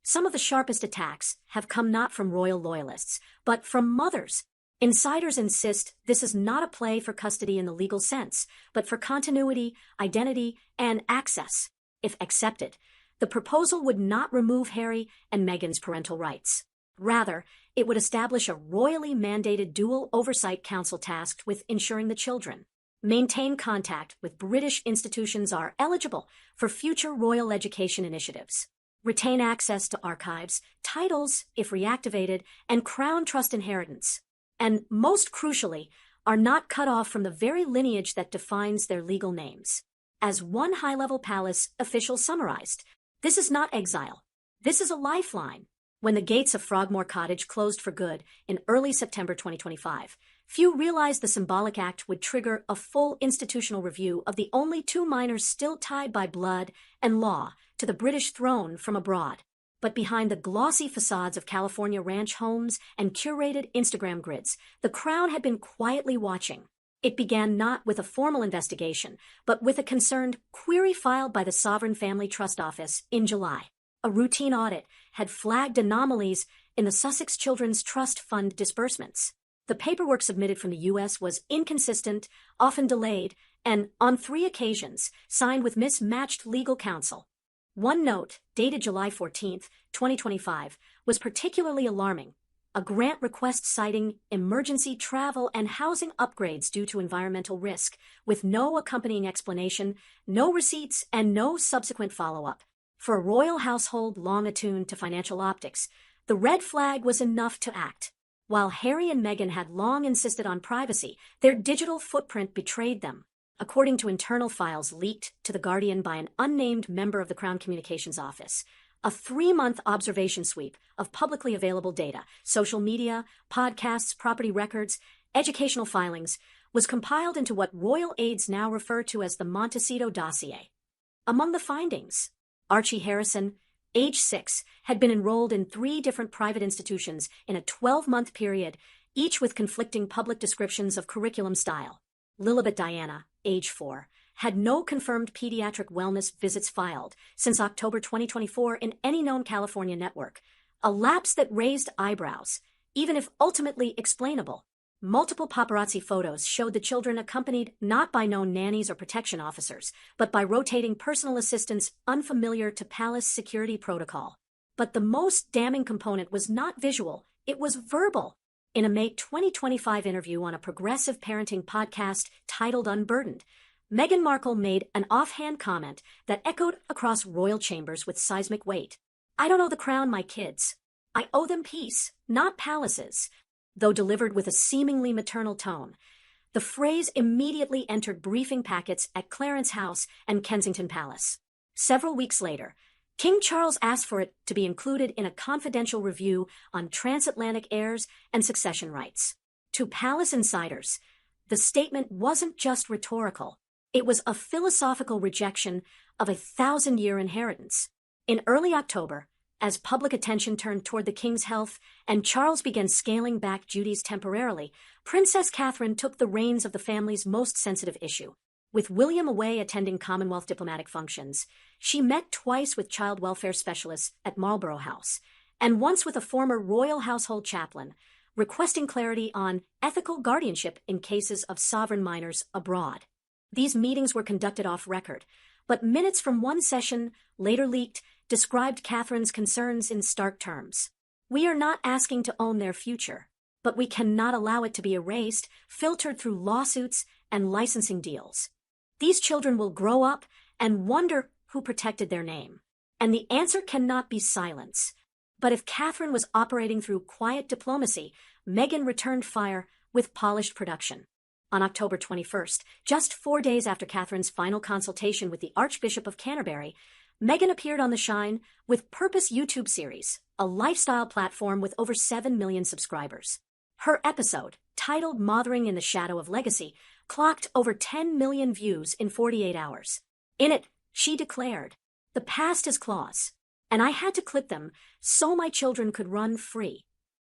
Some of the sharpest attacks have come not from royal loyalists, but from mothers. Insiders insist this is not a play for custody in the legal sense, but for continuity, identity, and access. If accepted, the proposal would not remove Harry and Meghan's parental rights. Rather, it would establish a royally mandated dual oversight council tasked with ensuring the children maintain contact with British institutions, are eligible for future royal education initiatives, retain access to archives, titles, if reactivated, and crown trust inheritance, and most crucially, are not cut off from the very lineage that defines their legal names. As one high-level palace official summarized, "This is not exile. This is a lifeline." When the gates of Frogmore Cottage closed for good in early September 2025, few realized the symbolic act would trigger a full institutional review of the only two minors still tied by blood and law to the British throne from abroad. But behind the glossy facades of California ranch homes and curated Instagram grids, the Crown had been quietly watching. It began not with a formal investigation, but with a concerned query filed by the Sovereign Family Trust Office in July. A routine audit had flagged anomalies in the Sussex Children's Trust Fund disbursements. The paperwork submitted from the U.S. was inconsistent, often delayed, and, on 3 occasions, signed with mismatched legal counsel. One note, dated July 14, 2025, was particularly alarming. A grant request citing emergency travel and housing upgrades due to environmental risk, with no accompanying explanation, no receipts, and no subsequent follow-up. For a royal household long attuned to financial optics, the red flag was enough to act. While Harry and Meghan had long insisted on privacy, their digital footprint betrayed them. According to internal files leaked to The Guardian by an unnamed member of the Crown Communications Office, a 3-month observation sweep of publicly available data, social media, podcasts, property records, educational filings, was compiled into what royal aides now refer to as the Montecito dossier. Among the findings, Archie Harrison, age 6, had been enrolled in 3 different private institutions in a 12-month period, each with conflicting public descriptions of curriculum style. Lilibet Diana, age 4, had no confirmed pediatric wellness visits filed since October 2024 in any known California network, a lapse that raised eyebrows, even if ultimately explainable. Multiple paparazzi photos showed the children accompanied not by known nannies or protection officers, but by rotating personal assistants unfamiliar to palace security protocol. But the most damning component was not visual, it was verbal. In a May 2025 interview on a progressive parenting podcast titled Unburdened, Meghan Markle made an offhand comment that echoed across royal chambers with seismic weight. "I don't owe the crown my kids. I owe them peace, not palaces." Though delivered with a seemingly maternal tone, the phrase immediately entered briefing packets at Clarence House and Kensington Palace. Several weeks later, King Charles asked for it to be included in a confidential review on transatlantic heirs and succession rights. To palace insiders, the statement wasn't just rhetorical. It was a philosophical rejection of a 1,000-year inheritance. In early October, as public attention turned toward the king's health and Charles began scaling back duties temporarily, Princess Catherine took the reins of the family's most sensitive issue. With William away attending Commonwealth diplomatic functions, she met twice with child welfare specialists at Marlborough House, and once with a former royal household chaplain, requesting clarity on ethical guardianship in cases of sovereign minors abroad. These meetings were conducted off record, but minutes from one session, later leaked, described Catherine's concerns in stark terms. "We are not asking to own their future. but we cannot allow it to be erased, filtered through lawsuits and licensing deals. These children will grow up and wonder who protected their name. And the answer cannot be silence. But if Catherine was operating through quiet diplomacy, Meghan returned fire with polished production. On October 21st, just 4 days after Catherine's final consultation with the Archbishop of Canterbury, Meghan appeared on The Shine with Purpose YouTube series, a lifestyle platform with over 7 million subscribers. Her episode, titled Mothering in the Shadow of Legacy, clocked over 10 million views in 48 hours. In it, she declared, "The past is claws, and I had to clip them so my children could run free."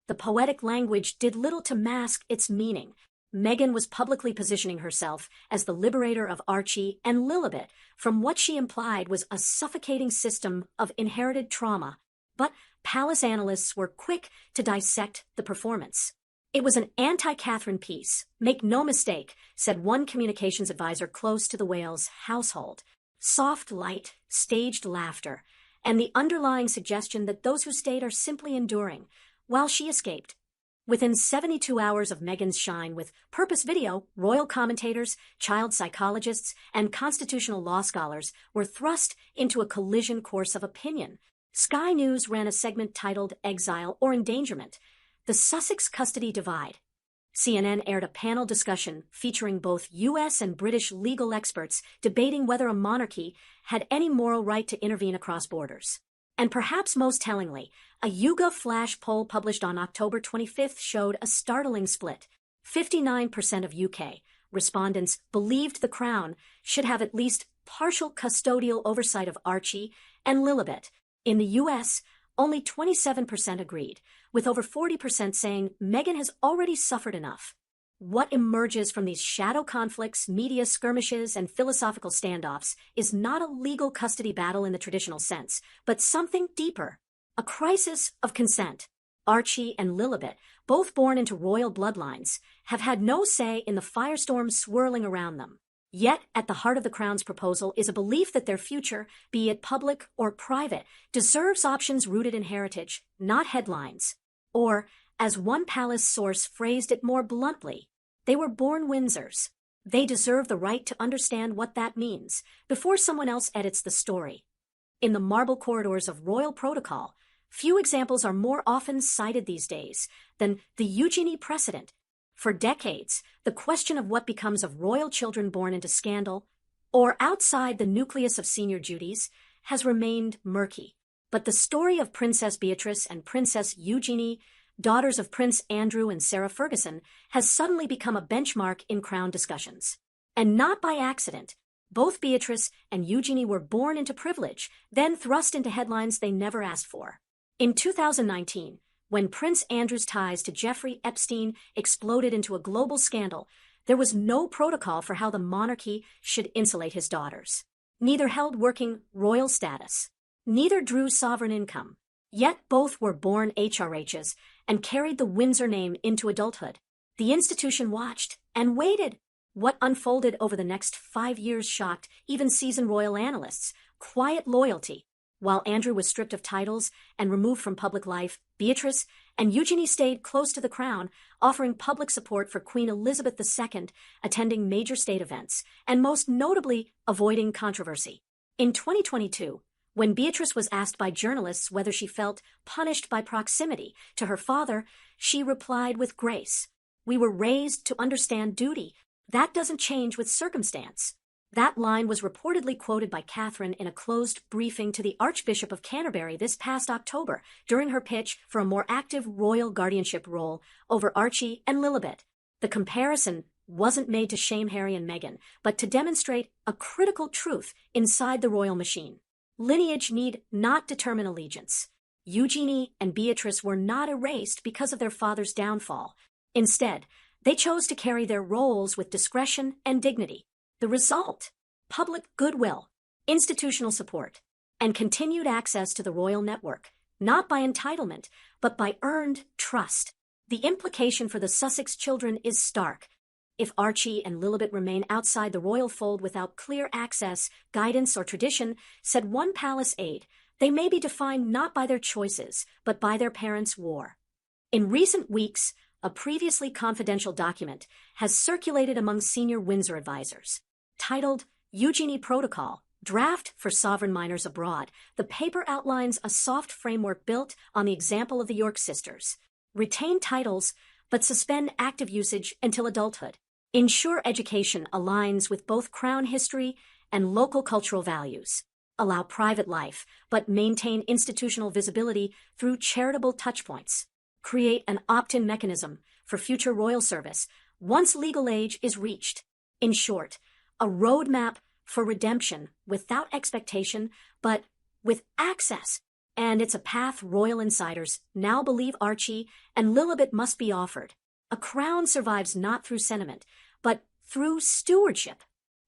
The poetic language did little to mask its meaning. Meghan was publicly positioning herself as the liberator of Archie and Lilibet from what she implied was a suffocating system of inherited trauma, but palace analysts were quick to dissect the performance. "It was an anti-Catherine piece, make no mistake," said one communications advisor close to the Wales household. "Soft light, staged laughter, and the underlying suggestion that those who stayed are simply enduring, while she escaped." Within 72 hours of Meghan's shine with Purpose Video, royal commentators, child psychologists, and constitutional law scholars were thrust into a collision course of opinion. Sky News ran a segment titled Exile or Endangerment: The Sussex Custody Divide. CNN aired a panel discussion featuring both U.S. and British legal experts debating whether a monarchy had any moral right to intervene across borders. And perhaps most tellingly, a YouGov flash poll published on October 25th showed a startling split. 59% of UK respondents believed the Crown should have at least partial custodial oversight of Archie and Lilibet. In the US, only 27% agreed, with over 40% saying Meghan has already suffered enough. What emerges from these shadow conflicts, media skirmishes, and philosophical standoffs is not a legal custody battle in the traditional sense, but something deeper: a crisis of consent. Archie and Lilibet, both born into royal bloodlines, have had no say in the firestorm swirling around them. Yet, at the heart of the Crown's proposal is a belief that their future, be it public or private, deserves options rooted in heritage, not headlines. Or, as one palace source phrased it more bluntly, they were born Windsors. They deserve the right to understand what that means before someone else edits the story. In the marble corridors of royal protocol, few examples are more often cited these days than the Eugenie precedent. For decades, the question of what becomes of royal children born into scandal or outside the nucleus of senior duties has remained murky. But the story of Princess Beatrice and Princess Eugenie, daughters of Prince Andrew and Sarah Ferguson, has suddenly become a benchmark in Crown discussions. And not by accident. Both Beatrice and Eugenie were born into privilege, then thrust into headlines they never asked for. In 2019, when Prince Andrew's ties to Jeffrey Epstein exploded into a global scandal, there was no protocol for how the monarchy should insulate his daughters. Neither held working royal status. Neither drew sovereign income. Yet both were born HRHs and carried the Windsor name into adulthood. The institution watched and waited. What unfolded over the next 5 years shocked even seasoned royal analysts: quiet loyalty. While Andrew was stripped of titles and removed from public life, Beatrice and Eugenie stayed close to the Crown, offering public support for Queen Elizabeth II, attending major state events, and most notably, avoiding controversy. In 2022, when Beatrice was asked by journalists whether she felt punished by proximity to her father, she replied with grace, "We were raised to understand duty. That doesn't change with circumstance." That line was reportedly quoted by Catherine in a closed briefing to the Archbishop of Canterbury this past October during her pitch for a more active royal guardianship role over Archie and Lilibet. The comparison wasn't made to shame Harry and Meghan, but to demonstrate a critical truth inside the royal machine. Lineage need not determine allegiance. Eugenie and Beatrice were not erased because of their father's downfall. Instead, they chose to carry their roles with discretion and dignity. The result: public goodwill, institutional support, and continued access to the royal network, not by entitlement, but by earned trust. The implication for the Sussex children is stark. If Archie and Lilibet remain outside the royal fold without clear access, guidance, or tradition, said one palace aide, they may be defined not by their choices, but by their parents' war. In recent weeks, a previously confidential document has circulated among senior Windsor advisors. Titled Eugenie Protocol, Draft for Sovereign Minors Abroad, the paper outlines a soft framework built on the example of the York sisters. Retain titles, but suspend active usage until adulthood. Ensure education aligns with both Crown history and local cultural values. Allow private life, but maintain institutional visibility through charitable touchpoints. Create an opt-in mechanism for future royal service once legal age is reached. In short, a roadmap for redemption without expectation, but with access. And it's a path royal insiders now believe Archie and Lilibet must be offered. A crown survives not through sentiment, but through stewardship.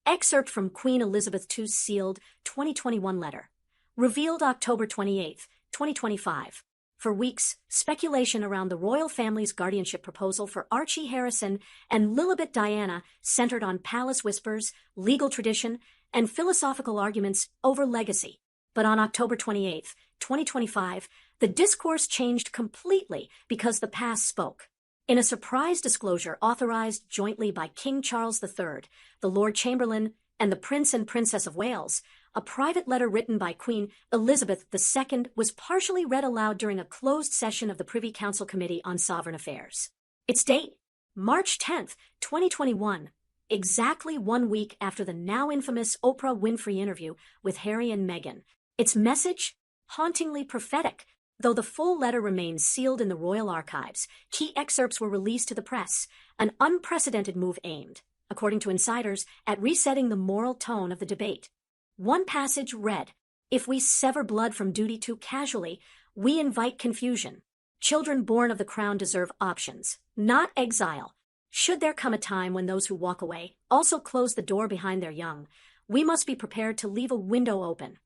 Excerpt from Queen Elizabeth II's sealed 2021 letter. Revealed October 28, 2025. For weeks, speculation around the royal family's guardianship proposal for Archie Harrison and Lilibet Diana centered on palace whispers, legal tradition, and philosophical arguments over legacy. But on October 28, 2025, the discourse changed completely because the past spoke. In a surprise disclosure authorized jointly by King Charles III, the Lord Chamberlain, and the Prince and Princess of Wales, a private letter written by Queen Elizabeth II was partially read aloud during a closed session of the Privy Council Committee on Sovereign Affairs. Its date, March 10, 2021, exactly 1 week after the now infamous Oprah Winfrey interview with Harry and Meghan. Its message, hauntingly prophetic. Though the full letter remains sealed in the royal archives, key excerpts were released to the press, an unprecedented move aimed, according to insiders, at resetting the moral tone of the debate. One passage read, "If we sever blood from duty too casually, we invite confusion. Children born of the crown deserve options, not exile. Should there come a time when those who walk away also close the door behind their young, we must be prepared to leave a window open."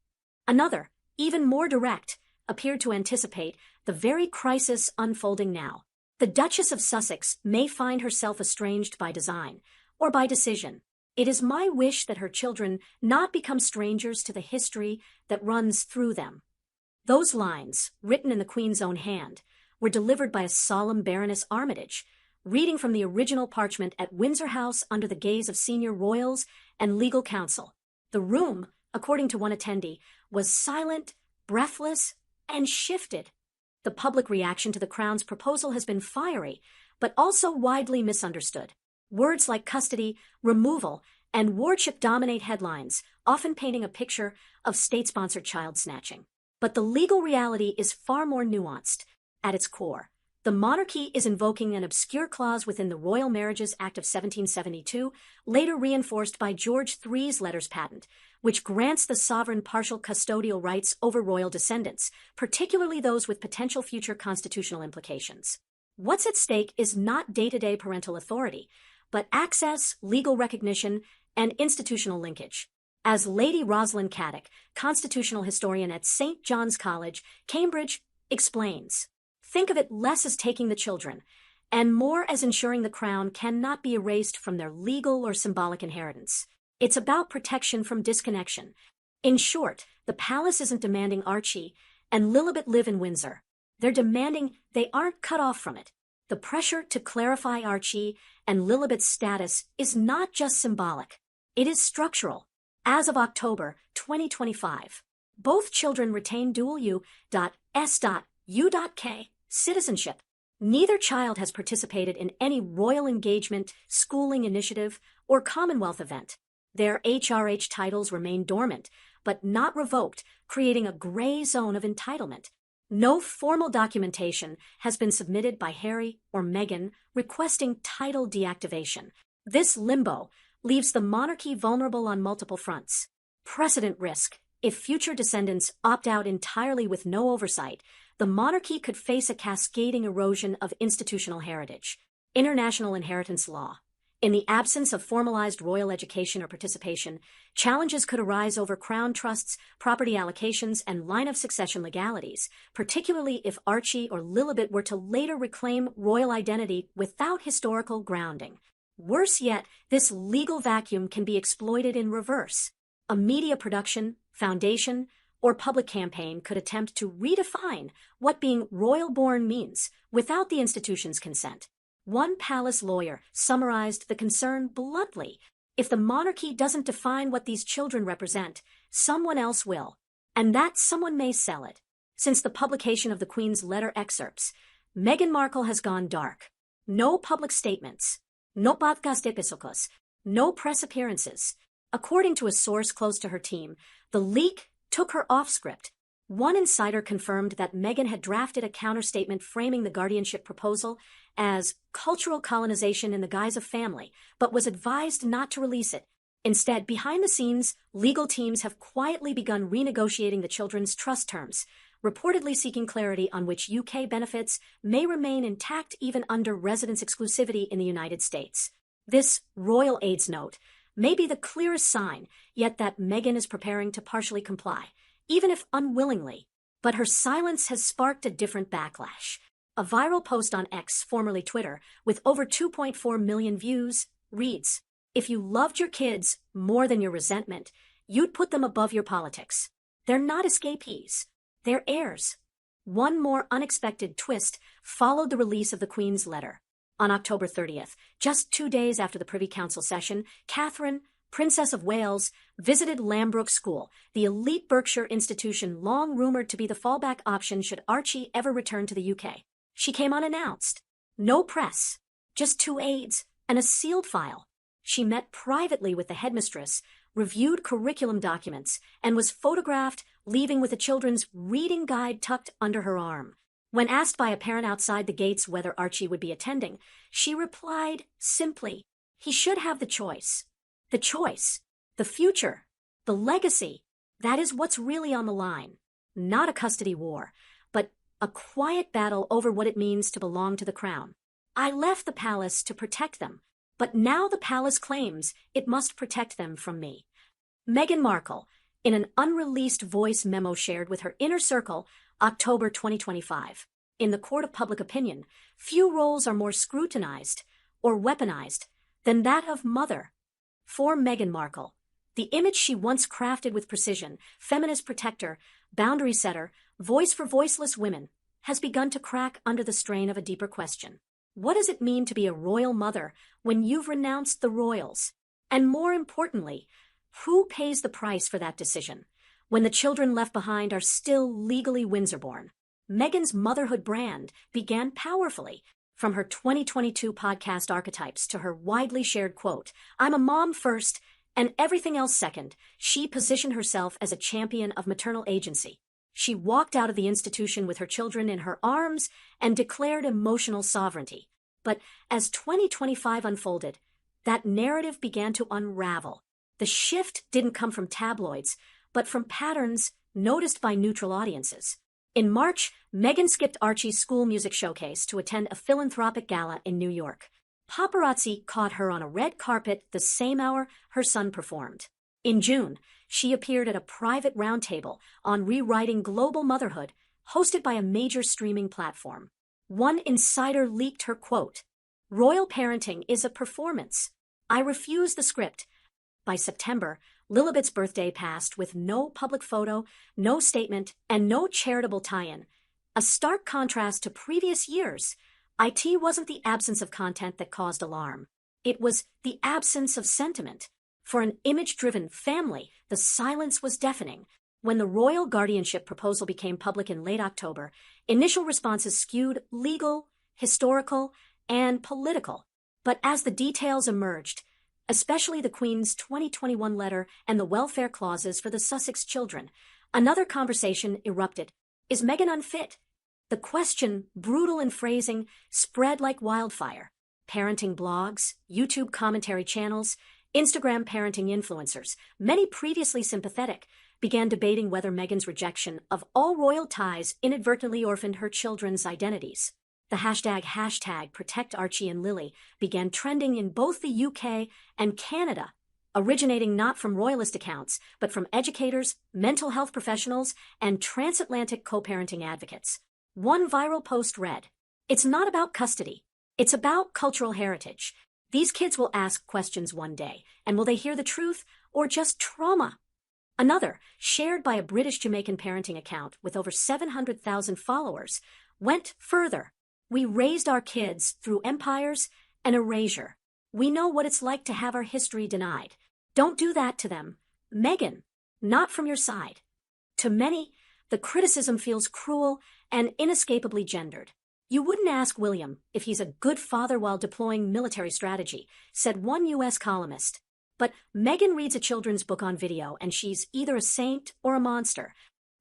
Another, even more direct, appeared to anticipate the very crisis unfolding now. The Duchess of Sussex may find herself estranged by design or by decision. It is my wish that her children not become strangers to the history that runs through them. Those lines, written in the Queen's own hand, were delivered by a solemn Baroness Armitage, reading from the original parchment at Windsor House under the gaze of senior royals and legal counsel. The room, according to one attendee, was silent, breathless, and shifted. The public reaction to the Crown's proposal has been fiery, but also widely misunderstood. Words like custody, removal, and wardship dominate headlines, often painting a picture of state-sponsored child snatching. But the legal reality is far more nuanced. At its core, the monarchy is invoking an obscure clause within the Royal Marriages Act of 1772, later reinforced by George III's letters patent, which grants the sovereign partial custodial rights over royal descendants, particularly those with potential future constitutional implications. What's at stake is not day-to-day parental authority, but access, legal recognition, and institutional linkage. As Lady Rosalind Caddick, constitutional historian at St. John's College, Cambridge, explains, think of it less as taking the children, and more as ensuring the crown cannot be erased from their legal or symbolic inheritance. It's about protection from disconnection. In short, the palace isn't demanding Archie and Lilibet live in Windsor. They're demanding they aren't cut off from it. The pressure to clarify Archie and Lilibet's status is not just symbolic. It is structural. As of October 2025, both children retain dual U.S.U.K citizenship. Neither child has participated in any royal engagement, schooling initiative, or Commonwealth event. Their HRH titles remain dormant, but not revoked, creating a gray zone of entitlement. No formal documentation has been submitted by Harry or Meghan requesting title deactivation. This limbo leaves the monarchy vulnerable on multiple fronts. Precedent risk. If future descendants opt out entirely with no oversight, the monarchy could face a cascading erosion of institutional heritage. International inheritance law. In the absence of formalized royal education or participation, challenges could arise over crown trusts, property allocations, and line of succession legalities, particularly if Archie or Lilibet were to later reclaim royal identity without historical grounding. Worse yet, this legal vacuum can be exploited in reverse. A media production, foundation, or public campaign could attempt to redefine what being royal-born means without the institution's consent. One palace lawyer summarized the concern bluntly. If the monarchy doesn't define what these children represent, someone else will. And that someone may sell it. Since the publication of the Queen's letter excerpts, Meghan Markle has gone dark. No public statements. No podcast episodios. No press appearances. According to a source close to her team, the leak took her off script. One insider confirmed that Meghan had drafted a counterstatement framing the guardianship proposal as cultural colonization in the guise of family, but was advised not to release it. Instead, behind the scenes, legal teams have quietly begun renegotiating the children's trust terms, reportedly seeking clarity on which UK benefits may remain intact even under residence exclusivity in the United States. This royal aides note may be the clearest sign yet that Meghan is preparing to partially comply, even if unwillingly. But her silence has sparked a different backlash. A viral post on X, formerly Twitter, with over 2.4 million views, reads, "If you loved your kids more than your resentment, you'd put them above your politics. They're not escapees. They're heirs." One more unexpected twist followed the release of the Queen's letter. On October 30th, just 2 days after the Privy Council session, Catherine, Princess of Wales, visited Lambrook School, the elite Berkshire institution long rumored to be the fallback option should Archie ever return to the UK. She came unannounced. No press. Just 2 aides and a sealed file. She met privately with the headmistress, reviewed curriculum documents, and was photographed leaving with a children's reading guide tucked under her arm. When asked by a parent outside the gates whether Archie would be attending, she replied simply, "He should have the choice. The choice, the future, the legacy. That is what's really on the line. Not a custody war, but a quiet battle over what it means to belong to the crown. I left the palace to protect them, but now the palace claims it must protect them from me." Meghan Markle, in an unreleased voice memo shared with her inner circle, October 2025. In the court of public opinion, few roles are more scrutinized or weaponized than that of mother. For Meghan Markle, the image she once crafted with precision, feminist protector, boundary setter, voice for voiceless women, has begun to crack under the strain of a deeper question. What does it mean to be a royal mother when you've renounced the royals? And more importantly, who pays the price for that decision when the children left behind are still legally Windsor-born? Meghan's motherhood brand began powerfully, from her 2022 podcast Archetypes to her widely shared quote, "I'm a mom first and everything else second." She positioned herself as a champion of maternal agency. She walked out of the institution with her children in her arms and declared emotional sovereignty. But as 2025 unfolded, that narrative began to unravel. The shift didn't come from tabloids, but from patterns noticed by neutral audiences. In March, Meghan skipped Archie's school music showcase to attend a philanthropic gala in New York. Paparazzi caught her on a red carpet the same hour her son performed. In June, she appeared at a private roundtable on rewriting global motherhood, hosted by a major streaming platform. One insider leaked her quote, "Royal parenting is a performance. I refuse the script." By September, Lilibet's birthday passed with no public photo, no statement, and no charitable tie-in. A stark contrast to previous years. IT wasn't the absence of content that caused alarm. It was the absence of sentiment. For an image-driven family, the silence was deafening. When the royal guardianship proposal became public in late October, initial responses skewed legal, historical, and political. But as the details emerged, especially the Queen's 2021 letter and the welfare clauses for the Sussex children, another conversation erupted. Is Meghan unfit? The question, brutal in phrasing, spread like wildfire. Parenting blogs, YouTube commentary channels, Instagram parenting influencers, many previously sympathetic, began debating whether Meghan's rejection of all royal ties inadvertently orphaned her children's identities. The hashtag Protect Archie and Lily began trending in both the UK and Canada, originating not from royalist accounts, but from educators, mental health professionals, and transatlantic co-parenting advocates. One viral post read, "It's not about custody. It's about cultural heritage. These kids will ask questions one day, and will they hear the truth or just trauma?" Another, shared by a British Jamaican parenting account with over 700,000 followers, went further. We raised our kids through empires and erasure. We know what it's like to have our history denied. Don't do that to them. Meghan, not from your side. To many, the criticism feels cruel and inescapably gendered. You wouldn't ask William if he's a good father while deploying military strategy, said one U.S. columnist. But Meghan reads a children's book on video and she's either a saint or a monster.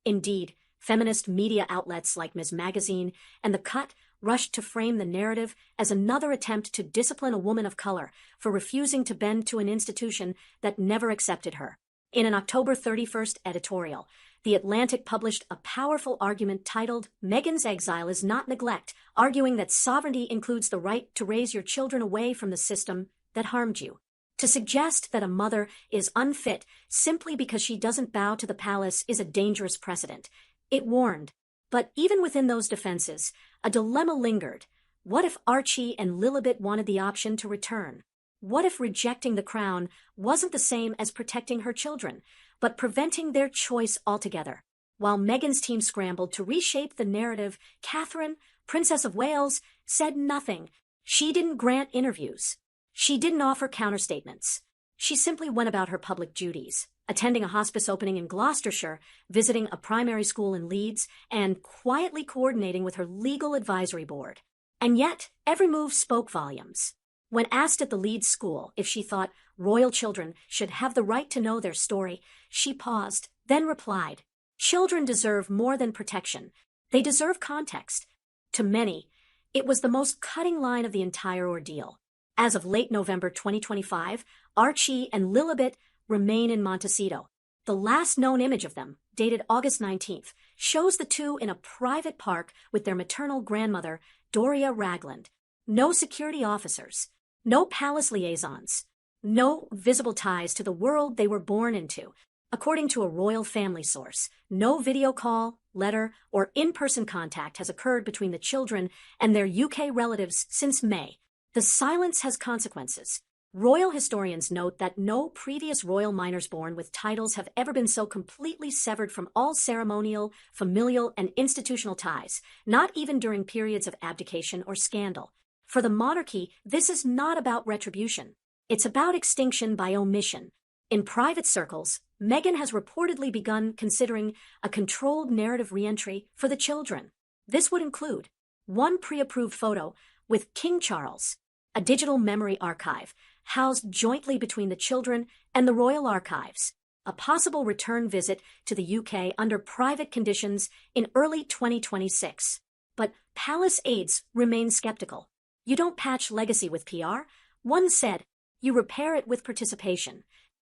Indeed, feminist media outlets like Ms. Magazine and The Cut rushed to frame the narrative as another attempt to discipline a woman of color for refusing to bend to an institution that never accepted her. In an October 31st editorial, The Atlantic published a powerful argument titled, "Meghan's Exile is Not Neglect," arguing that sovereignty includes the right to raise your children away from the system that harmed you. To suggest that a mother is unfit simply because she doesn't bow to the palace is a dangerous precedent, it warned. But even within those defenses, a dilemma lingered. What if Archie and Lilibet wanted the option to return? What if rejecting the crown wasn't the same as protecting her children, but preventing their choice altogether? While Meghan's team scrambled to reshape the narrative, Catherine, Princess of Wales, said nothing. She didn't grant interviews. She didn't offer counterstatements. She simply went about her public duties, attending a hospice opening in Gloucestershire, visiting a primary school in Leeds, and quietly coordinating with her legal advisory board. And yet, every move spoke volumes. When asked at the Leeds school if she thought royal children should have the right to know their story, she paused, then replied, "Children deserve more than protection. They deserve context." To many, it was the most cutting line of the entire ordeal. As of late November 2025, Archie and Lilibet remain in Montecito. The last known image of them, dated August 19th, shows the two in a private park with their maternal grandmother, Doria Ragland. No security officers. No palace liaisons. No visible ties to the world they were born into. According to a royal family source, no video call, letter, or in-person contact has occurred between the children and their UK relatives since May. The silence has consequences. Royal historians note that no previous royal minors born with titles have ever been so completely severed from all ceremonial, familial, and institutional ties, not even during periods of abdication or scandal. For the monarchy, this is not about retribution. It's about extinction by omission. In private circles, Meghan has reportedly begun considering a controlled narrative re-entry for the children. This would include one pre-approved photo with King Charles, a digital memory archive housed jointly between the children and the Royal Archives, a possible return visit to the UK under private conditions in early 2026. But palace aides remain skeptical. You don't patch legacy with PR, one said, you repair it with participation.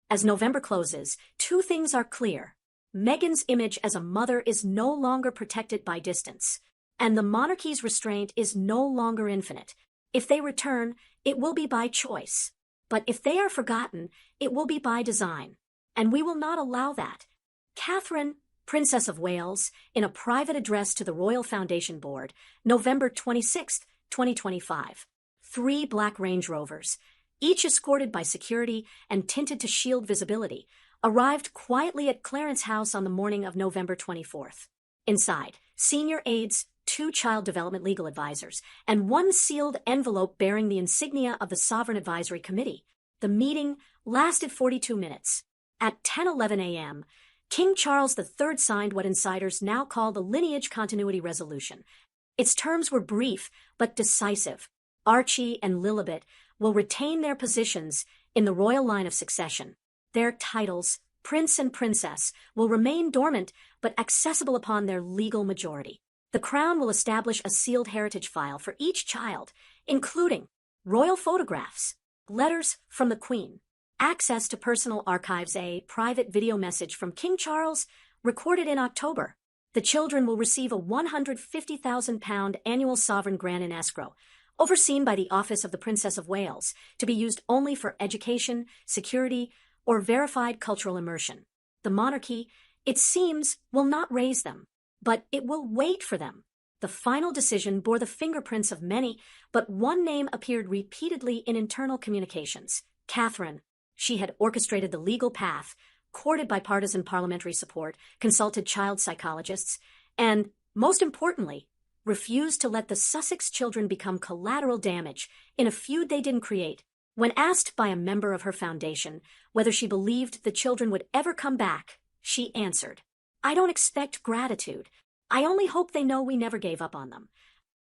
As November closes, two things are clear. Meghan's image as a mother is no longer protected by distance, and the monarchy's restraint is no longer infinite. If they return, it will be by choice. But if they are forgotten, it will be by design. And we will not allow that. Catherine, Princess of Wales, in a private address to the Royal Foundation Board, November 26, 2025. 3 black Range Rovers, each escorted by security and tinted to shield visibility, arrived quietly at Clarence House on the morning of November 24th. Inside, senior aides, 2 child development legal advisors, and 1 sealed envelope bearing the insignia of the Sovereign Advisory Committee. The meeting lasted 42 minutes. At 10:11 a.m., King Charles III signed what insiders now call the Lineage Continuity Resolution. Its terms were brief but decisive. Archie and Lilibet will retain their positions in the royal line of succession. Their titles, Prince and Princess, will remain dormant but accessible upon their legal majority. The Crown will establish a sealed heritage file for each child, including royal photographs, letters from the Queen, access to personal archives, a private video message from King Charles recorded in October. The children will receive a £150,000 annual sovereign grant in escrow, overseen by the Office of the Princess of Wales, to be used only for education, security, or verified cultural immersion. The monarchy, it seems, will not raise them, but it will wait for them. The final decision bore the fingerprints of many, but one name appeared repeatedly in internal communications: Catherine. She had orchestrated the legal path, courted bipartisan parliamentary support, consulted child psychologists, and, most importantly, refused to let the Sussex children become collateral damage in a feud they didn't create. When asked by a member of her foundation whether she believed the children would ever come back, she answered, "I don't expect gratitude. I only hope they know we never gave up on them."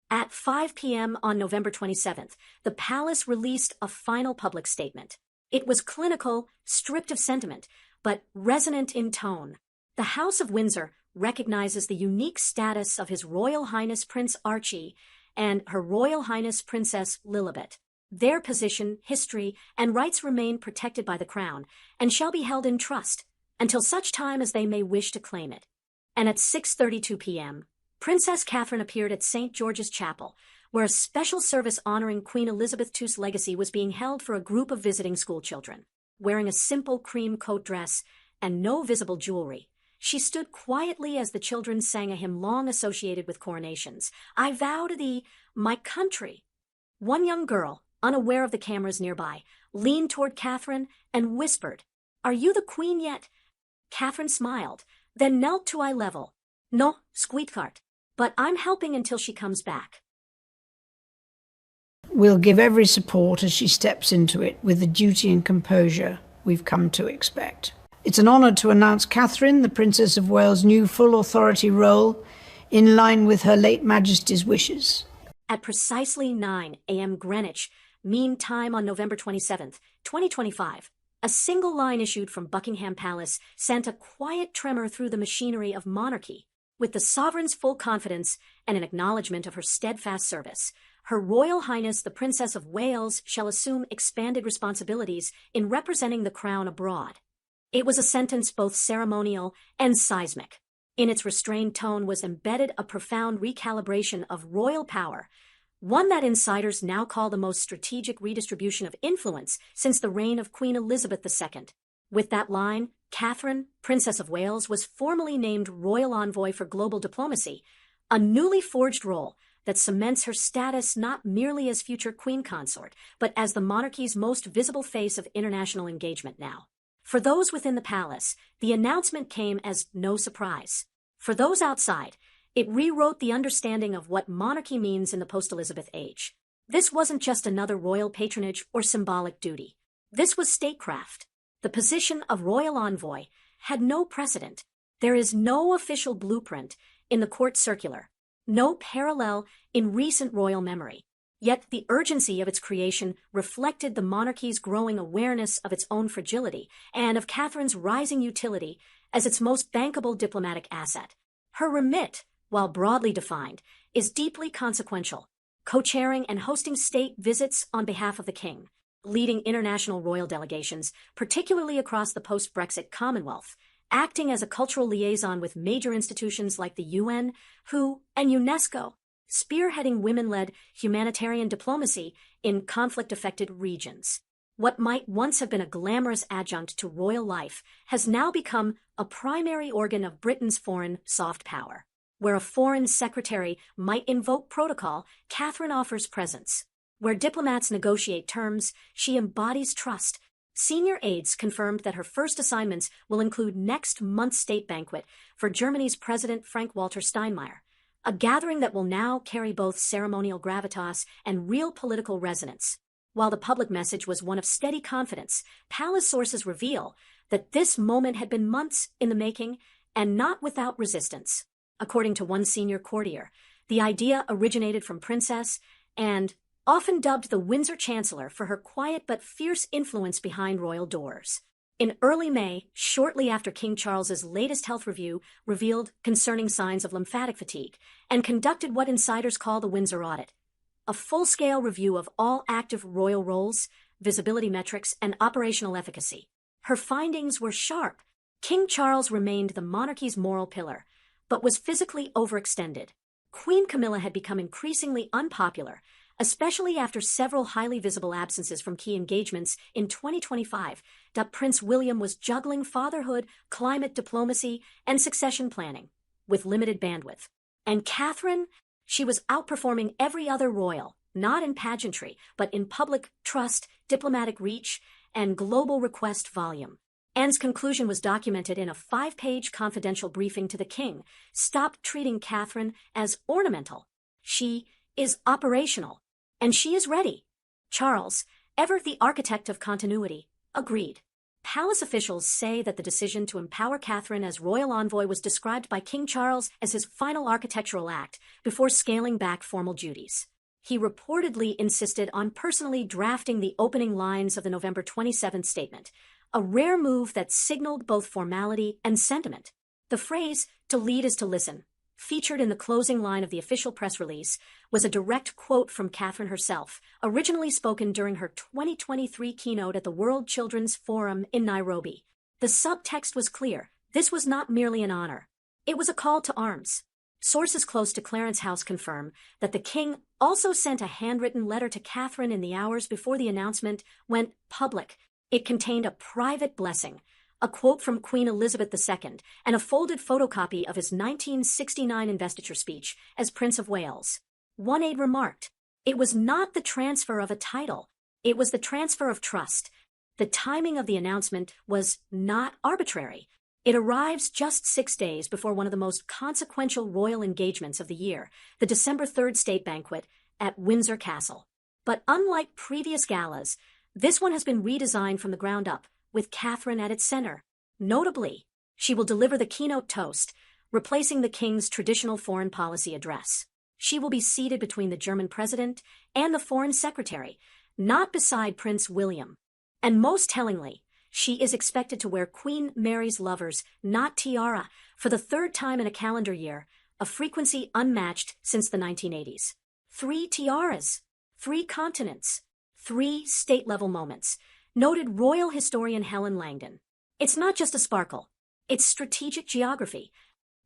At 5 p.m. on November 27th, the palace released a final public statement. It was clinical, stripped of sentiment, but resonant in tone. The House of Windsor recognizes the unique status of His Royal Highness Prince Archie and Her Royal Highness Princess Lilibet. Their position, history, and rights remain protected by the Crown and shall be held in trust until such time as they may wish to claim it. And at 6:32 p.m., Princess Catherine appeared at St. George's Chapel, where a special service honoring Queen Elizabeth II's legacy was being held for a group of visiting schoolchildren. Wearing a simple cream coat dress and no visible jewelry, she stood quietly as the children sang a hymn long associated with coronations. "I vow to thee, my country." One young girl, unaware of the cameras nearby, leaned toward Catherine and whispered, "Are you the queen yet?" Catherine smiled, then knelt to eye level. "No, sweetheart, but I'm helping until she comes back." We'll give every support as she steps into it with the duty and composure we've come to expect. It's an honour to announce Catherine, the Princess of Wales' new full authority role, in line with Her late Majesty's wishes. At precisely 9 a.m. Greenwich Mean Time on November 27th, 2025, a single line issued from Buckingham Palace sent a quiet tremor through the machinery of monarchy. With the sovereign's full confidence and an acknowledgement of her steadfast service, Her Royal Highness the Princess of Wales shall assume expanded responsibilities in representing the Crown abroad. It was a sentence both ceremonial and seismic. In its restrained tone was embedded a profound recalibration of royal power, one that insiders now call the most strategic redistribution of influence since the reign of Queen Elizabeth II. With that line, Catherine, Princess of Wales, was formally named Royal Envoy for Global Diplomacy, a newly forged role that cements her status not merely as future queen consort, but as the monarchy's most visible face of international engagement now. For those within the palace, the announcement came as no surprise. For those outside, it rewrote the understanding of what monarchy means in the post-Elizabeth age. This wasn't just another royal patronage or symbolic duty. This was statecraft. The position of royal envoy had no precedent. There is no official blueprint in the court circular, no parallel in recent royal memory. Yet the urgency of its creation reflected the monarchy's growing awareness of its own fragility and of Catherine's rising utility as its most bankable diplomatic asset. Her remit, while broadly defined, is deeply consequential, co-chairing and hosting state visits on behalf of the king, leading international royal delegations, particularly across the post-Brexit Commonwealth, acting as a cultural liaison with major institutions like the UN, WHO, and UNESCO, spearheading women-led humanitarian diplomacy in conflict-affected regions. What might once have been a glamorous adjunct to royal life has now become a primary organ of Britain's foreign soft power. Where a foreign secretary might invoke protocol, Catherine offers presence. Where diplomats negotiate terms, she embodies trust. Senior aides confirmed that her first assignments will include next month's state banquet for Germany's President Frank-Walter Steinmeier, a gathering that will now carry both ceremonial gravitas and real political resonance. While the public message was one of steady confidence, palace sources reveal that this moment had been months in the making and not without resistance. According to one senior courtier, the idea originated from Princess and often dubbed the Windsor Chancellor for her quiet but fierce influence behind royal doors. In early May, shortly after King Charles's latest health review revealed concerning signs of lymphatic fatigue, and conducted what insiders call the Windsor Audit, a full-scale review of all active royal roles, visibility metrics, and operational efficacy. Her findings were sharp. King Charles remained the monarchy's moral pillar, but was physically overextended. Queen Camilla had become increasingly unpopular, especially after several highly visible absences from key engagements in 2025, that Prince William was juggling fatherhood, climate diplomacy, and succession planning with limited bandwidth. And Catherine, she was outperforming every other royal, not in pageantry, but in public trust, diplomatic reach, and global request volume. Anne's conclusion was documented in a 5-page confidential briefing to the king. Stop treating Catherine as ornamental. She is operational. And she is ready. Charles, ever the architect of continuity, agreed. Palace officials say that the decision to empower Catherine as royal envoy was described by King Charles as his final architectural act before scaling back formal duties. He reportedly insisted on personally drafting the opening lines of the November 27th statement, a rare move that signaled both formality and sentiment. The phrase, "to lead is to listen," featured in the closing line of the official press release, was a direct quote from Catherine herself, originally spoken during her 2023 keynote at the World Children's Forum in Nairobi. The subtext was clear. This was not merely an honor. It was a call to arms. Sources close to Clarence House confirm that the king also sent a handwritten letter to Catherine in the hours before the announcement went public. It contained a private blessing, a quote from Queen Elizabeth II, and a folded photocopy of his 1969 investiture speech as Prince of Wales. One aide remarked, "It was not the transfer of a title, it was the transfer of trust." The timing of the announcement was not arbitrary. It arrives just 6 days before one of the most consequential royal engagements of the year, the December 3rd state banquet at Windsor Castle. But unlike previous galas, this one has been redesigned from the ground up, with Catherine at its center. Notably, she will deliver the keynote toast, replacing the king's traditional foreign policy address. She will be seated between the German president and the foreign secretary, not beside Prince William. And most tellingly, she is expected to wear Queen Mary's lover's not tiara for the third time in a calendar year, a frequency unmatched since the 1980s. 3 tiaras, 3 continents, 3 state-level moments, noted royal historian Helen Langdon. It's not just a sparkle, it's strategic geography.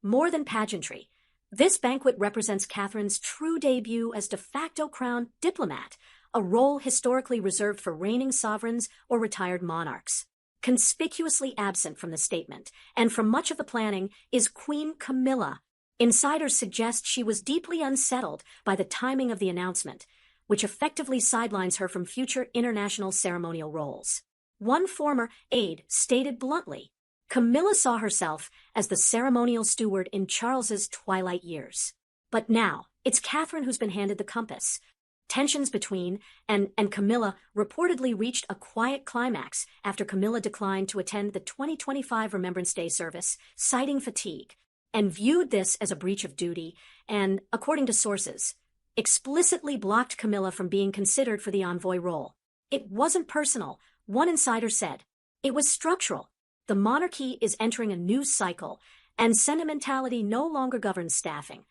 More than pageantry, this banquet represents Catherine's true debut as de facto crown diplomat, a role historically reserved for reigning sovereigns or retired monarchs. Conspicuously absent from the statement, and from much of the planning, is Queen Camilla. Insiders suggest she was deeply unsettled by the timing of the announcement, which effectively sidelines her from future international ceremonial roles. One former aide stated bluntly, "Camilla saw herself as the ceremonial steward in Charles's twilight years. But now, it's Catherine who's been handed the compass." Tensions between and Camilla reportedly reached a quiet climax after Camilla declined to attend the 2025 Remembrance Day service, citing fatigue, and viewed this as a breach of duty and, according to sources, explicitly blocked Camilla from being considered for the envoy role. It wasn't personal, one insider said. It was structural. The monarchy is entering a new cycle, and sentimentality no longer governs staffing.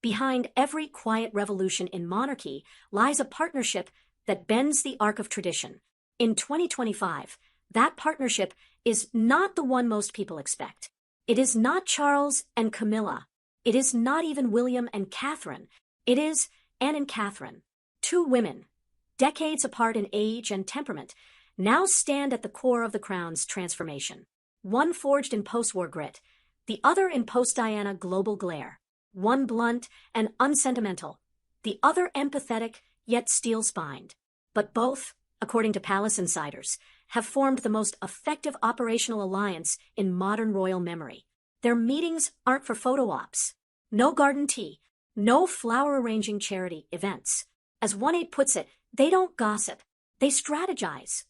Behind every quiet revolution in monarchy lies a partnership that bends the arc of tradition. In 2025, that partnership is not the one most people expect. It is not Charles and Camilla. It is not even William and Catherine. It is Anne and Catherine. 2 women, decades apart in age and temperament, now stand at the core of the crown's transformation. One forged in post-war grit, the other in post-Diana global glare. One blunt and unsentimental, the other empathetic yet steel-spined. But both, according to palace insiders, have formed the most effective operational alliance in modern royal memory. Their meetings aren't for photo ops. No garden tea, no flower-arranging charity events. As one aide puts it, they don't gossip, they strategize.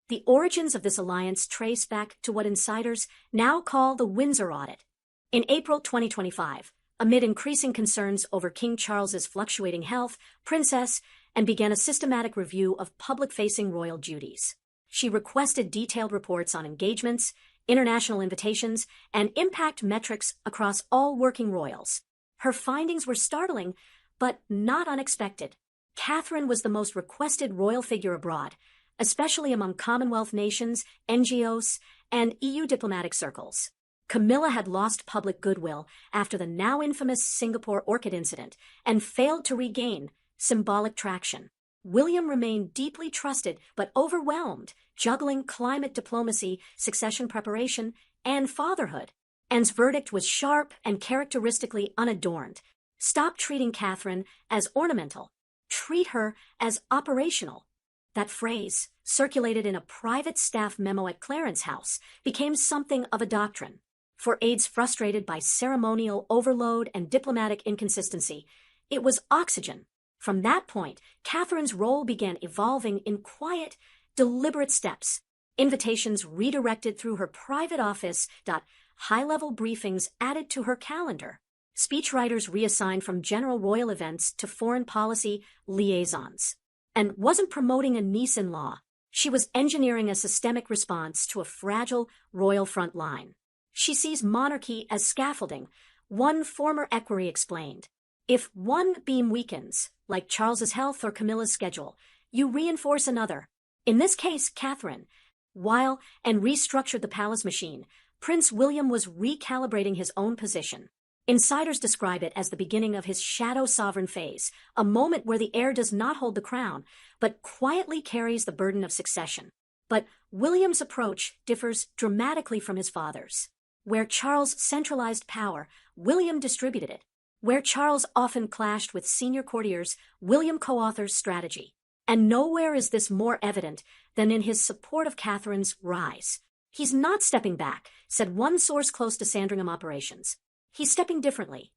The origins of this alliance trace back to what insiders now call the Windsor Audit. In April 2025, amid increasing concerns over King Charles's fluctuating health, Princess and began a systematic review of public-facing royal duties. She requested detailed reports on engagements, international invitations, and impact metrics across all working royals. Her findings were startling, but not unexpected. Catherine was the most requested royal figure abroad, especially among Commonwealth nations, NGOs, and EU diplomatic circles. Camilla had lost public goodwill after the now infamous Singapore orchid incident and failed to regain symbolic traction. William remained deeply trusted but overwhelmed, juggling climate diplomacy, succession preparation, and fatherhood. Anne's verdict was sharp and characteristically unadorned. Stop treating Catherine as ornamental. Treat her as operational. That phrase, circulated in a private staff memo at Clarence House, became something of a doctrine. For aides frustrated by ceremonial overload and diplomatic inconsistency, It was oxygen. From that point, Catherine's role began evolving in quiet, deliberate steps. Invitations redirected through her private office, high-level briefings added to her calendar. Speechwriters reassigned from general royal events to foreign policy liaisons. And wasn't promoting a niece-in-law. She was engineering a systemic response to a fragile royal front line. She sees monarchy as scaffolding. One former equerry explained, "If one beam weakens, like Charles's health or Camilla's schedule, you reinforce another." In this case, Catherine, while and restructured the palace machine, Prince William was recalibrating his own position. Insiders describe it as the beginning of his shadow sovereign phase, a moment where the heir does not hold the crown, but quietly carries the burden of succession. But William's approach differs dramatically from his father's. Where Charles centralized power, William distributed it. Where Charles often clashed with senior courtiers, William co-authors strategy. And nowhere is this more evident than in his support of Catherine's rise. "He's not stepping back," said one source close to Sandringham operations. "He's stepping differently."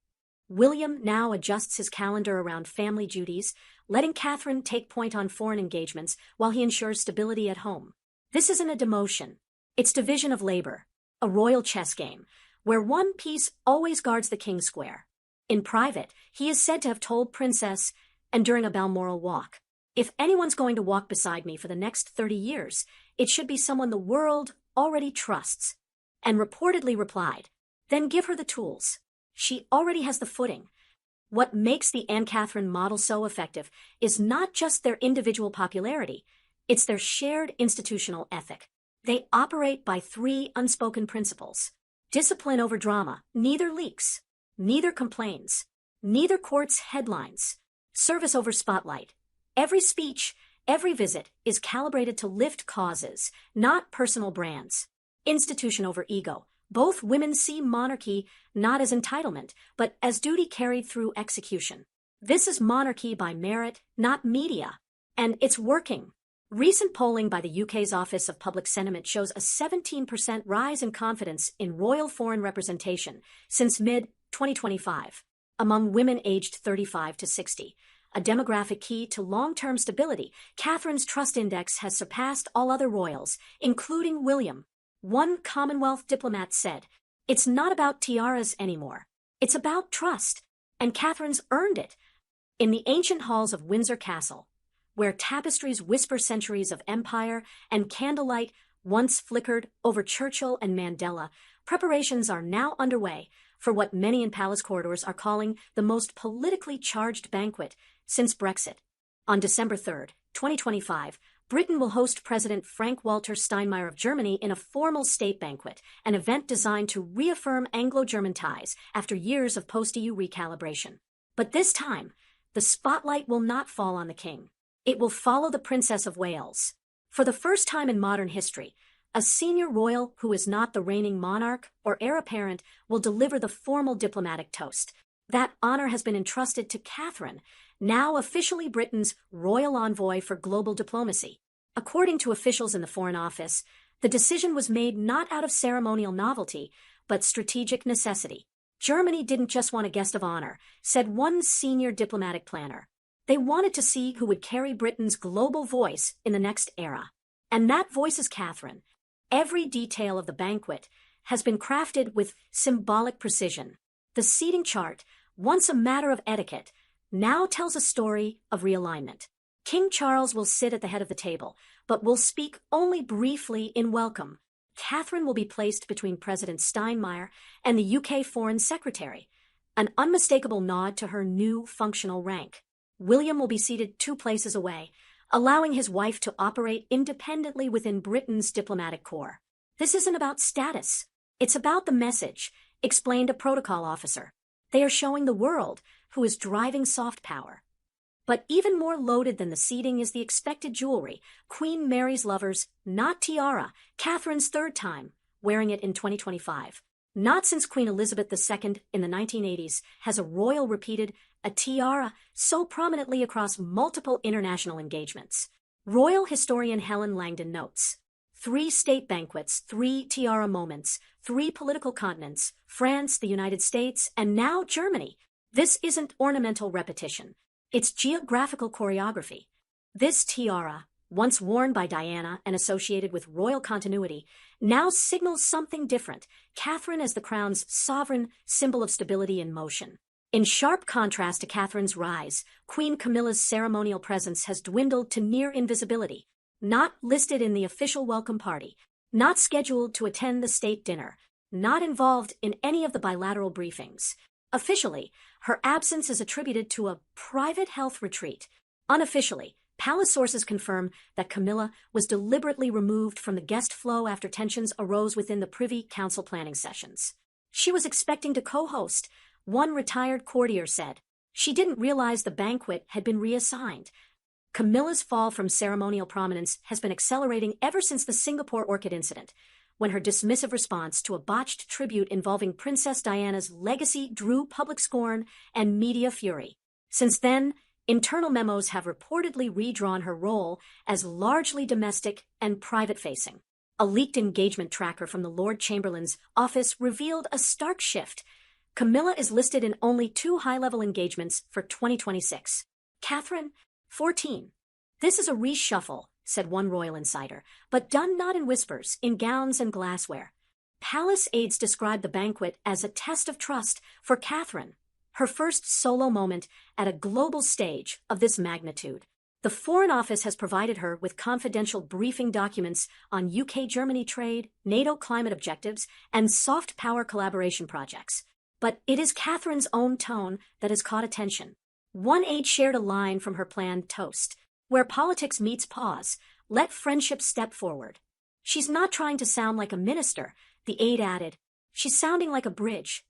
William now adjusts his calendar around family duties, letting Catherine take point on foreign engagements while he ensures stability at home. This isn't a demotion. It's division of labor, a royal chess game, where one piece always guards the king's square. In private, he is said to have told Princess, and during a Balmoral walk, "If anyone's going to walk beside me for the next 30 years, it should be someone the world already trusts." And reportedly replied, "Then give her the tools. She already has the footing." What makes the Anne Catherine model so effective is not just their individual popularity, it's their shared institutional ethic. They operate by three unspoken principles. Discipline over drama, neither leaks, neither complains, neither courts headlines. Service over spotlight. Every speech, every visit is calibrated to lift causes, not personal brands. Institution over ego. Both women see monarchy not as entitlement, but as duty carried through execution. This is monarchy by merit, not media. And it's working. Recent polling by the UK's Office of Public Sentiment shows a 17% rise in confidence in royal foreign representation since mid-2025 among women aged 35 to 60. A demographic key to long-term stability, Catherine's trust index has surpassed all other royals, including William. One Commonwealth diplomat said, "It's not about tiaras anymore. It's about trust." And Catherine's earned it. In the ancient halls of Windsor Castle, where tapestries whisper centuries of empire and candlelight once flickered over Churchill and Mandela, preparations are now underway for what many in palace corridors are calling the most politically charged banquet since Brexit. On December 3, 2025, Britain will host President Frank-Walter Steinmeier of Germany in a formal state banquet, an event designed to reaffirm Anglo-German ties after years of post-EU recalibration. But this time, the spotlight will not fall on the king. It will follow the Princess of Wales. For the first time in modern history, a senior royal who is not the reigning monarch or heir apparent will deliver the formal diplomatic toast. That honor has been entrusted to Catherine, now officially Britain's royal envoy for global diplomacy. According to officials in the Foreign Office, the decision was made not out of ceremonial novelty, but strategic necessity. Germany didn't just want a guest of honor, said one senior diplomatic planner. They wanted to see who would carry Britain's global voice in the next era. And that voice is Catherine. Every detail of the banquet has been crafted with symbolic precision. The seating chart, once a matter of etiquette, now tells a story of realignment. King Charles will sit at the head of the table, but will speak only briefly in welcome. Catherine will be placed between President Steinmeier and the UK Foreign Secretary, an unmistakable nod to her new functional rank. William will be seated 2 places away, allowing his wife to operate independently within Britain's diplomatic corps. This isn't about status. It's about the message, explained a protocol officer. They are showing the world who is driving soft power. But even more loaded than the seating is the expected jewelry. Queen Mary's lovers, not tiara, Catherine's 3rd time, wearing it in 2025. Not since Queen Elizabeth II in the 1980s has a royal repeated a tiara so prominently across multiple international engagements. Royal historian Helen Langdon notes, 3 state banquets, 3 tiara moments, 3 political continents, France, the United States, and now Germany. This isn't ornamental repetition. It's geographical choreography. This tiara, once worn by Diana and associated with royal continuity, now signals something different, Catherine as the crown's sovereign symbol of stability in motion. In sharp contrast to Catherine's rise, Queen Camilla's ceremonial presence has dwindled to near invisibility, not listed in the official welcome party, not scheduled to attend the state dinner, not involved in any of the bilateral briefings. Officially, her absence is attributed to a private health retreat. Unofficially, palace sources confirm that Camilla was deliberately removed from the guest flow after tensions arose within the Privy Council planning sessions. She was expecting to co-host, one retired courtier said. She didn't realize the banquet had been reassigned. Camilla's fall from ceremonial prominence has been accelerating ever since the Singapore orchid incident, when her dismissive response to a botched tribute involving Princess Diana's legacy drew public scorn and media fury. Since then, internal memos have reportedly redrawn her role as largely domestic and private-facing. A leaked engagement tracker from the Lord Chamberlain's office revealed a stark shift. Camilla is listed in only 2 high-level engagements for 2026. Catherine, 14. This is a reshuffle, said one royal insider, but done not in whispers, in gowns and glassware. Palace aides described the banquet as a test of trust for Catherine, her first solo moment at a global stage of this magnitude. The Foreign Office has provided her with confidential briefing documents on UK-Germany trade, NATO climate objectives, and soft power collaboration projects. But it is Catherine's own tone that has caught attention. One aide shared a line from her planned toast. Where politics meets pause, let friendship step forward. She's not trying to sound like a minister, the aide added. She's sounding like a bridge.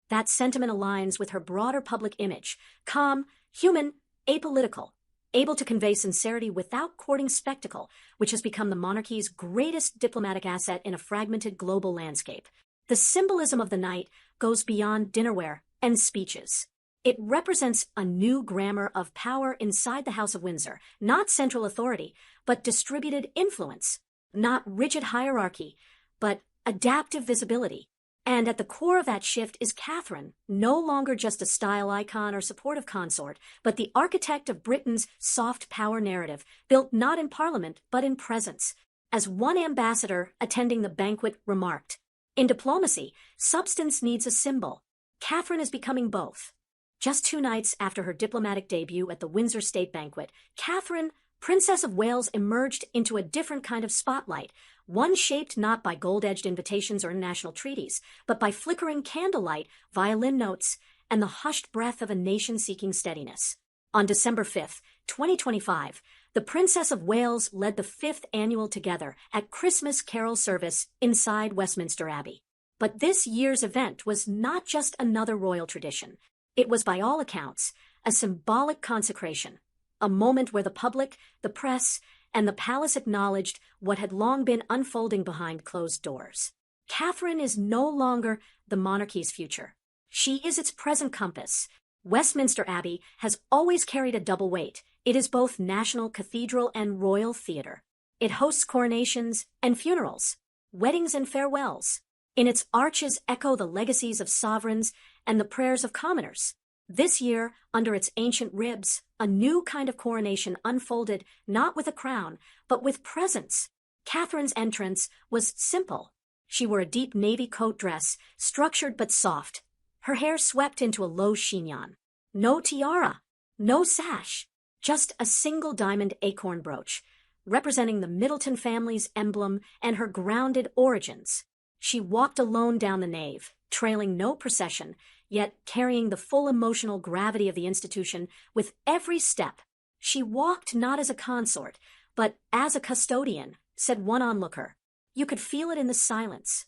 That sentiment aligns with her broader public image, calm, human, apolitical, able to convey sincerity without courting spectacle, which has become the monarchy's greatest diplomatic asset in a fragmented global landscape. The symbolism of the night goes beyond dinnerware and speeches. It represents a new grammar of power inside the House of Windsor, not central authority, but distributed influence, not rigid hierarchy, but adaptive visibility. And at the core of that shift is Catherine, no longer just a style icon or supportive consort, but the architect of Britain's soft power narrative, built not in Parliament, but in presence. As one ambassador attending the banquet remarked, in diplomacy, substance needs a symbol. Catherine is becoming both. Just 2 nights after her diplomatic debut at the Windsor State Banquet, Catherine, Princess of Wales, emerged into a different kind of spotlight, one shaped not by gold-edged invitations or international treaties, but by flickering candlelight, violin notes, and the hushed breath of a nation seeking steadiness. On December 5, 2025, the Princess of Wales led the 5th annual Together at Christmas Carol service inside Westminster Abbey. But this year's event was not just another royal tradition. It was, by all accounts, a symbolic consecration, a moment where the public, the press, and the palace acknowledged what had long been unfolding behind closed doors. Catherine is no longer the monarchy's future. She is its present compass. Westminster Abbey has always carried a double weight. It is both national cathedral and royal theater. It hosts coronations and funerals, weddings and farewells. In its arches echo the legacies of sovereigns and the prayers of commoners. This year, under its ancient ribs, a new kind of coronation unfolded not with a crown, but with presence. Catherine's entrance was simple. She wore a deep navy coat dress, structured but soft. Her hair swept into a low chignon. No tiara, no sash, just a single diamond acorn brooch, representing the Middleton family's emblem and her grounded origins. She walked alone down the nave, trailing no procession, yet carrying the full emotional gravity of the institution with every step. She walked not as a consort, but as a custodian, said one onlooker. You could feel it in the silence.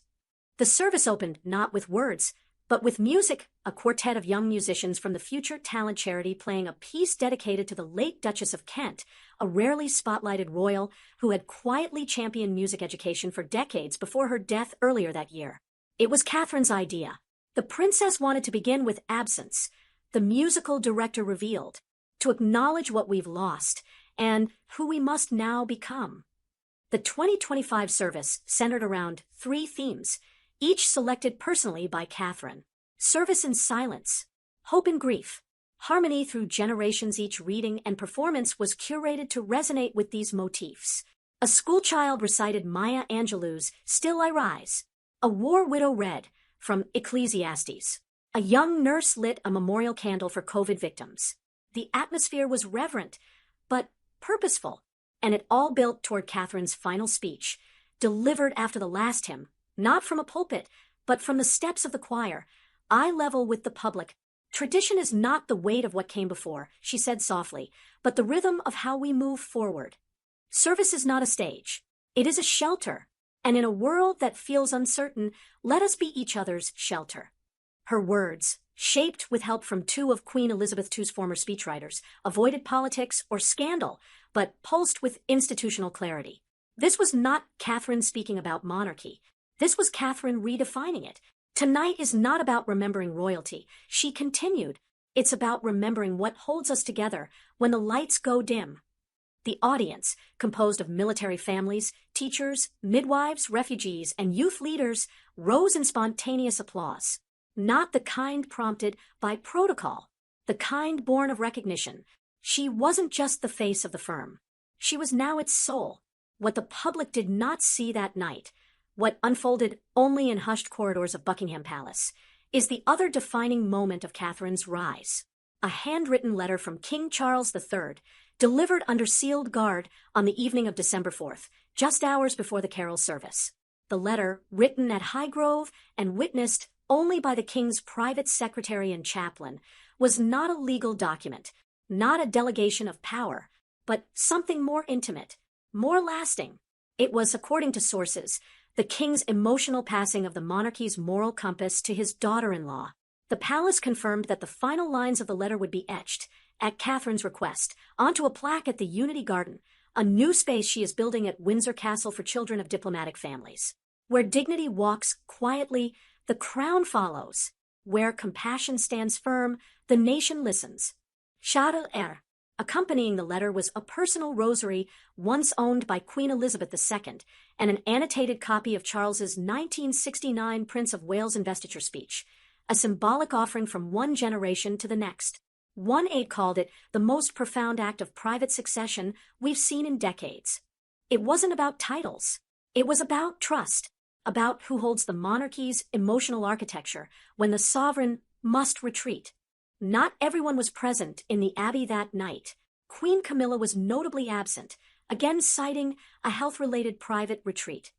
The service opened not with words, but with music, a quartet of young musicians from the Future Talent Charity playing a piece dedicated to the late Duchess of Kent, a rarely spotlighted royal who had quietly championed music education for decades before her death earlier that year. It was Catherine's idea. The princess wanted to begin with absence, the musical director revealed, to acknowledge what we've lost and who we must now become. The 2025 service centered around 3 themes, each selected personally by Catherine. Service in silence, hope and grief, harmony through generations. Each reading and performance was curated to resonate with these motifs. A schoolchild recited Maya Angelou's Still I Rise. A war widow read from Ecclesiastes. A young nurse lit a memorial candle for COVID victims. The atmosphere was reverent, but purposeful, and it all built toward Catherine's final speech, delivered after the last hymn, not from a pulpit, but from the steps of the choir, eye level with the public. Tradition is not the weight of what came before, she said softly, but the rhythm of how we move forward. Service is not a stage. It is a shelter, and in a world that feels uncertain, let us be each other's shelter. Her words, shaped with help from two of Queen Elizabeth II's former speechwriters, avoided politics or scandal, but pulsed with institutional clarity. This was not Catherine speaking about monarchy. This was Catherine redefining it. Tonight is not about remembering royalty, she continued. It's about remembering what holds us together when the lights go dim. The audience, composed of military families, teachers, midwives, refugees, and youth leaders, rose in spontaneous applause. Not the kind prompted by protocol, the kind born of recognition. She wasn't just the face of the firm. She was now its soul. What the public did not see that night, what unfolded only in hushed corridors of Buckingham Palace, is the other defining moment of Catherine's rise. A handwritten letter from King Charles III, delivered under sealed guard on the evening of December 4th, just hours before the carol service. The letter, written at Highgrove and witnessed only by the king's private secretary and chaplain, was not a legal document, not a delegation of power, but something more intimate, more lasting. It was, according to sources, the king's emotional passing of the monarchy's moral compass to his daughter-in-law. The palace confirmed that the final lines of the letter would be etched, at Catherine's request, onto a plaque at the Unity Garden, a new space she is building at Windsor Castle for children of diplomatic families. Where dignity walks quietly, the crown follows. Where compassion stands firm, the nation listens. Charles R. Accompanying the letter was a personal rosary once owned by Queen Elizabeth II and an annotated copy of Charles's 1969 Prince of Wales investiture speech, a symbolic offering from one generation to the next. One aide called it the most profound act of private succession we've seen in decades. It wasn't about titles. It was about trust, about who holds the monarchy's emotional architecture when the sovereign must retreat. Not everyone was present in the Abbey that night. Queen Camilla was notably absent, again citing a health-related private retreat.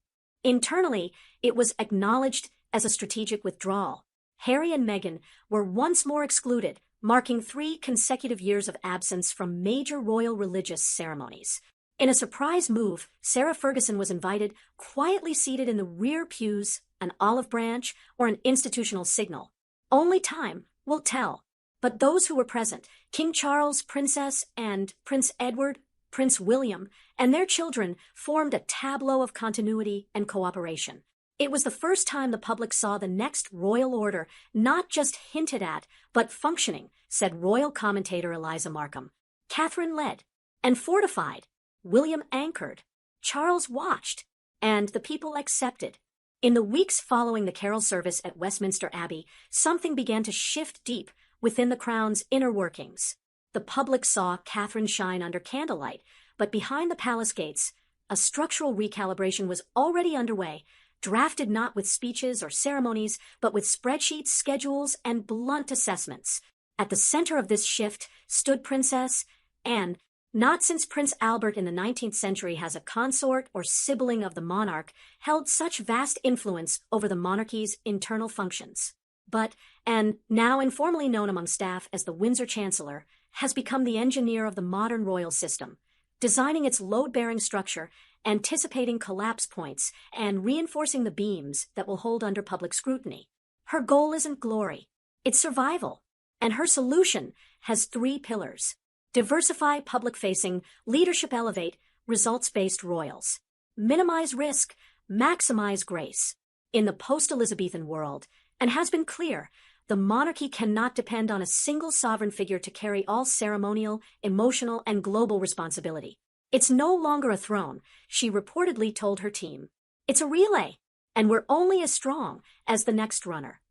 Internally, it was acknowledged as a strategic withdrawal. Harry and Meghan were once more excluded, marking 3 consecutive years of absence from major royal religious ceremonies. In a surprise move, Sarah Ferguson was invited, quietly seated in the rear pews, an olive branch, or an institutional signal. Only time will tell. But those who were present, King Charles, Princess, and Prince Edward, Prince William, and their children formed a tableau of continuity and cooperation. It was the first time the public saw the next royal order not just hinted at, but functioning, said royal commentator Eliza Markham. Catherine led and fortified. William anchored. Charles watched. And the people accepted. In the weeks following the carol service at Westminster Abbey, something began to shift deep within the crown's inner workings. The public saw Catherine shine under candlelight, but behind the palace gates, a structural recalibration was already underway, drafted not with speeches or ceremonies, but with spreadsheets, schedules, and blunt assessments. At the center of this shift stood Princess Anne. Not since Prince Albert in the 19th century has a consort or sibling of the monarch held such vast influence over the monarchy's internal functions. But Anne, now informally known among staff as the Windsor Chancellor, has become the engineer of the modern royal system, designing its load-bearing structure, anticipating collapse points, and reinforcing the beams that will hold under public scrutiny. Her goal isn't glory, it's survival, and her solution has 3 pillars. Diversify public-facing, leadership elevate, results-based royals. Minimize risk, maximize grace. In the post-Elizabethan world, and has been clear, the monarchy cannot depend on a single sovereign figure to carry all ceremonial, emotional, and global responsibility. It's no longer a throne, she reportedly told her team. It's a relay, and we're only as strong as the next runner.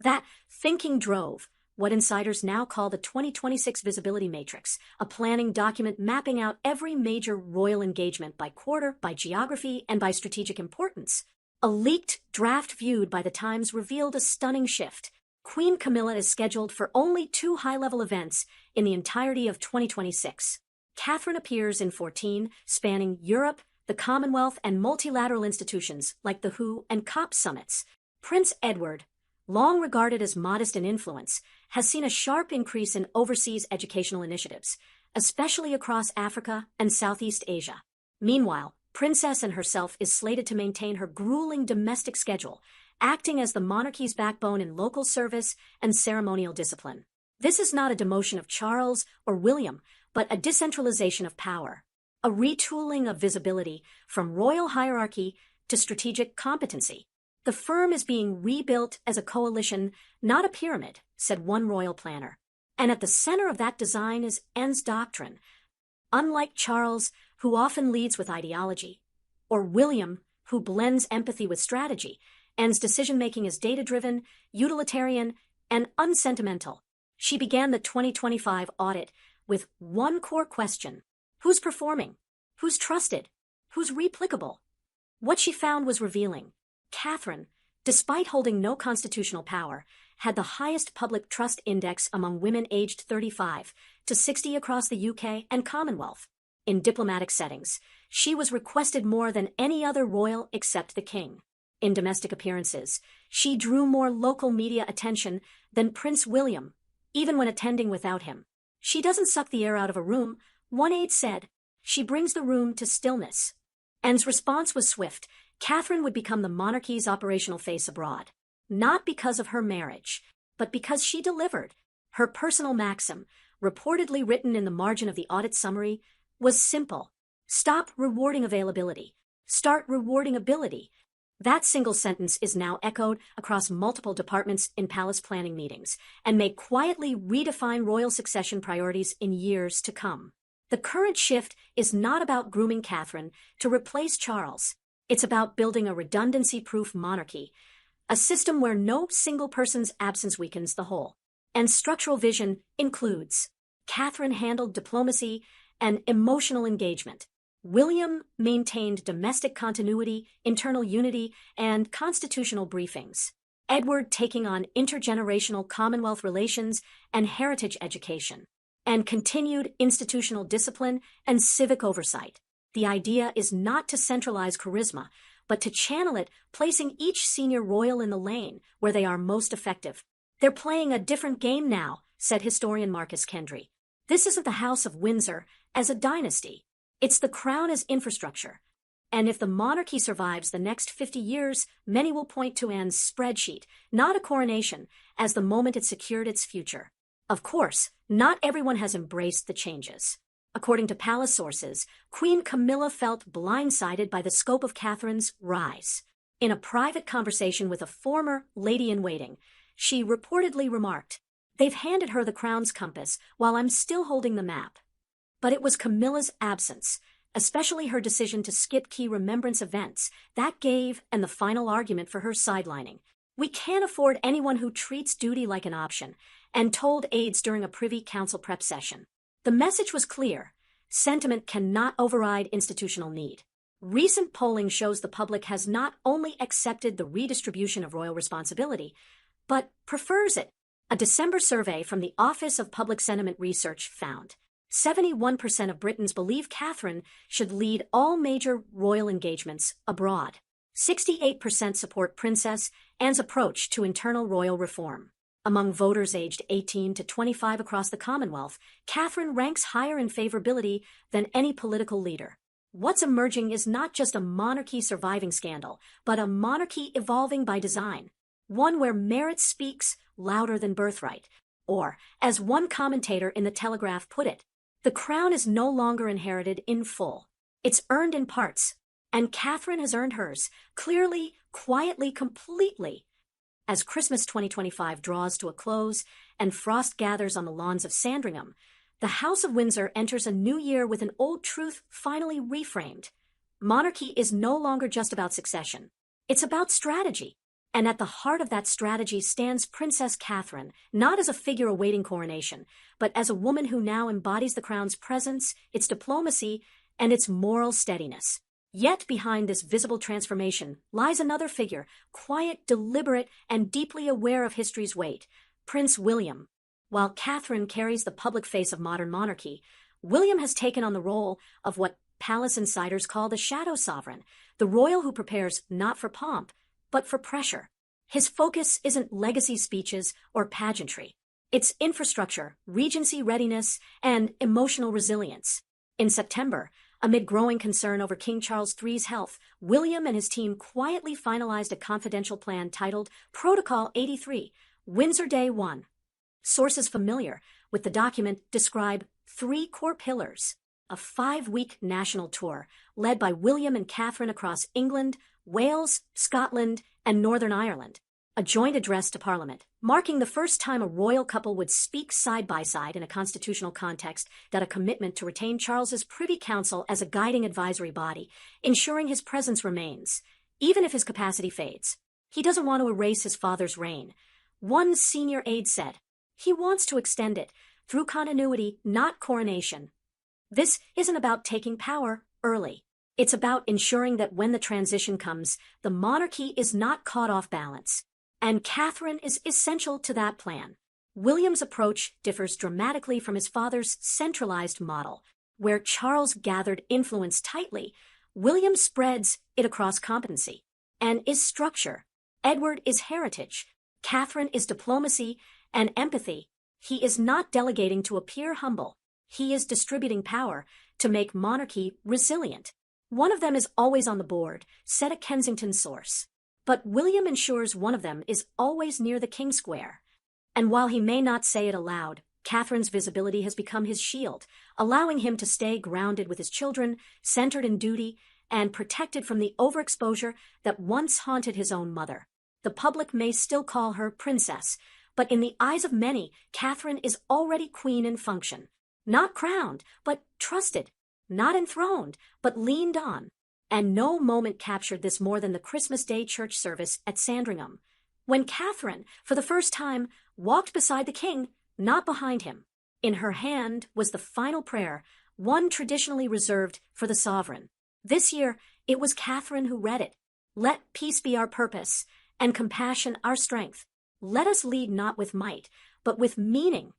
That thinking drove what insiders now call the 2026 Visibility Matrix, a planning document mapping out every major royal engagement by quarter, by geography, and by strategic importance. A leaked draft viewed by the Times revealed a stunning shift. Queen Camilla is scheduled for only 2 high-level events in the entirety of 2026. Catherine appears in 14, spanning Europe, the Commonwealth, and multilateral institutions like the WHO and COP summits. Prince Edward, long regarded as modest in influence, has seen a sharp increase in overseas educational initiatives, especially across Africa and Southeast Asia. Meanwhile, Princess Anne herself is slated to maintain her grueling domestic schedule, acting as the monarchy's backbone in local service and ceremonial discipline. This is not a demotion of Charles or William, but a decentralization of power, a retooling of visibility from royal hierarchy to strategic competency. The firm is being rebuilt as a coalition, not a pyramid, said one royal planner. And at the center of that design is Anne's doctrine. Unlike Charles, who often leads with ideology, or William, who blends empathy with strategy, Anne's decision-making is data-driven, utilitarian, and unsentimental. She began the 2025 audit with one core question: who's performing? Who's trusted? Who's replicable? What she found was revealing. Catherine, despite holding no constitutional power, had the highest public trust index among women aged 35 to 60 across the UK and Commonwealth. In diplomatic settings, she was requested more than any other royal except the king. In domestic appearances, she drew more local media attention than Prince William, even when attending without him. She doesn't suck the air out of a room, one aide said. She brings the room to stillness. Anne's response was swift. Catherine would become the monarchy's operational face abroad. Not because of her marriage, but because she delivered. Her personal maxim, reportedly written in the margin of the audit summary, was simple: stop rewarding availability, start rewarding ability. That single sentence is now echoed across multiple departments in palace planning meetings and may quietly redefine royal succession priorities in years to come. The current shift is not about grooming Catherine to replace Charles. It's about building a redundancy-proof monarchy, a system where no single person's absence weakens the whole. And structural vision includes: Catherine handled diplomacy and emotional engagement. William maintained domestic continuity, internal unity, and constitutional briefings. Edward taking on intergenerational Commonwealth relations and heritage education, and continued institutional discipline and civic oversight. The idea is not to centralize charisma, but to channel it, placing each senior royal in the lane where they are most effective. They're playing a different game now, said historian Marcus Kendry. This isn't the House of Windsor as a dynasty. It's the crown as infrastructure. And if the monarchy survives the next 50 years, many will point to Anne's spreadsheet, not a coronation, as the moment it secured its future. Of course, not everyone has embraced the changes. According to palace sources, Queen Camilla felt blindsided by the scope of Catherine's rise. In a private conversation with a former lady-in-waiting, she reportedly remarked, "They've handed her the crown's compass while I'm still holding the map." But it was Camilla's absence, especially her decision to skip key remembrance events, that gave and the final argument for her sidelining. "We can't afford anyone who treats duty like an option," and told aides during a Privy Council prep session. The message was clear: sentiment cannot override institutional need. Recent polling shows the public has not only accepted the redistribution of royal responsibility, but prefers it. A December survey from the Office of Public Sentiment Research found 71% of Britons believe Catherine should lead all major royal engagements abroad. 68% support Princess Anne's approach to internal royal reform. Among voters aged 18 to 25 across the Commonwealth, Catherine ranks higher in favorability than any political leader. What's emerging is not just a monarchy surviving scandal, but a monarchy evolving by design. One where merit speaks louder than birthright. Or, as one commentator in The Telegraph put it, the crown is no longer inherited in full. It's earned in parts. And Catherine has earned hers, clearly, quietly, completely. As Christmas 2025 draws to a close and frost gathers on the lawns of Sandringham, the House of Windsor enters a new year with an old truth finally reframed. Monarchy is no longer just about succession. It's about strategy. And at the heart of that strategy stands Princess Catherine, not as a figure awaiting coronation, but as a woman who now embodies the crown's presence, its diplomacy, and its moral steadiness. Yet behind this visible transformation lies another figure, quiet, deliberate, and deeply aware of history's weight, Prince William. While Catherine carries the public face of modern monarchy, William has taken on the role of what palace insiders call the shadow sovereign, the royal who prepares not for pomp, but for pressure. His focus isn't legacy speeches or pageantry. It's infrastructure, regency readiness, and emotional resilience. In September, amid growing concern over King Charles III's health, William and his team quietly finalized a confidential plan titled Protocol 83, Windsor Day 1. Sources familiar with the document describe 3 core pillars: a 5-week national tour led by William and Catherine across England, Wales, Scotland, and Northern Ireland, a joint address to Parliament, marking the first time a royal couple would speak side by side in a constitutional context, that a commitment to retain Charles's Privy Council as a guiding advisory body, ensuring his presence remains, even if his capacity fades. He doesn't want to erase his father's reign. One senior aide said, he wants to extend it through continuity, not coronation. This isn't about taking power early. It's about ensuring that when the transition comes, the monarchy is not caught off balance. And Catherine is essential to that plan. William's approach differs dramatically from his father's centralized model, where Charles gathered influence tightly. William spreads it across competency and is structure. Edward is heritage. Catherine is diplomacy and empathy. He is not delegating to appear humble. He is distributing power to make monarchy resilient. One of them is always on the board, said a Kensington source. But William ensures one of them is always near the King Square. And while he may not say it aloud, Catherine's visibility has become his shield, allowing him to stay grounded with his children, centered in duty, and protected from the overexposure that once haunted his own mother. The public may still call her princess, but in the eyes of many, Catherine is already queen in function. Not crowned, but trusted. Not enthroned, but leaned on. And no moment captured this more than the Christmas Day church service at Sandringham, when Catherine, for the first time, walked beside the king, not behind him. In her hand was the final prayer, one traditionally reserved for the sovereign. This year, it was Catherine who read it. Let peace be our purpose, and compassion our strength. Let us lead not with might, but with meaning.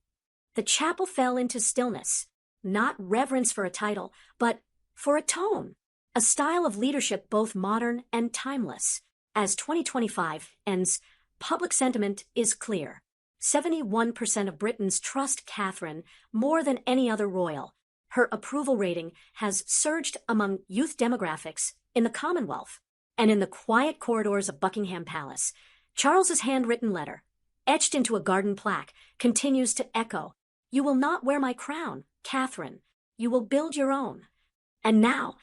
The chapel fell into stillness, not reverence for a title, but for a tone, a style of leadership both modern and timeless. As 2025 ends, public sentiment is clear. 71% of Britons trust Catherine more than any other royal. Her approval rating has surged among youth demographics in the Commonwealth. And in the quiet corridors of Buckingham Palace, Charles's handwritten letter, etched into a garden plaque, continues to echo, "You will not wear my crown, Catherine. You will build your own." And now,